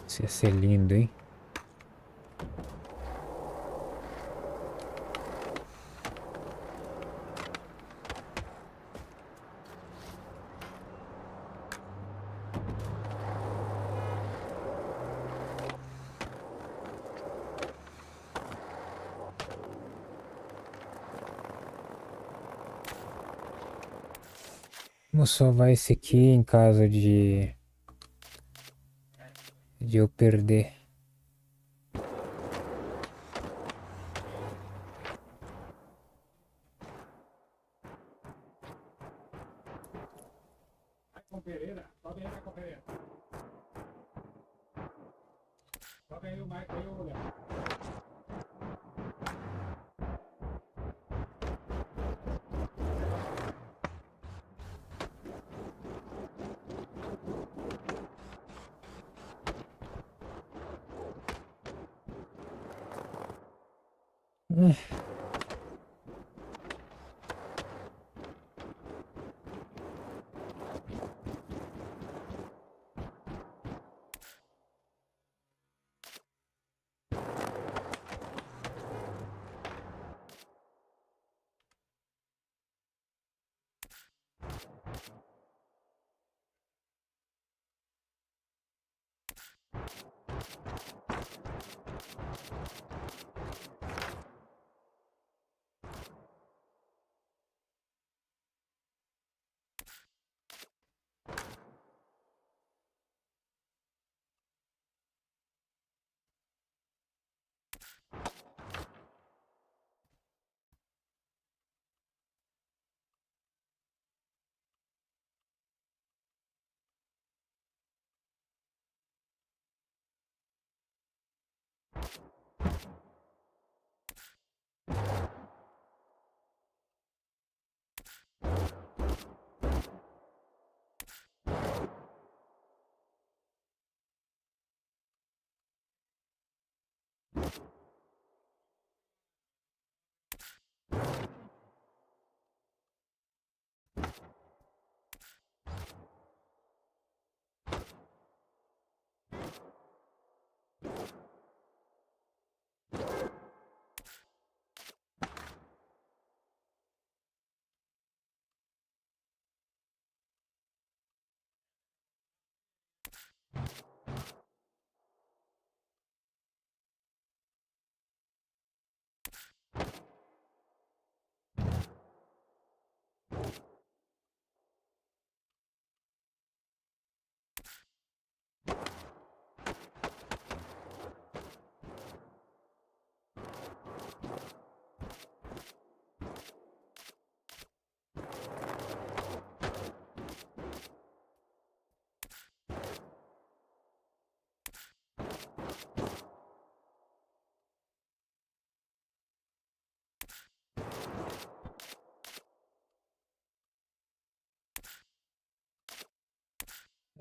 Isso ia ser lindo, hein? Vamos salvar esse aqui em caso de eu perder.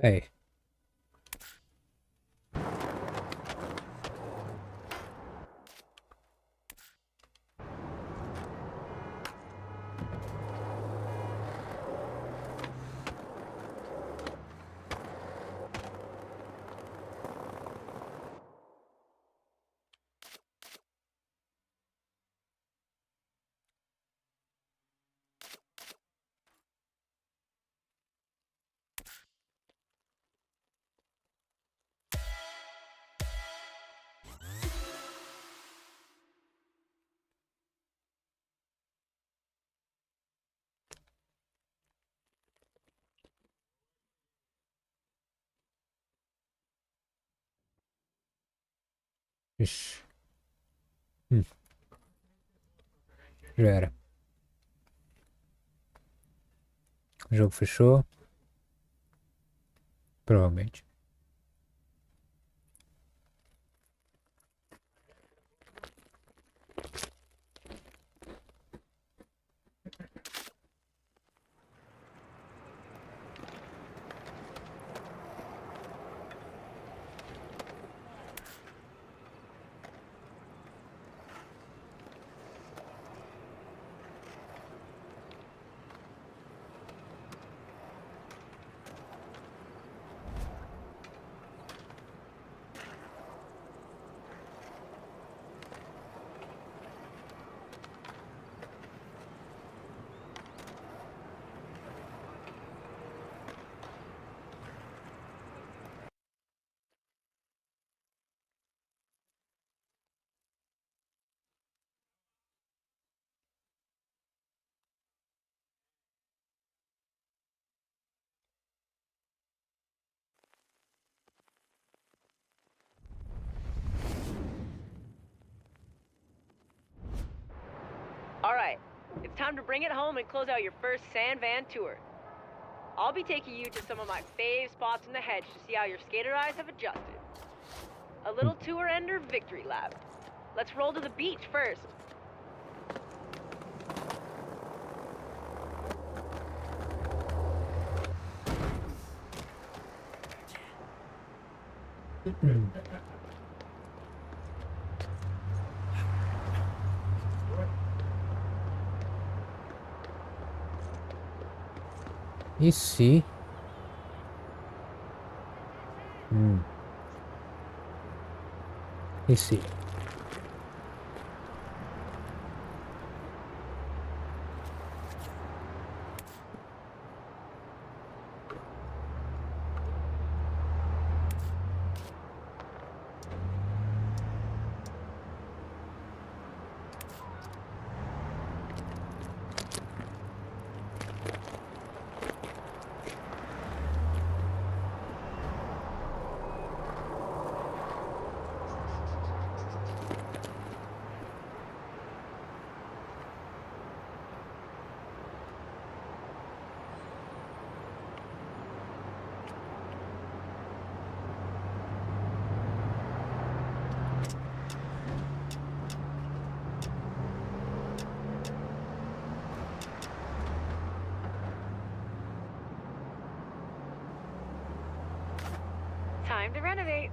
Aí. Ixi. Já era. O jogo fechou. Provavelmente. All right, it's time to bring it home and close out your first San Van tour. I'll be taking you to some of my fave spots in the hedge to see how your skater eyes have adjusted. A little tour ender victory lap. Let's roll to the beach first. E se... E se... Time to renovate.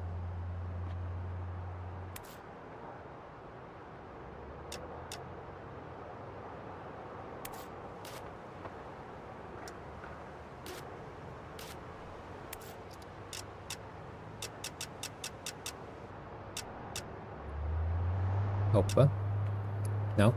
Opa. Não.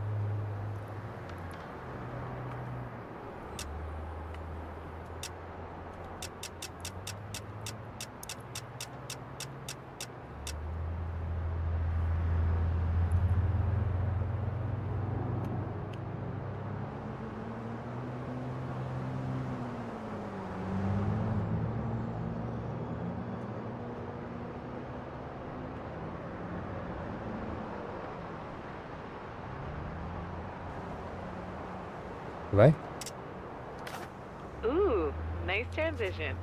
Vai? Ooh, nice transition.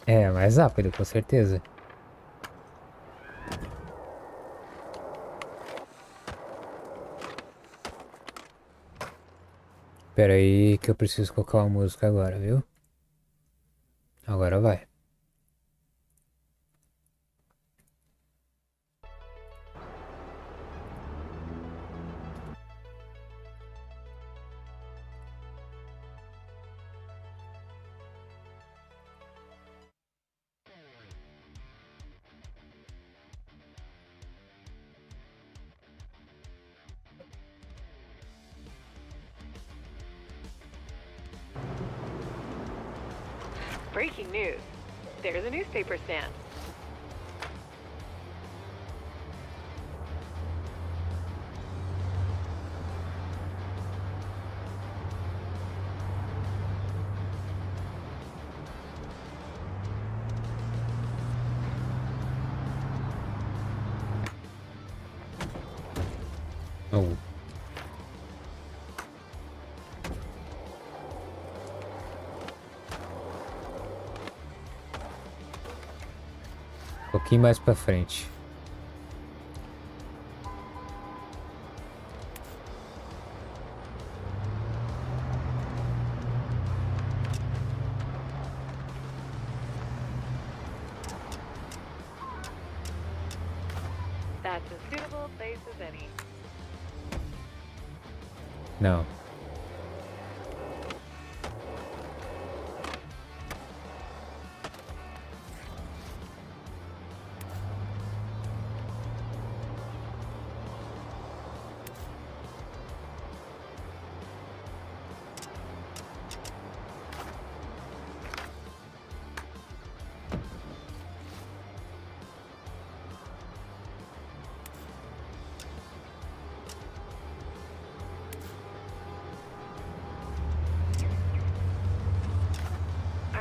É, mais rápido, com certeza. Espera aí que eu preciso colocar uma música agora, viu? Agora vai. Breaking news. There's a newspaper stand. Oh. Um pouquinho mais pra frente. That's as suitable a place as any. Não.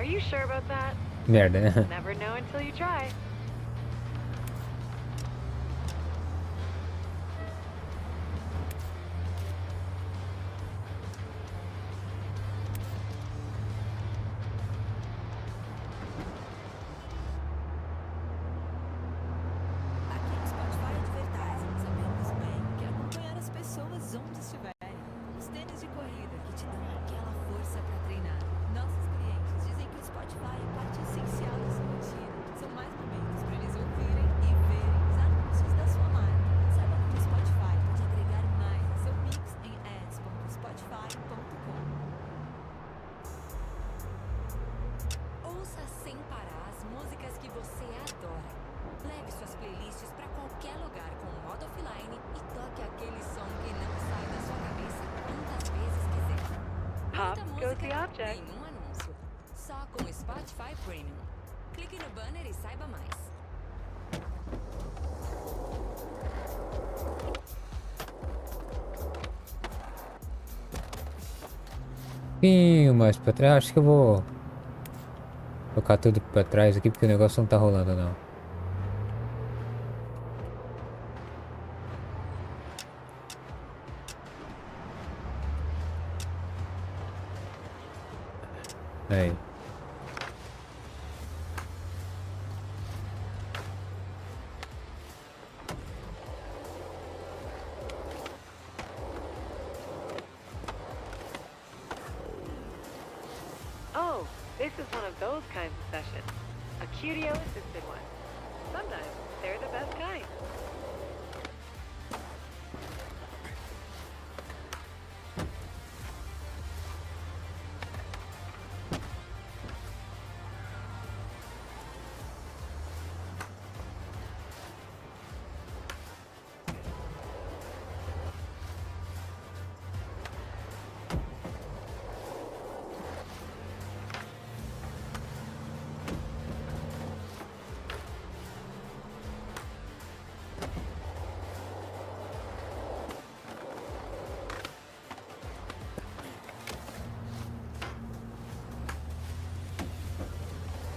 Are you sure about that? Merda, né? Never know until you try. Aqui no Spotify Advertising, sabemos bem que acompanhar as pessoas onde estiverem. Os tênis de corrida que te dão aquela força para treinar. Nossos clientes dizem que o Spotify é parte essencial da sua rotina. São mais momentos para eles ouvirem e verem os anúncios da sua marca. Saiba como o Spotify pode agregar mais a seu mix em ads.spotify.com. Ouça sem parar as músicas que você adora. Leve suas playlists para qualquer lugar com o modo offline e toque aquele som que não sai da sua cabeça quantas vezes quiser. Pop Muita goes the música, object. nenhum anúncio. Só com o Spotify Premium. Clique no banner e saiba mais. Um pouquinho mais pra trás. Acho que eu vou colocar tudo pra trás aqui porque o negócio não tá rolando não. Aí. Oh, this is one of those kinds of sessions. A QTO-assisted one. Sometimes they're the best kind.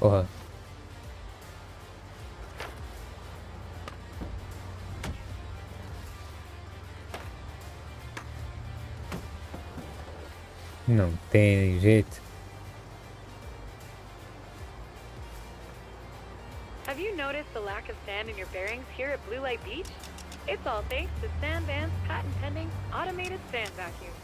Porra. Não tem jeito. Have you noticed the lack of sand in your bearings here at Blue Light Beach? It's all thanks to Sandvan's patent-pending automated sand vacuum.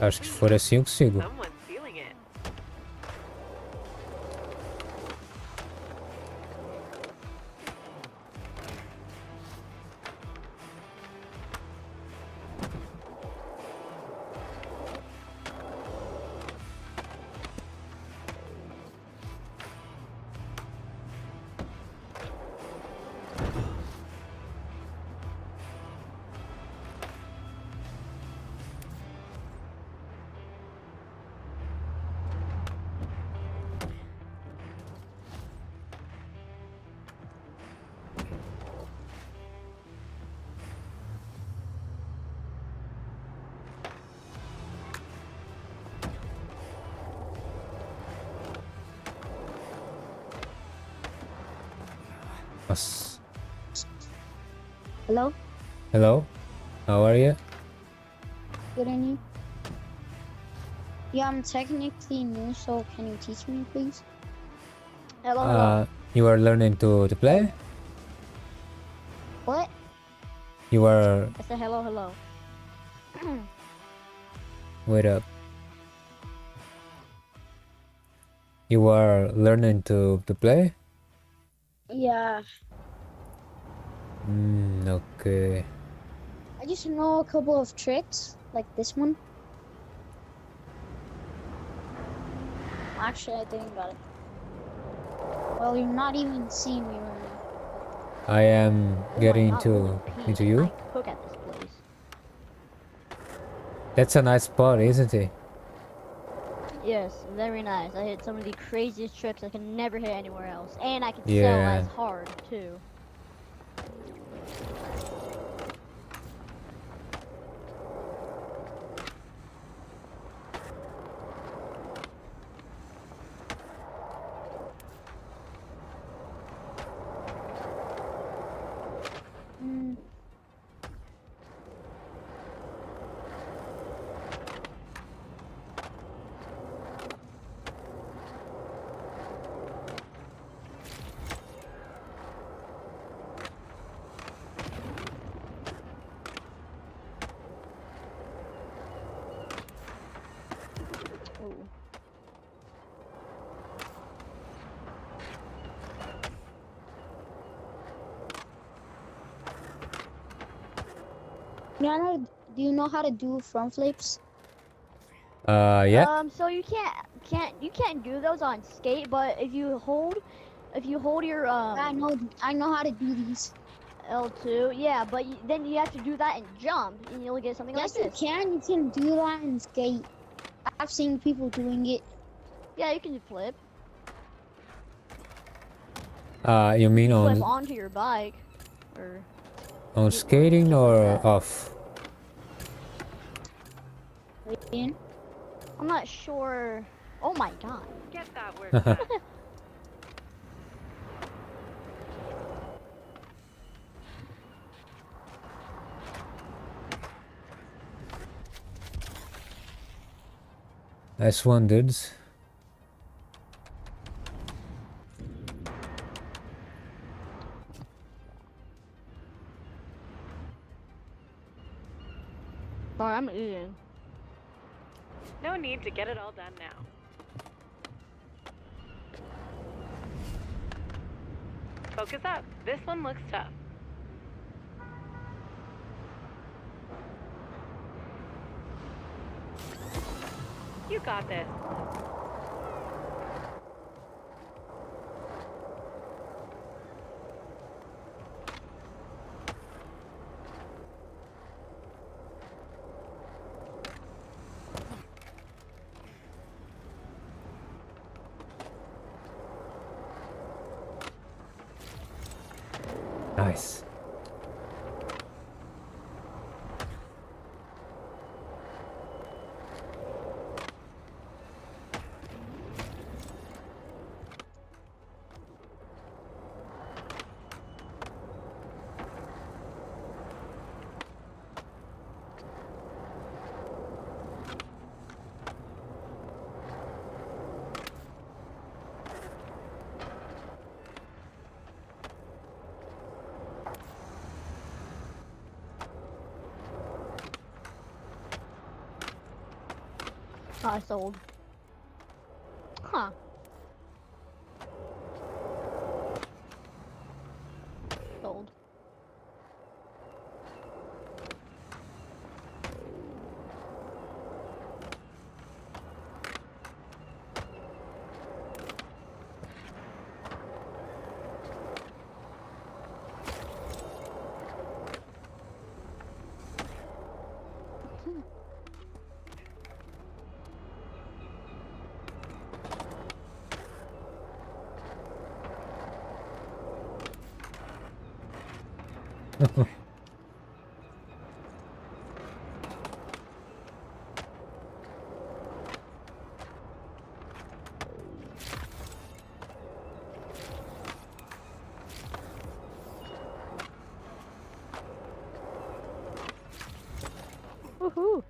Acho que se for assim eu consigo. Someone's feeling it. Nossa. Hello? Hello? How are you? Good, and you? Yeah, I'm technically new, so can you teach me, please? Hello. You are learning to play? What? You are... I said hello. Wait up. You are learning to play? Yeah. Okay. I just know a couple of tricks, like this one. Actually, I think about it. Well, you're not even seeing me right now. I am getting my God, into you. I cook at this place. That's a nice spot, isn't it? Yes, very nice. I hit some of the craziest tricks I can never hit anywhere else, and I can sell Yeah. as hard too. Ooh. Rihanna, do you know how to do front flips? Yeah. So you can't do those on skate, but if you hold your I know how to do these. L2, yeah, but then you have to do that and jump, and you'll get something Yes, like this. you can do that in skate. I've seen people doing it. Yeah, you can flip. You mean Flip on onto your bike, or skating or off? I'm not sure. Oh my God. Get that work done. Nice one, dudes. Sorry, I'm eating. No need to get it all done now. Focus up. This one looks tough. You got this. Nice. I sold. Huh. Sold. Woohoo!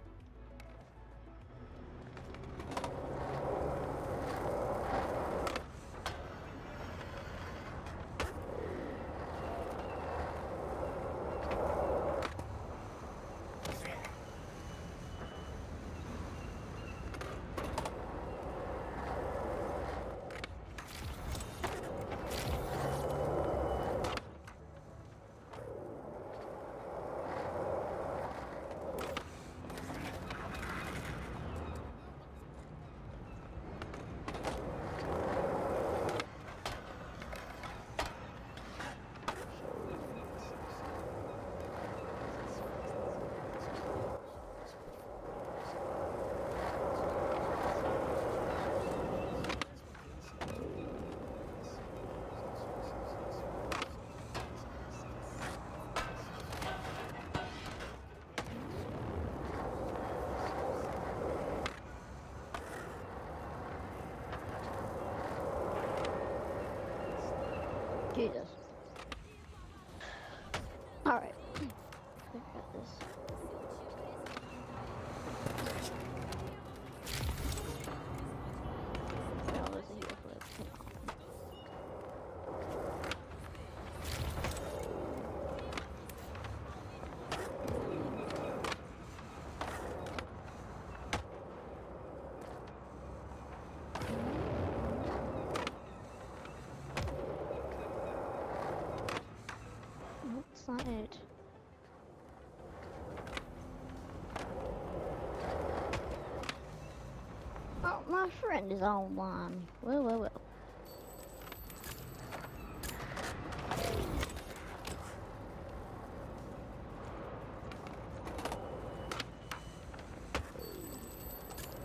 Jesus. Alright. I think I got this. No, there's a heel flip. Come on. Nope, it's not it. Oh, my friend is online. Well, well, well.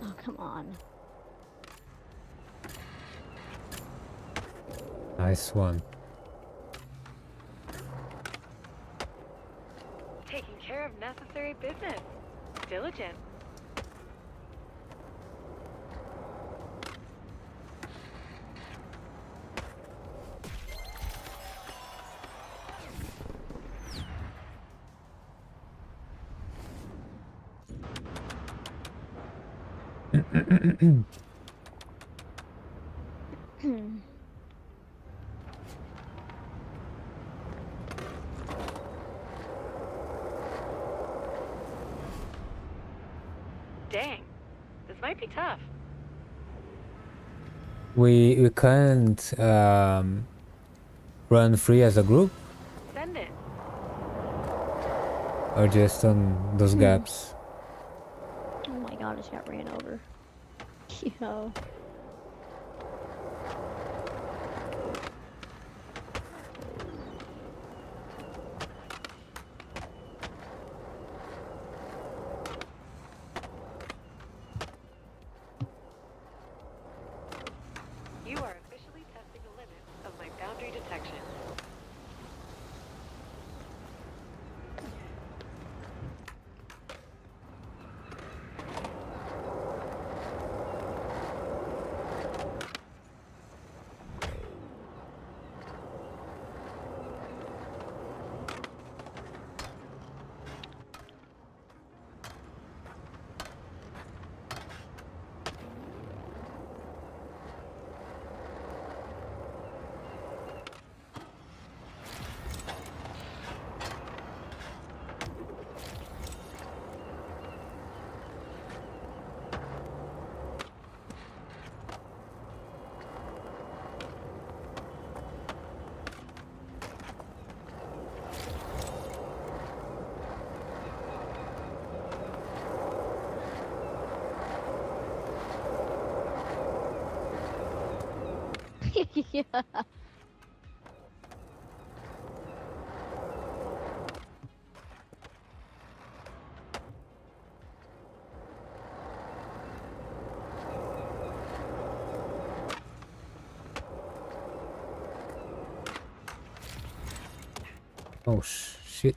Oh, come on. Nice one. Taking care of necessary business. Diligent. Dang. This might be tough. We can't run free as a group, Send it. or just on those gaps. Oh my god, I just got ran over. Yo. You are officially testing the limits of my boundary detection. Yeah. Oh shit.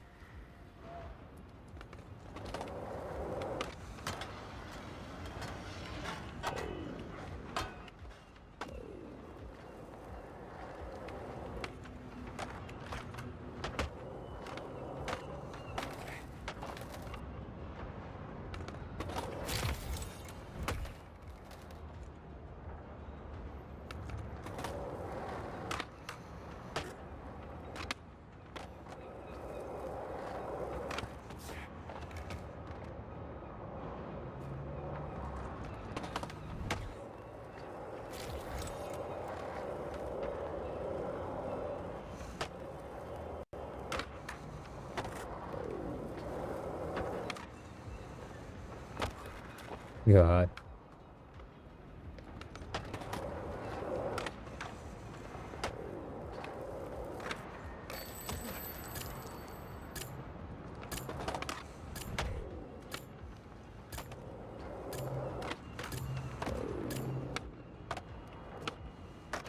God.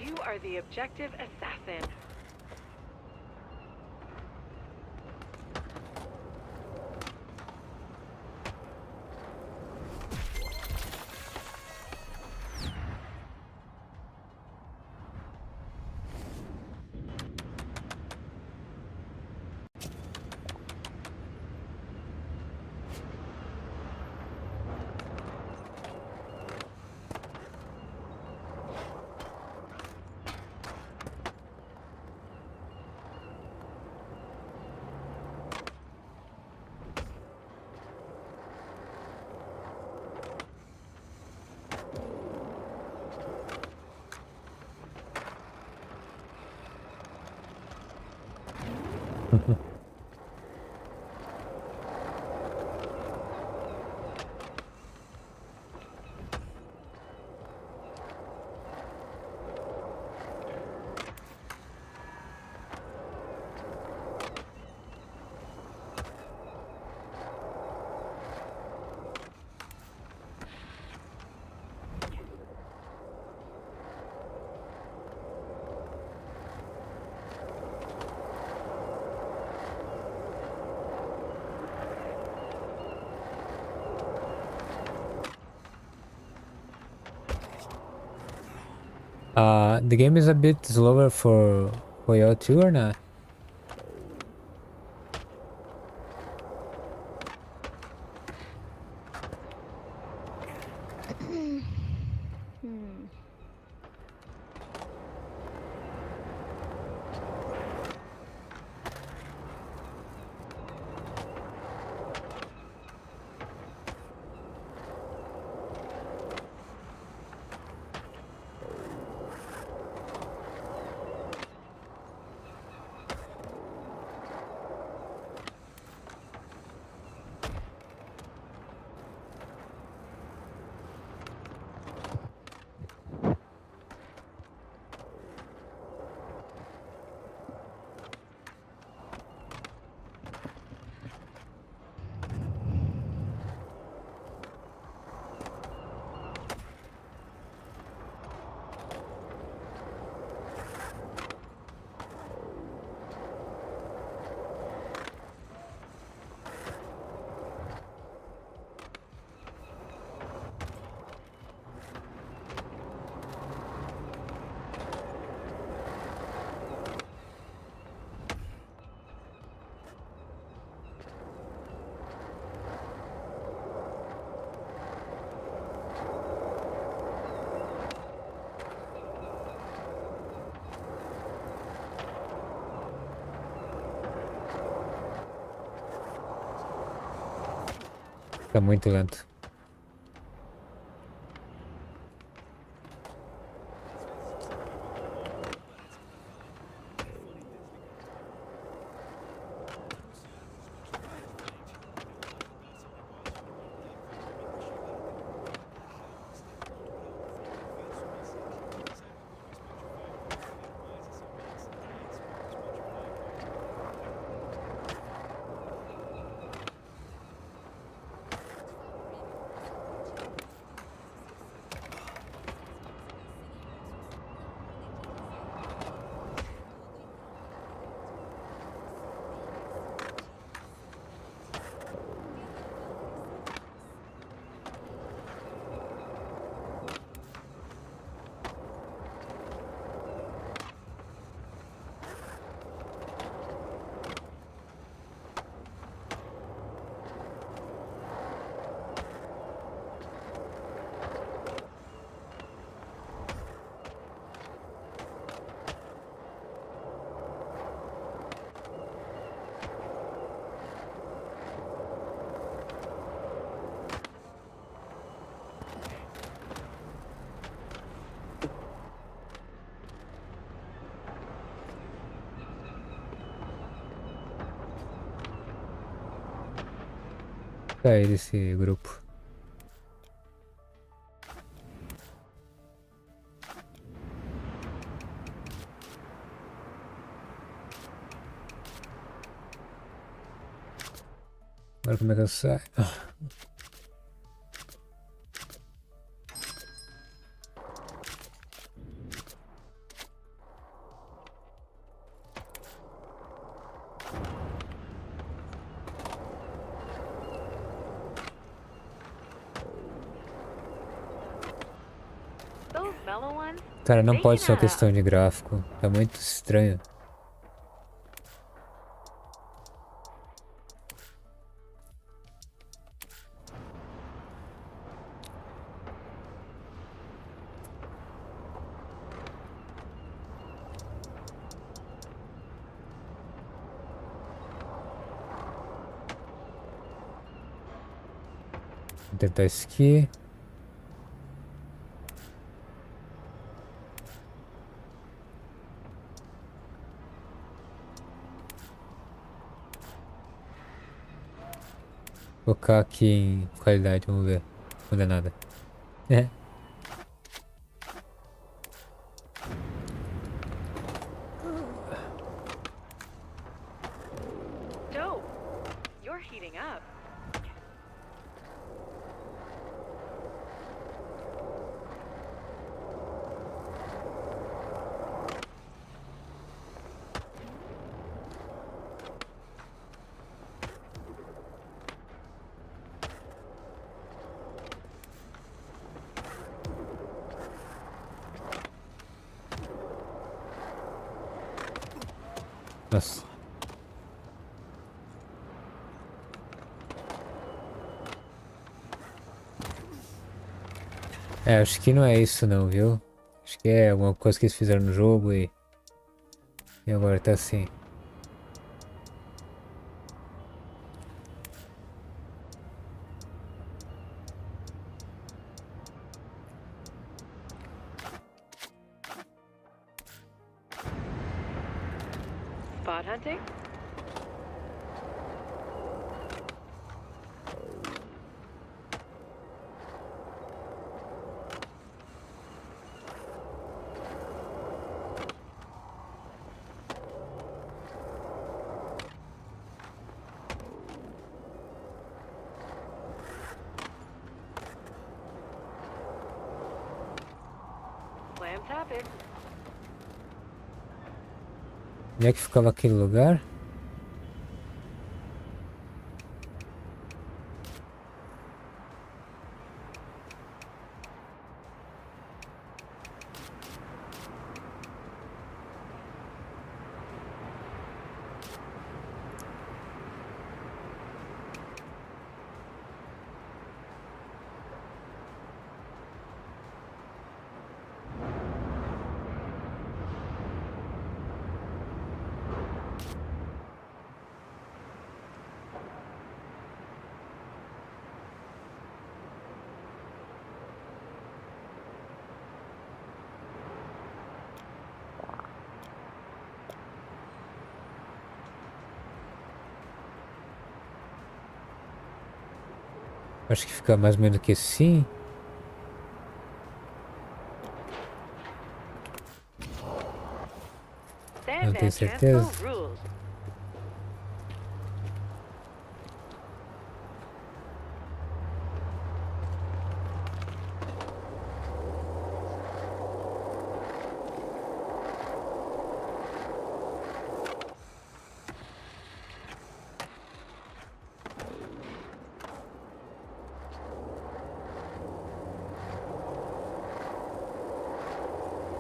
You are the objective assassin. The game is a bit slower for you too, or not? Tá muito lento. Sair desse grupo. Agora como é que eu saio? Those mellow ones, Cara, não they pode ser can, uma questão de gráfico. Tá muito estranho. Vou tentar isso aqui. Focar aqui em qualidade, vamos ver. Não dá nada. É. Dope. You're heating up. Nossa. É, acho que não é isso não, viu? Acho que é alguma coisa que eles fizeram no jogo e agora tá assim. Spot hunting? Plans happen. Onde é que ficava aquele lugar? Acho que fica mais ou menos que assim. Não tenho certeza. Rules.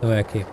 Não é aqui.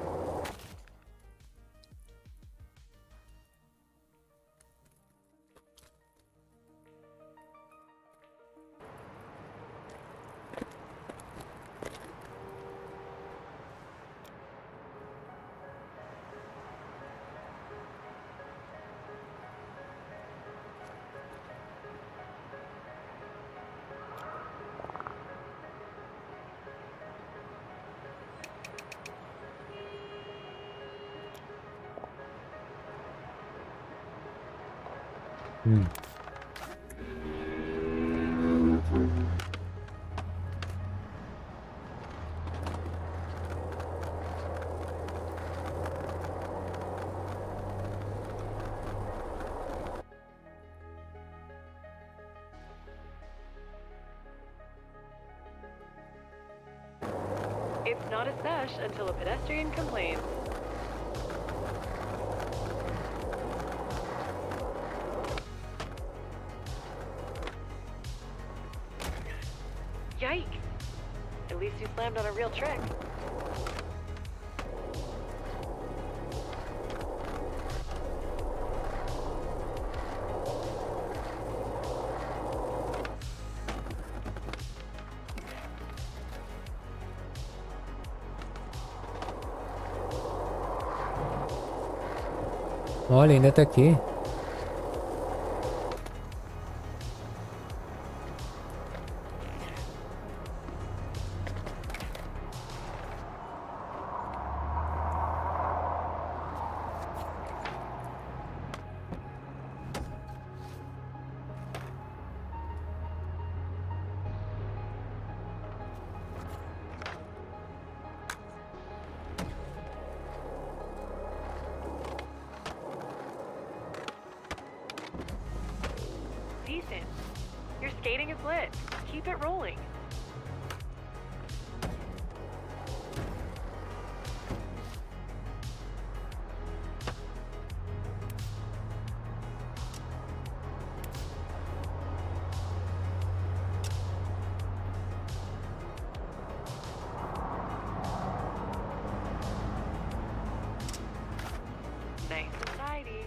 It's not a sesh until a pedestrian complains. Yike! At least you slammed on a real trick. Olha, ainda tá aqui. Shading is lit. Keep it rolling. Nice and tidy.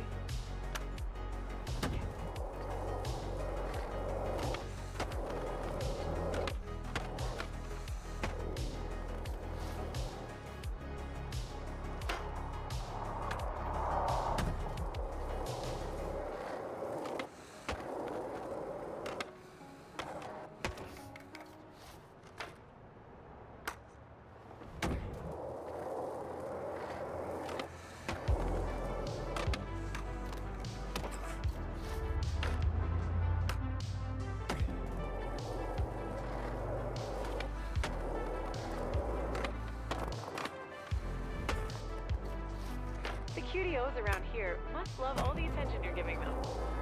The QTOs around here must love all the attention you're giving them.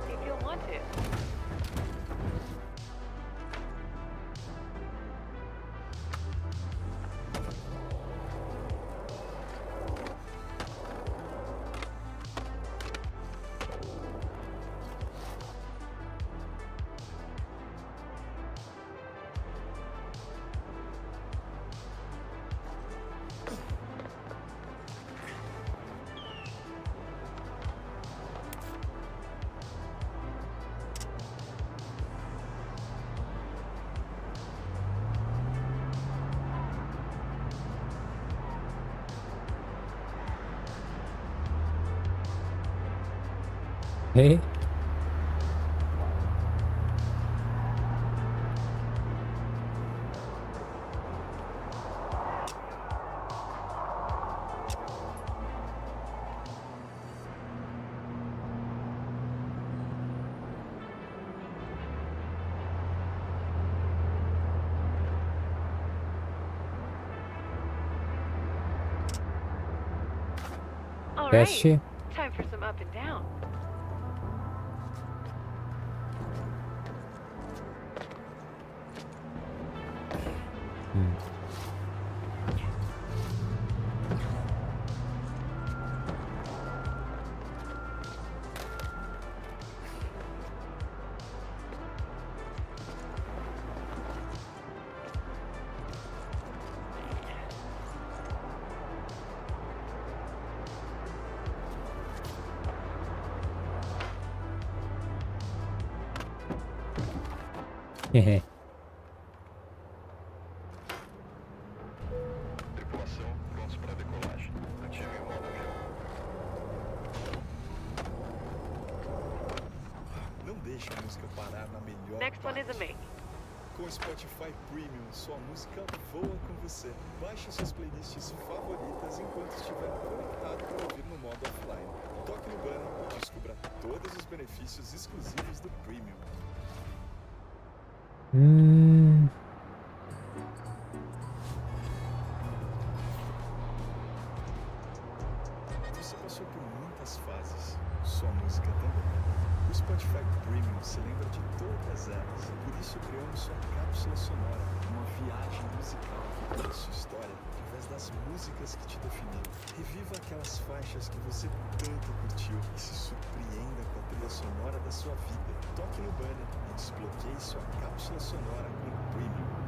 They feel wanted. Hey. All Teste. right. Time for some up and down. Hehe. Tripulação, prontos para decolagem. Ative o modo avião. Não deixe a música parar na melhor Next one is a parte. me. Com o Spotify Premium, sua música voa com você. Baixe suas playlists favoritas enquanto estiver conectado para ouvir no modo offline. Toque no banner e descubra todos os benefícios exclusivos do Premium. Você passou por muitas fases, sua música também. O Spotify Premium se lembra de todas elas, por isso criamos sua cápsula sonora, uma viagem musical que conta sua história através das músicas que te definiram. Reviva aquelas faixas que você tanto curtiu e se surpreenda com a trilha sonora da sua vida. Toque no banner e desbloqueie sua cápsula sonora com o Premium.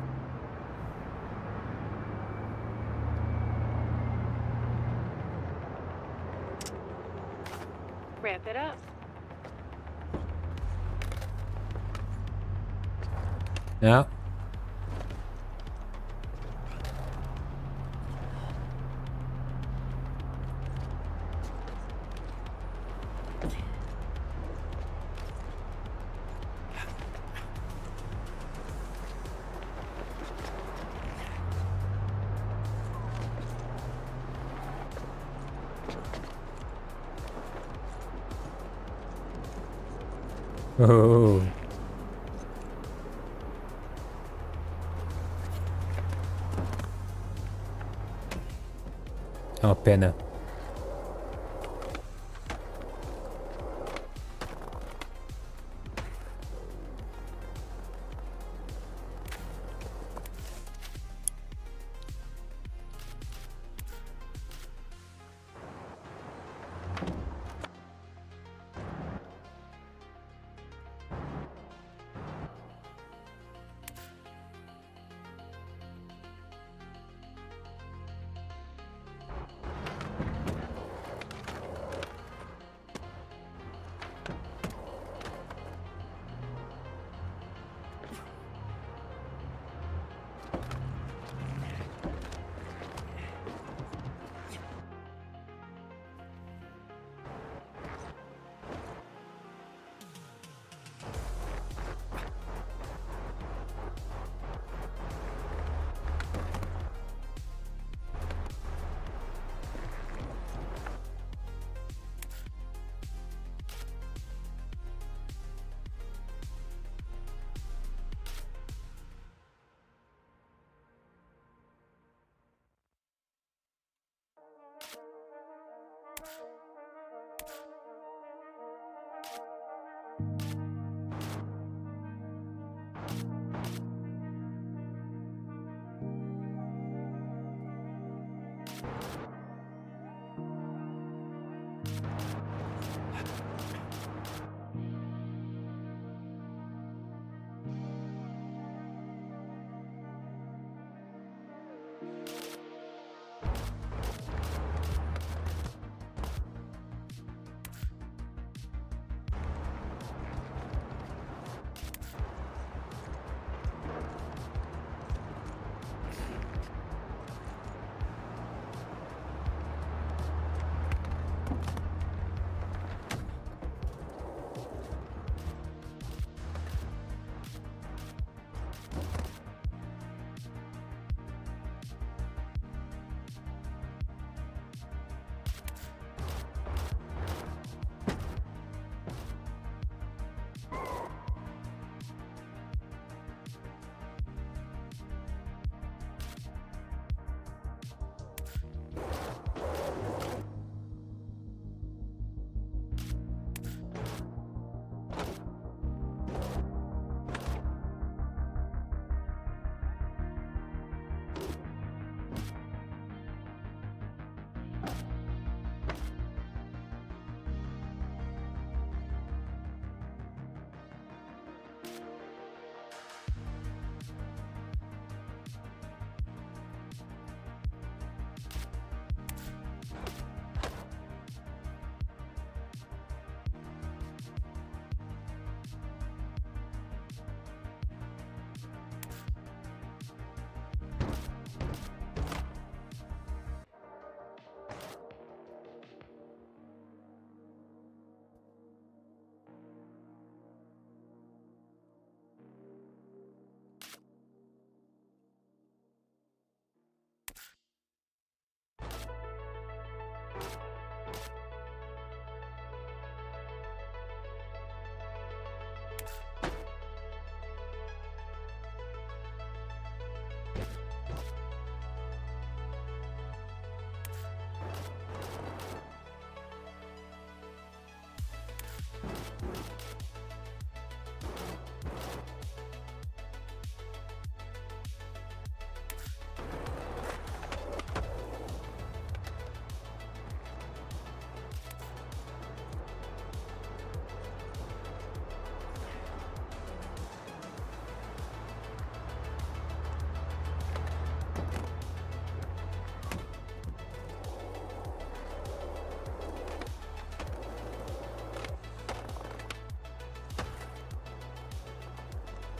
Ramp it up. Ja. Oh. É uma pena.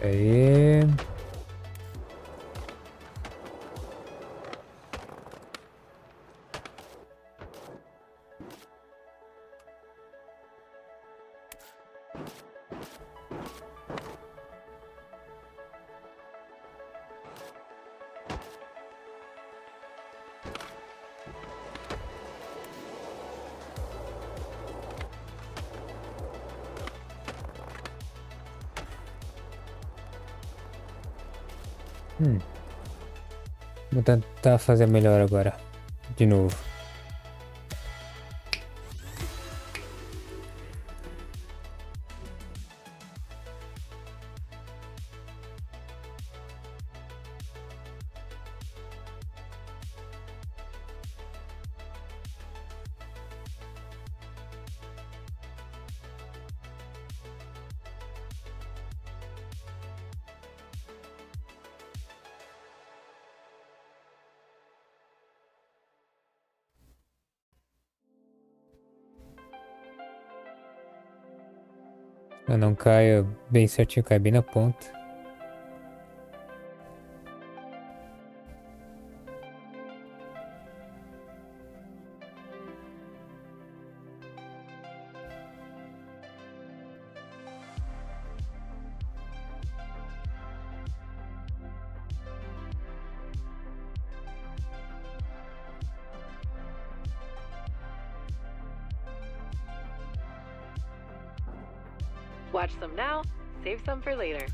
Aí. Vou tentar fazer melhor agora. De novo. Eu não caio bem certinho, cai bem na ponta. Watch some now, save some for later.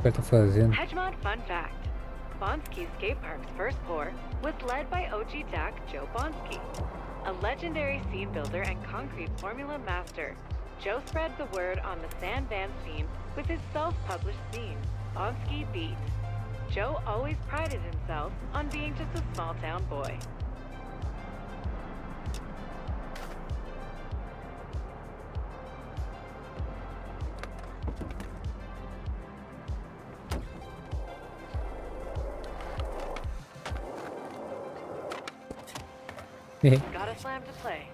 que ele tá fazendo? Hedgemon fun fact. Bonsky Skate Park's first pour was led by OG DAC Joe Bonsky, a legendary scene builder and concrete formula master. Joe spread the word on the sand van scene with his self-published scene, Bonsky Beat. Joe always prided himself on being just a small-town boy. Got a slam to play.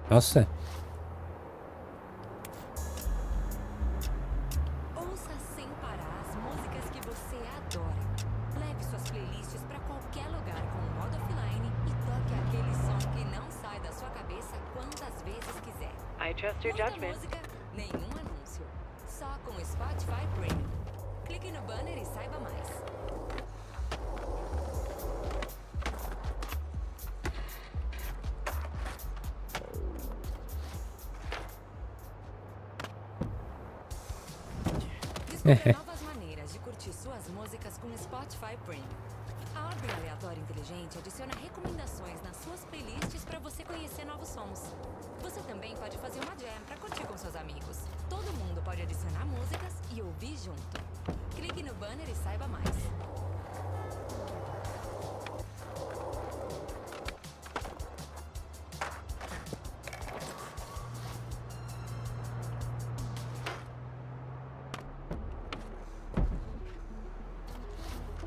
Nossa. Ouça sem parar as músicas que você adora. Leve suas playlists para qualquer lugar com o modo offline e toque aquele som que não sai da sua cabeça quantas vezes quiser. I trust your Muita judgment. música, nenhum anúncio. Só com o Spotify Premium. Clique no banner e saiba mais. Descubra novas maneiras de curtir suas músicas com o Spotify Premium. A ordem aleatória inteligente adiciona recomendações nas suas playlists para você conhecer novos sons. Você também pode fazer uma jam para curtir com seus amigos. Todo mundo pode adicionar músicas e ouvir junto. Clique no banner e saiba mais.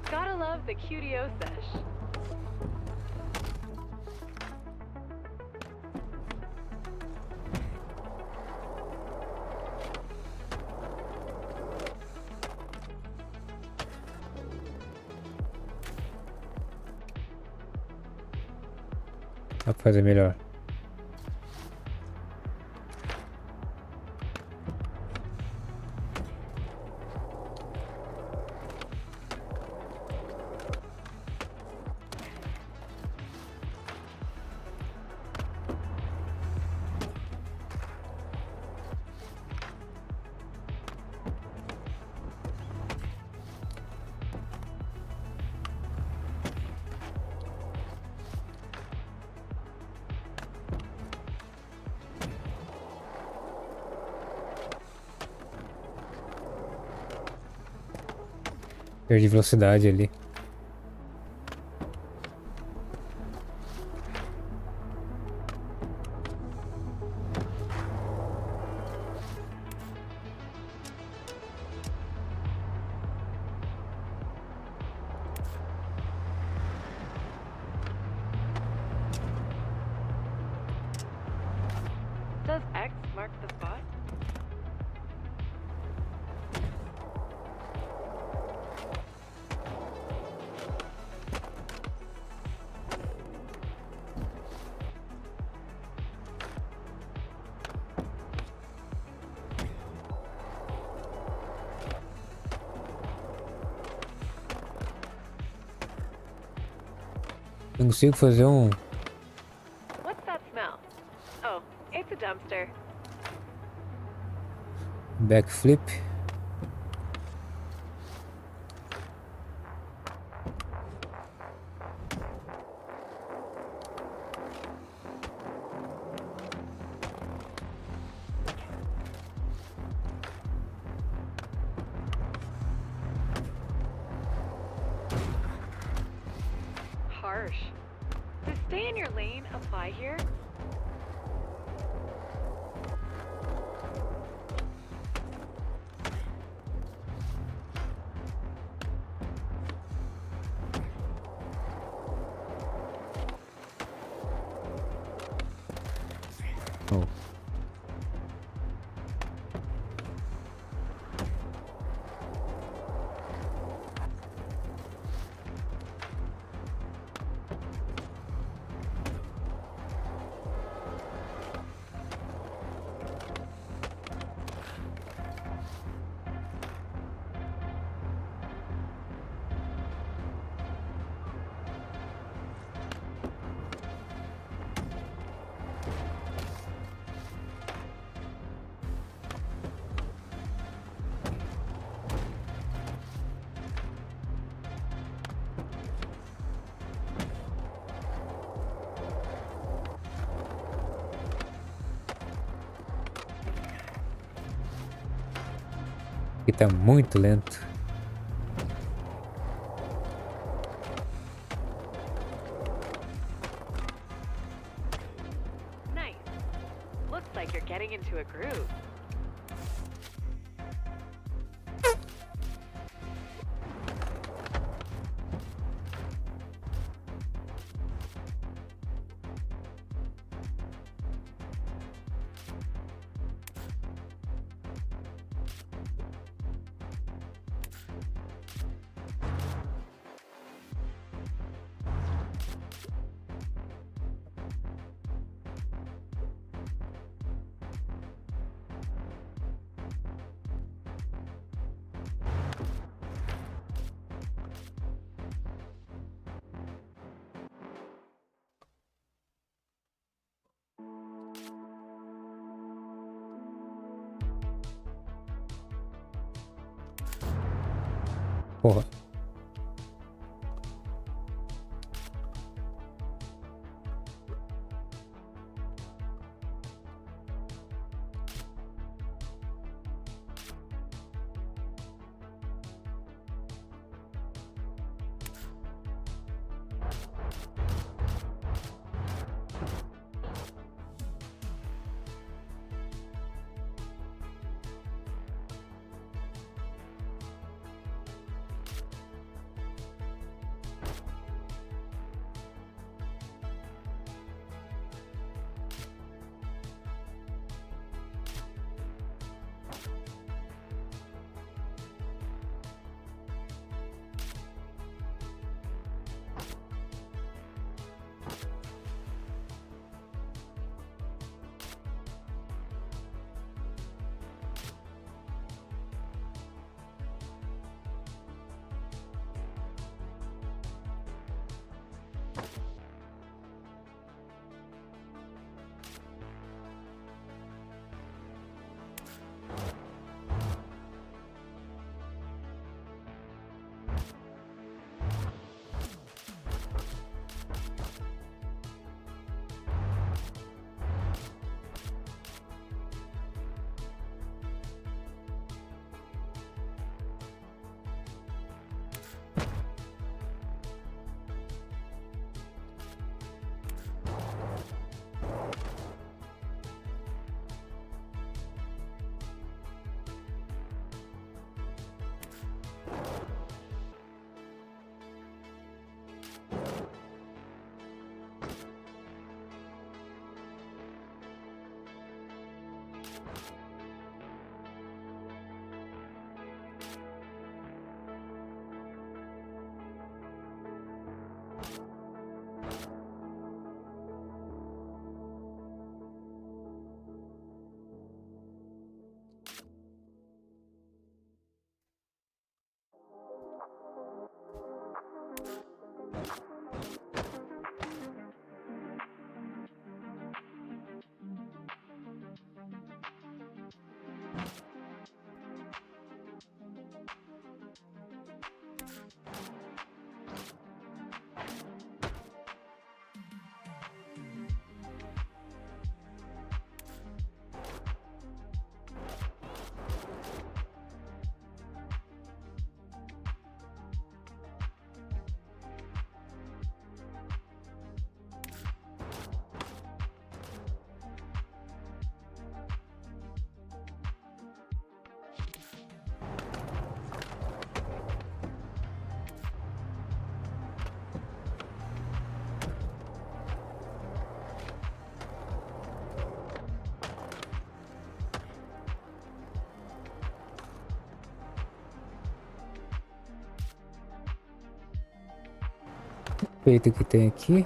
Gotta love the QDO sesh. Dá pra fazer melhor. Perdi velocidade ali. Does X mark the spot? Não consigo fazer um What's that smell? Oh, it's a dumpster. backflip. Harsh. Does stay in your lane apply here? Oh. E tá muito lento. Nice. Looks like you're getting into a groove. Porra. Peito que tem aqui.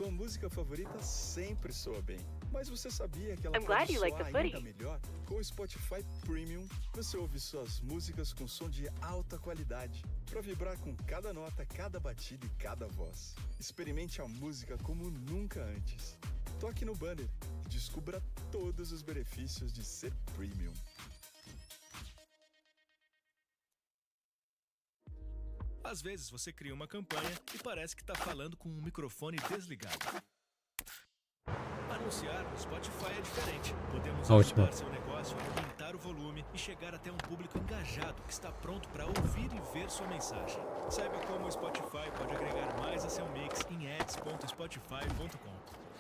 Sua música favorita sempre soa bem, mas você sabia que ela I'm pode glad you like soar the ainda footy. melhor? Com o Spotify Premium, você ouve suas músicas com som de alta qualidade, para vibrar com cada nota, cada batida e cada voz. Experimente a música como nunca antes. Toque no banner e descubra todos os benefícios de ser Premium. Às vezes você cria uma campanha e parece que está falando com um microfone desligado. Anunciar no Spotify é diferente. Podemos Ótimo. ajudar seu negócio a aumentar o volume e chegar até um público engajado que está pronto para ouvir e ver sua mensagem. Saiba como o Spotify pode agregar mais a seu mix em ads.spotify.com.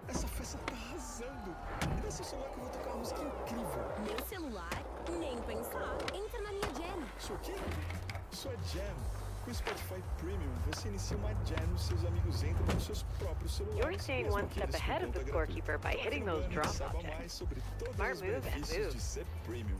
Essa festa tá arrasando! Me dá seu celular que eu vou tocar uma música incrível! Meu celular? Nem pensar. Entra na minha jam. Isso aqui? Isso é Jam. Com o Spotify Premium, você inicia uma Jam e seus amigos entram nos seus próprios celulares. You're staying mesmo one que step eles ahead of the com conta scorekeeper by gratuita. hitting Toque no those banner e drop saiba objects. mais sobre todos Smart os move and benefícios move. de ser Premium.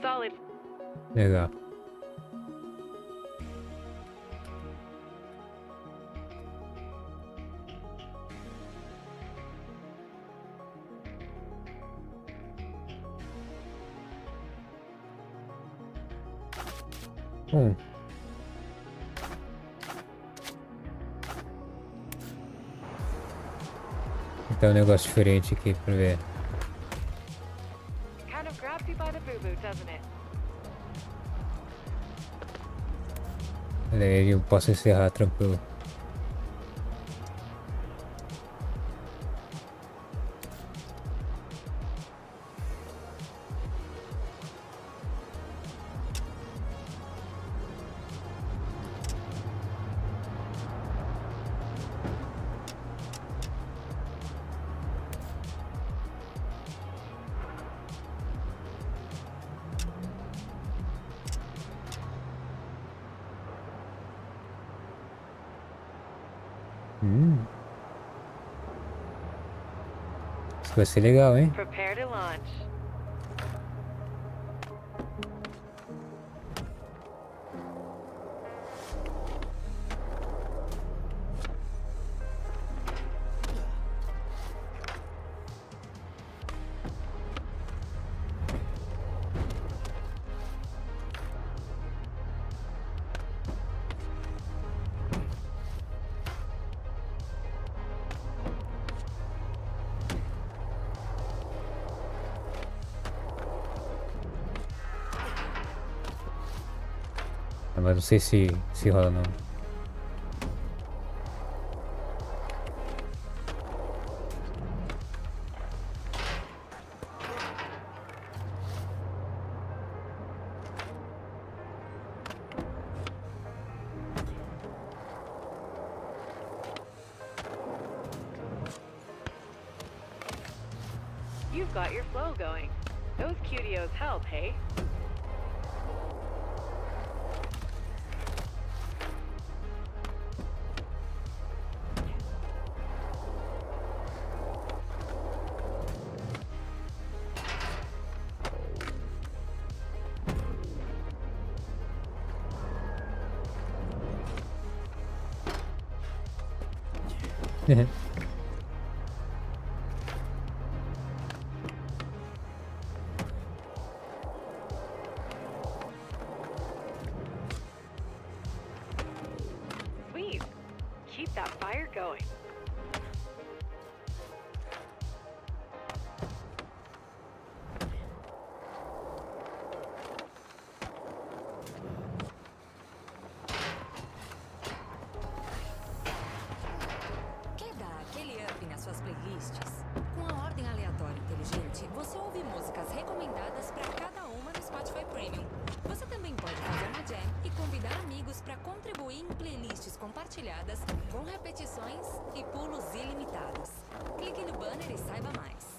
Solid. Legal. Tem um negócio diferente aqui pra ver. Kind of grabs you by the boo-boo, doesn't it? Olha aí, eu posso encerrar tranquilo. Isso vai ser legal, hein? Prepare to launch. Mas não sei se rola não. You've got your flow going. Those QDOs help, hey? Sweet. Keep that fire going. Quer dar aquele up nas suas playlists? Com a ordem aleatória inteligente, você ouve músicas recomendadas para cada uma no Spotify Premium. Você também pode fazer uma jam e convidar amigos para contribuir em playlists compartilhadas com repetições e pulos ilimitados. Clique no banner e saiba mais.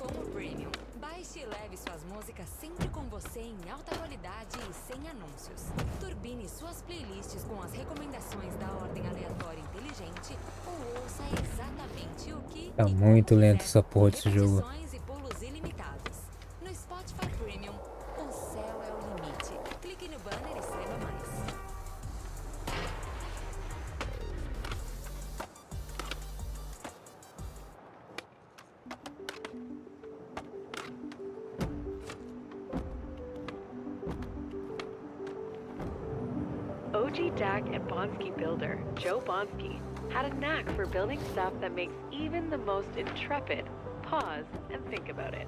como Premium. Baixe e leve suas músicas sempre com você em alta qualidade e sem anúncios. Turbine suas playlists com as recomendações da ordem aleatória inteligente ou ouça exatamente o que Tá e muito como lento quiser, essa porra com desse jogo. repetições e pulos ilimitados. No Spotify Premium, o céu é o limite. Clique no banner e saiba mais. OG DAC and Bonsky builder, Joe Bonsky, had a knack for building stuff that makes even the most intrepid pause and think about it.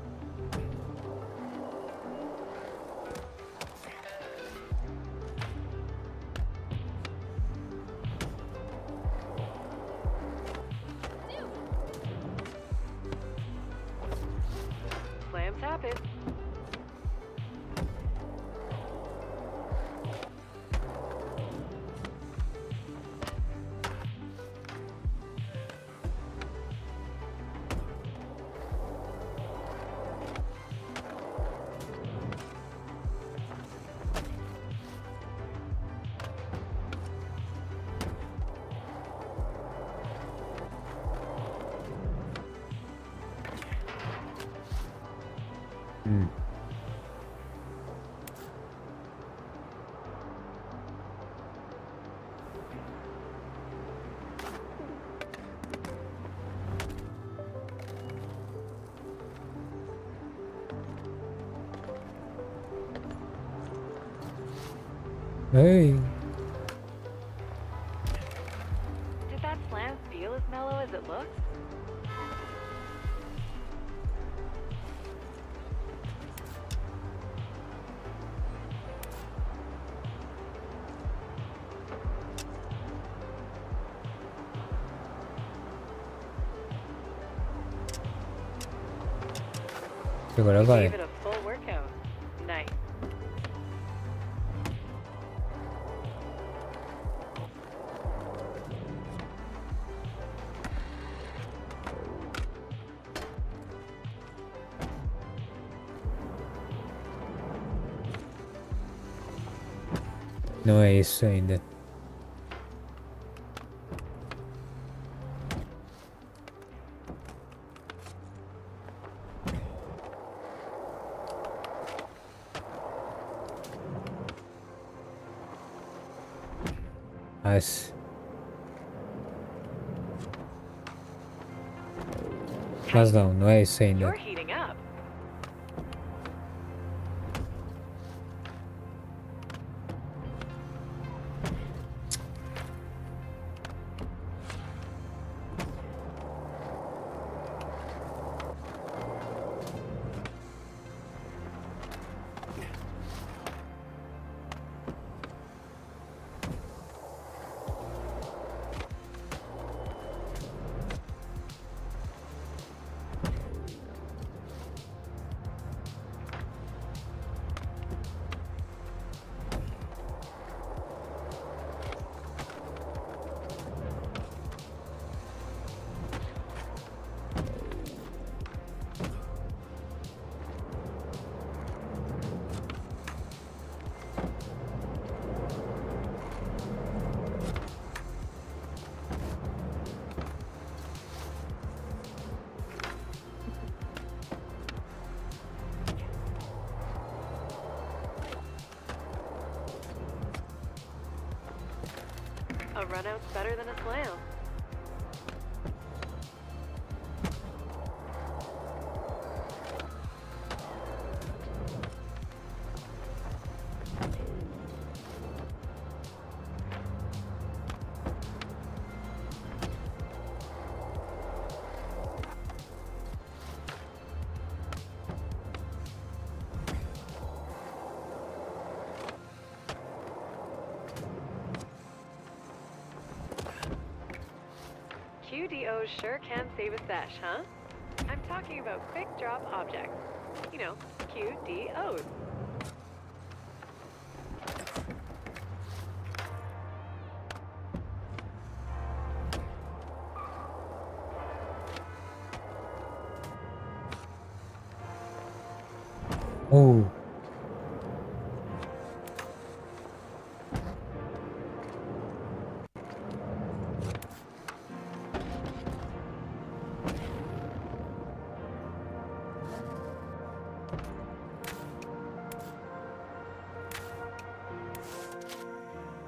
Slams happen. Hey. Did that slam feel as mellow as it looks? Agora You vai. gave it a full workout. Nice. Não é isso ainda. Mas não, não é isso ainda. You're heating up. A runout's better than a slam. QDOs sure can save a sesh, huh? I'm talking about quick drop objects. You know, QDOs. Oh.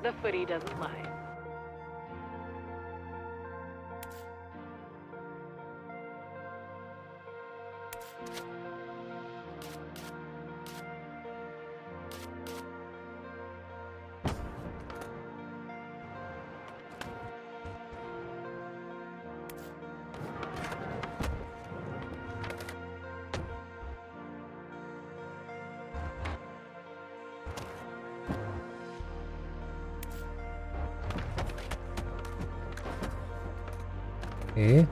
The footy doesn't lie. E?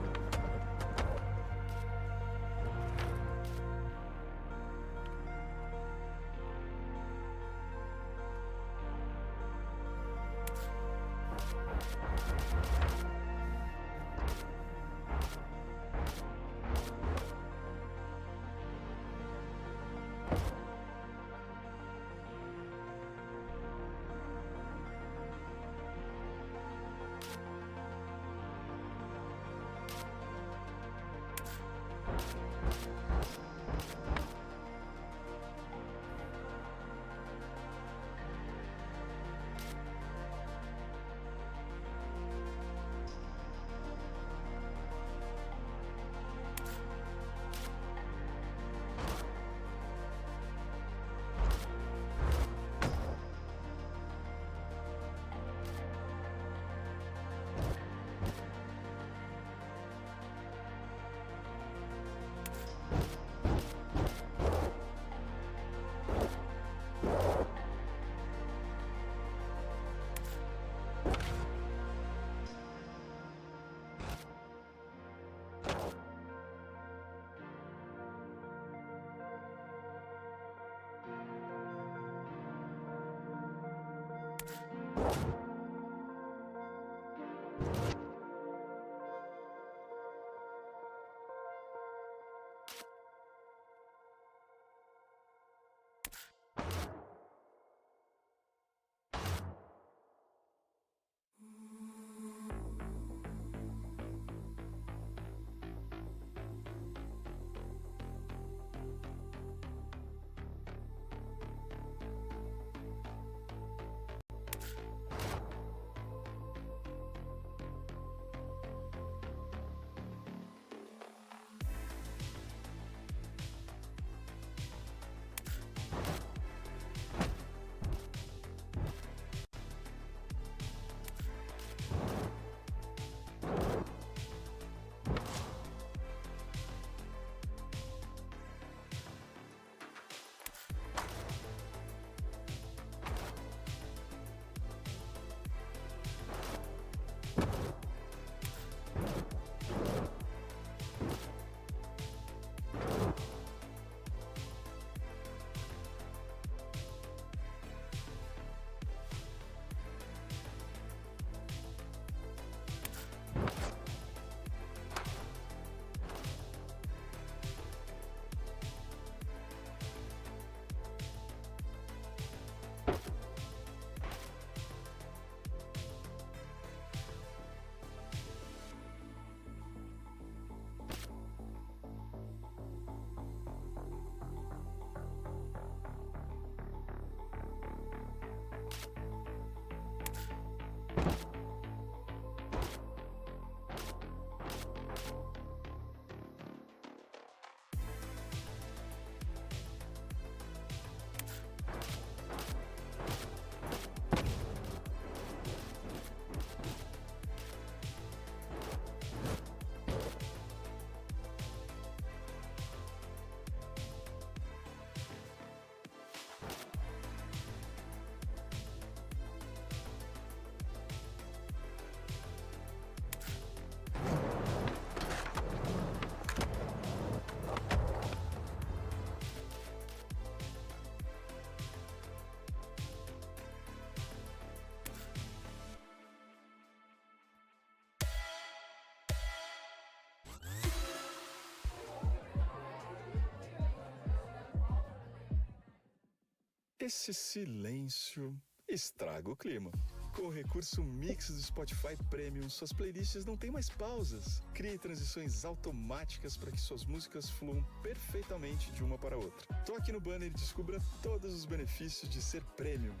Esse silêncio estraga o clima. Com o recurso Mix do Spotify Premium, suas playlists não têm mais pausas. Crie transições automáticas para que suas músicas fluam perfeitamente de uma para outra. Toque no banner e descubra todos os benefícios de ser Premium.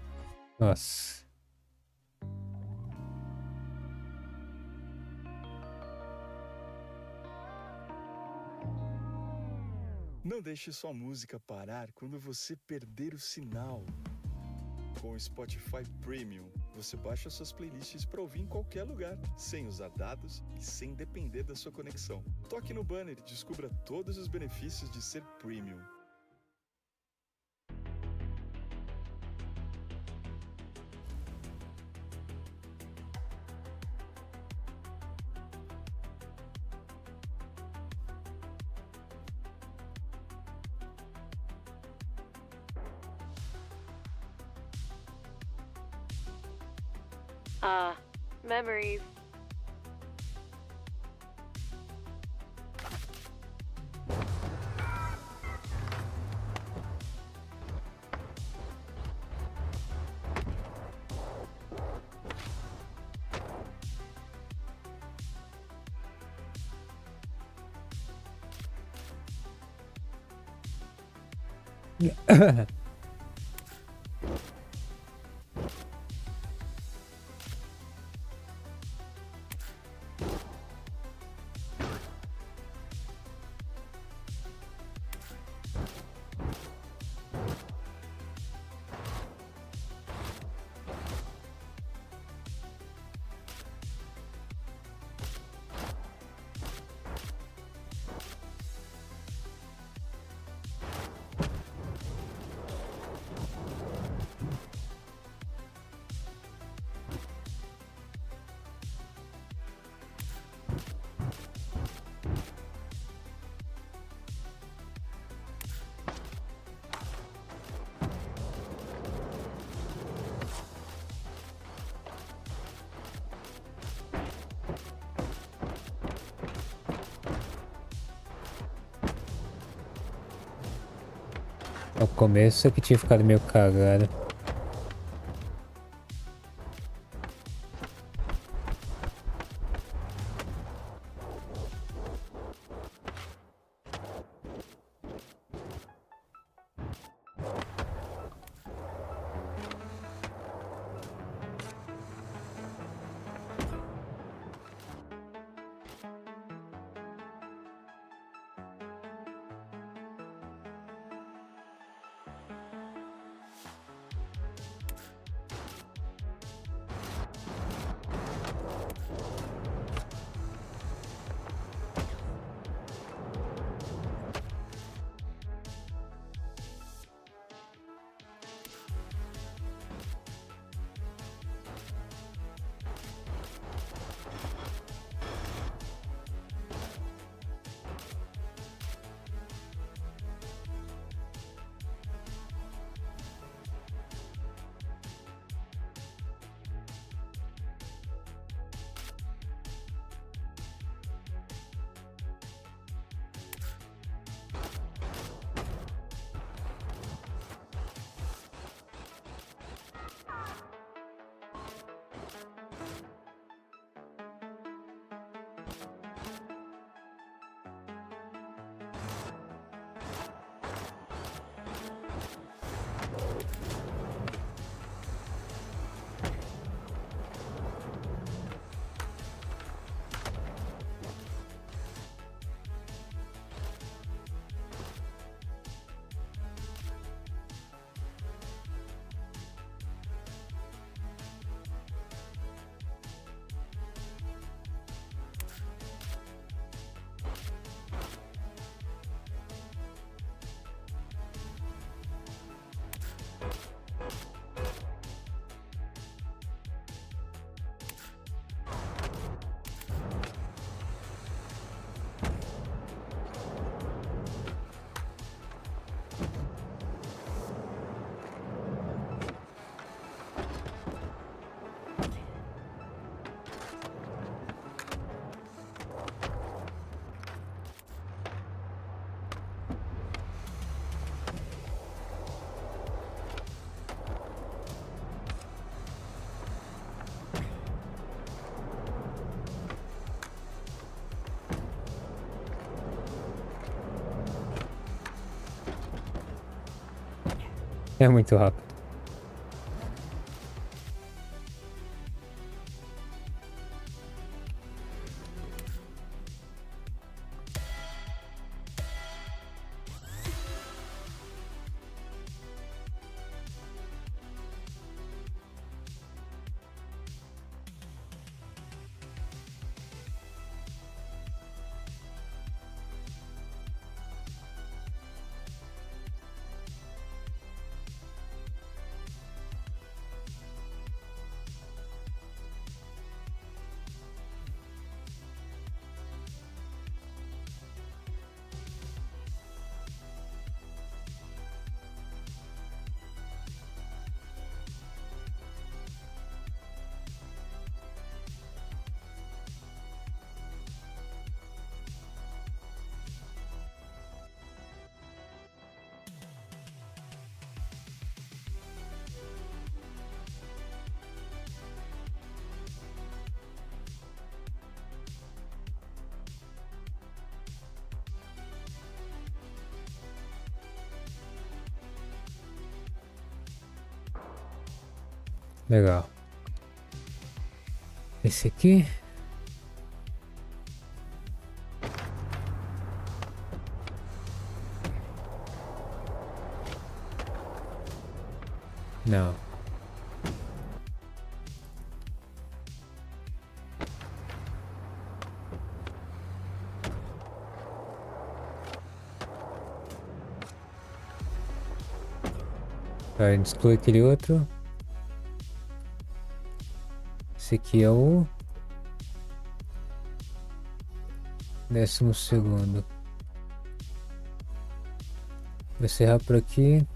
Nossa. Não deixe sua música parar quando você perder o sinal. Com o Spotify Premium, você baixa suas playlists para ouvir em qualquer lugar, sem usar dados e sem depender da sua conexão. Toque no banner e descubra todos os benefícios de ser Premium. Memories. No começo é que tinha ficado meio cagado. É muito rápido. Legal. Esse aqui. Não. A gente exclui aquele outro. Esse aqui é o 12º. Vou encerrar por aqui.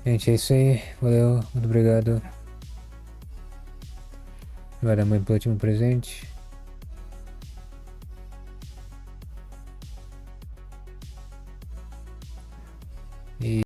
Gente, é isso aí. Valeu, muito obrigado. Vai dar mãe pelo último presente.